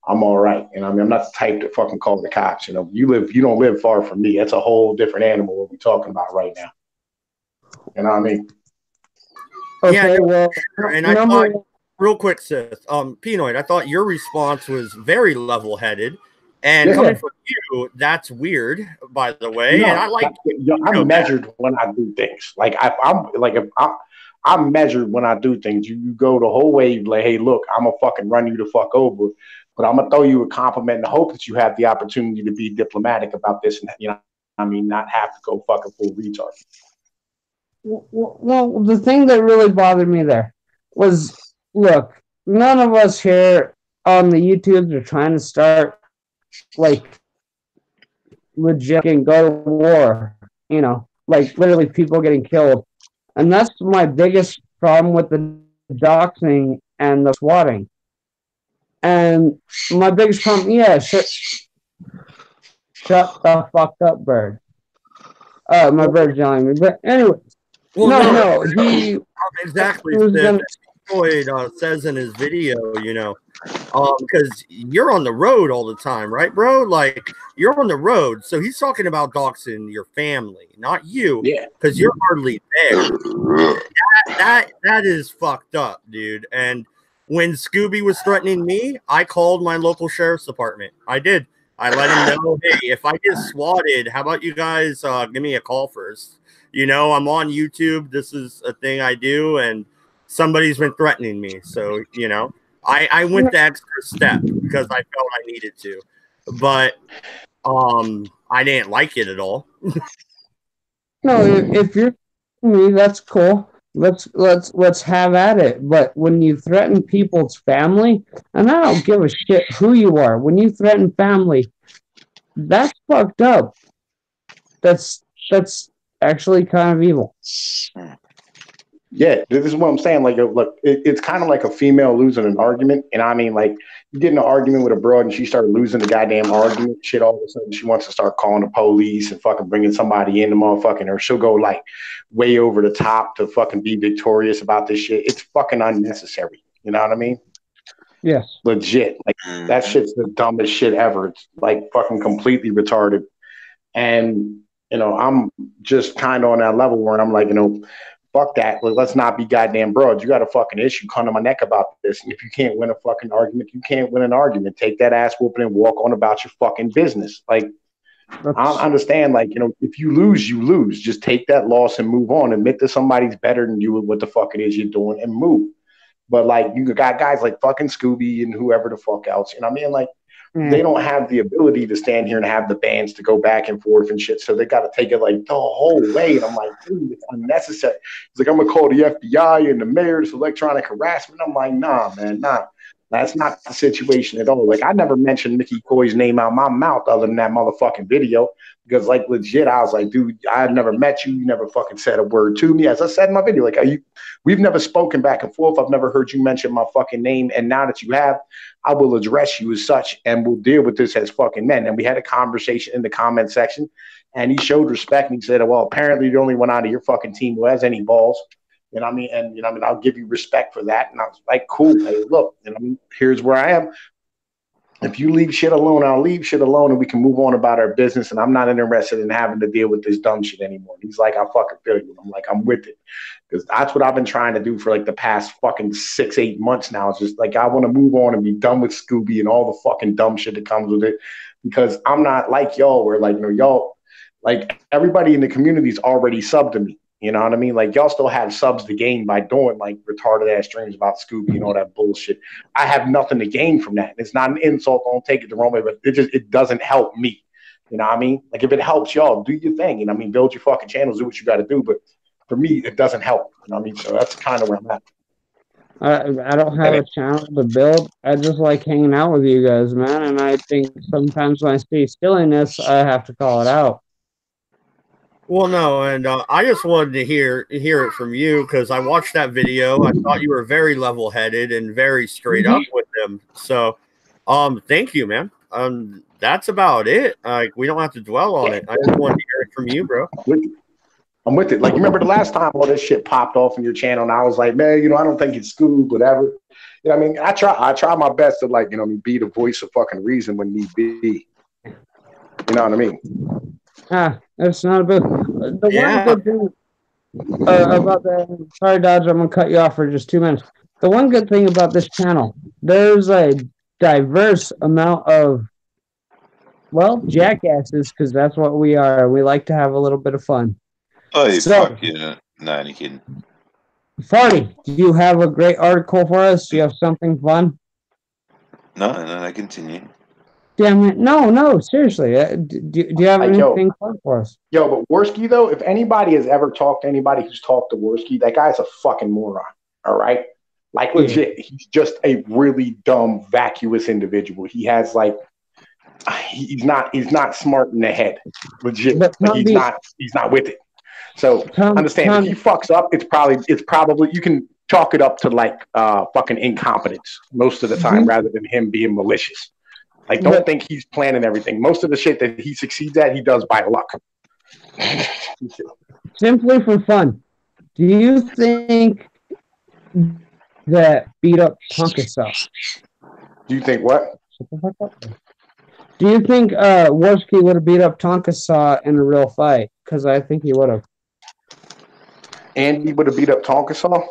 I'm all right. And I mean, I'm not the type to fucking call the cops. You know, you don't live far from me. That's a whole different animal what we're talking about right now. You know what I mean? Okay, well, and I thought, real quick, sis, Pinoid, I thought your response was very level-headed. And coming from you, that's weird, by the way. No, and I like I'm measured when I do things. Like I'm measured when I do things. You go the whole way, like, hey, look, I'm gonna fucking run you the fuck over. But I'm gonna throw you a compliment in the hope that you have the opportunity to be diplomatic about this, and you know, I mean, not have to go fucking full retard. Well, the thing that really bothered me there was, look, none of us here on the YouTubes are trying to start like legit and go to war. You know, like literally people getting killed, and that's my biggest problem with the doxing and the swatting. And my biggest problem, shut the fuck up, bird. My bird's yelling at me. But anyway, he exactly Floyd says in his video, you know, because you're on the road all the time, right, bro? Like you're on the road, so he's talking about doxing your family, not you, because you're hardly there. That is fucked up, dude. And when Scooby was threatening me, I called my local sheriff's department. I did. I let him know, hey, if I get swatted, how about you guys give me a call first? You know, I'm on YouTube. This is a thing I do, and somebody's been threatening me. So, you know, I went the extra step because I felt I needed to. But I didn't like it at all. No, if you're me, that's cool. Let's have at it. But when you threaten people's family, and I don't give a shit who you are, when you threaten family, that's fucked up. That's actually kind of evil. Yeah, this is what I'm saying. Like, look, it's kind of like a female losing an argument. And I mean, like, you get in an argument with a broad and she started losing the goddamn argument. Shit, all of a sudden she wants to start calling the police and fucking bringing somebody in the motherfucking, or she'll go like way over the top to fucking be victorious about this shit. It's fucking unnecessary. You know what I mean? Yes. Legit. Like, that shit's the dumbest shit ever. It's like fucking completely retarded. And, you know, I'm just kind of on that level where I'm like, you know, fuck that. Let's not be goddamn broads. You got a fucking issue. Come to my neck about this. And if you can't win a fucking argument, you can't win an argument. Take that ass whooping and walk on about your fucking business. Like, I understand, like, you know, if you lose, you lose. Just take that loss and move on. Admit that somebody's better than you with what the fuck it is you're doing and move. But like you got guys like fucking Scooby and whoever the fuck else. You know what I mean? Like they don't have the ability to stand here and have the bands to go back and forth and shit. So they got to take it like the whole way. And I'm like, dude, it's unnecessary. It's like, I'm going to call the FBI and the mayor's electronic harassment. I'm like, nah, man, nah. That's not the situation at all. Like, I never mentioned Mickey Coy's name out my mouth other than that motherfucking video. Because, like, legit, I was like, dude, I never met you. You never fucking said a word to me. As I said in my video, like, we've never spoken back and forth. I've never heard you mention my fucking name. And now that you have, I will address you as such and we'll deal with this as fucking men. And we had a conversation in the comment section and he showed respect and he said, well, apparently the only one out of your fucking team who has any balls. You know what I mean? And, you know what I mean? I'll give you respect for that. And I was like, cool. Hey, look, you know what I mean? Here's where I am. If you leave shit alone, I'll leave shit alone and we can move on about our business. And I'm not interested in having to deal with this dumb shit anymore. He's like, I fucking feel you. I'm like, I'm with it. Because that's what I've been trying to do for like the past fucking 6-8 months now. It's just like, I want to move on and be done with Scooby and all the fucking dumb shit that comes with it. Because I'm not like y'all where like, you know, y'all, like everybody in the community is already subbed to me. You know what I mean? Like y'all still have subs to gain by doing like retarded ass streams about Scooby and all that bullshit. I have nothing to gain from that. It's not an insult. Don't take it the wrong way, but it doesn't help me. You know what I mean? Like if it helps y'all, do your thing. You know what I mean? Build your fucking channels, do what you got to do. But for me, it doesn't help. You know what I mean? So that's kind of where I'm at. I don't have a channel to build. I just like hanging out with you guys, man. And I think sometimes when I see silliness, I have to call it out. Well, no, and I just wanted to hear it from you because I watched that video. I thought you were very level-headed and very straight up with them. So, thank you, man. That's about it. Like we don't have to dwell on it. I just wanted to hear it from you, bro. I'm with it. Like, you remember the last time all this shit popped off in your channel, and I was like, man, you know, I don't think it's Scoob, whatever. You know what I mean? I try my best to, like, you know, be the voice of fucking reason when need be. You know what I mean? That's not a big. The one good thing about the. Sorry, Dodge, I'm gonna cut you off for just 2 minutes. The one good thing about this channel, there's a diverse amount of, well, jackasses, because that's what we are. We like to have a little bit of fun. Oh, you So, fuck, yeah. No, you're kidding. Farty, do you have a great article for us? Do you have something fun? No, I continue. Damn it. No, seriously. Do you have anything fun for us? Yo, but Warski, though, if anybody has ever talked to anybody who's talked to Warski, that guy's a fucking moron. All right? Like, legit, he's just a really dumb, vacuous individual. He has, like, he's not smart in the head. Legit. Like, he's not with it. So understand, if he fucks up, it's probably you can chalk it up to like fucking incompetence most of the time rather than him being malicious. Like, don't think he's planning everything. Most of the shit that he succeeds at, he does by luck. Simply for fun, do you think that beat up Tonka Saw? Do you think what? Do you think Warski would have beat up Tonka Saw in a real fight? Because I think he would have. Andy would have beat up Tonka Saw?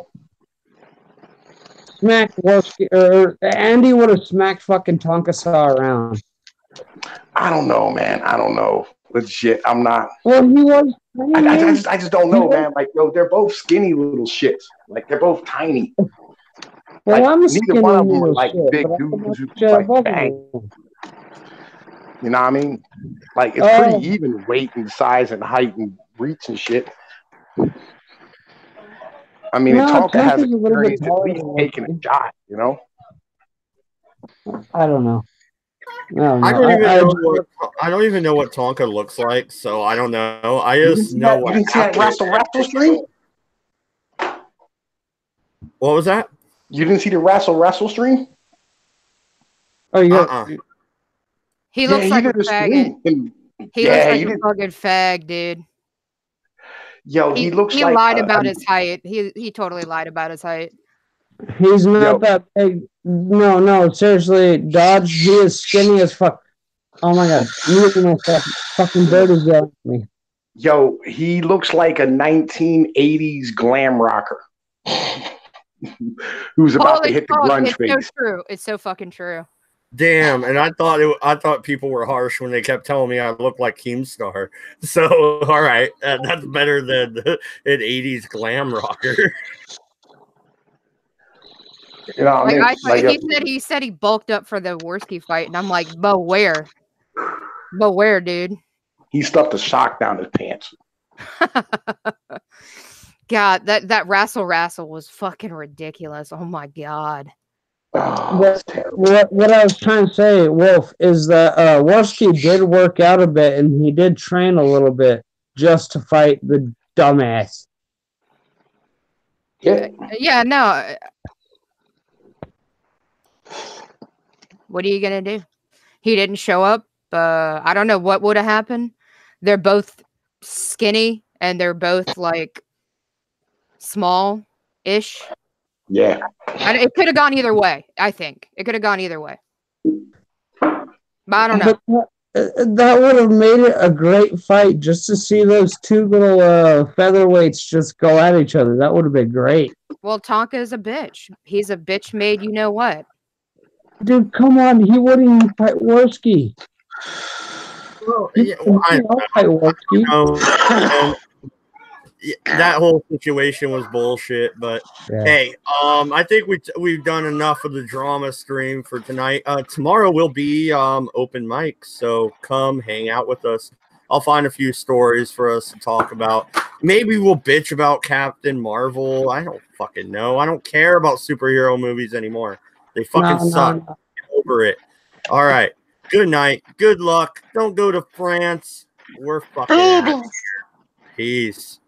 Smack Warski, or Andy would have smacked fucking Tonka Saw around. I don't know, man. I don't know. Legit, I'm not. Well, he was. I just don't know, man. Like, yo, they're both skinny little shits. Like, they're both tiny. Well, like, I'm a neither one of them are little like shit, big but dudes who I'm like bang. You know what I mean? Like, it's pretty even weight and size and height and reach and shit. I mean, Tonka has experience at least taking a shot, you know? I don't know. I don't even know what Tonka looks like, so I don't know. I just know what. You didn't see that wrestle stream? What was that? You didn't see the wrestle stream? Oh, yeah. He looks like a faggot. He looks like a fucking fag, dude. Yo, he looks like... He lied about his height. He totally lied about his height. He's not that big. No, seriously, Dodge, he is skinny as fuck. Oh my god. Fucking bird is yelling at me. Yo, he looks like a 1980s glam rocker. Who's about to hit the grunge phase. It's so true. It's so fucking true. Damn, and I thought people were harsh when they kept telling me I looked like Keemstar. So, all right, that's better than an 80s glam rocker. You know what I mean? He said he bulked up for the Warski fight, and I'm like, but where? But where, dude? He stuffed a sock down his pants. God, that wrestle was fucking ridiculous. Oh my god. Oh, what I was trying to say, Wolf, is that Warski did work out a bit and he did train a little bit just to fight the dumbass. Yeah, no. What are you gonna do? He didn't show up. I don't know what would have happened. They're both skinny and they're both like small-ish. Yeah. It could have gone either way. I think it could have gone either way. But I don't know. That would have made it a great fight just to see those two little featherweights just go at each other. That would have been great. Well, Tonka is a bitch. He's a bitch made you know what. Dude, come on. He wouldn't even fight Warski. Well, that whole situation was bullshit, but hey, I think we've done enough of the drama stream for tonight. Tomorrow will be open mic, so come hang out with us. I'll find a few stories for us to talk about. Maybe we'll bitch about Captain Marvel. I don't fucking know. I don't care about superhero movies anymore. They fucking suck. Get over it. All right. Good night. Good luck. Don't go to France. We're fucking out of here. Peace.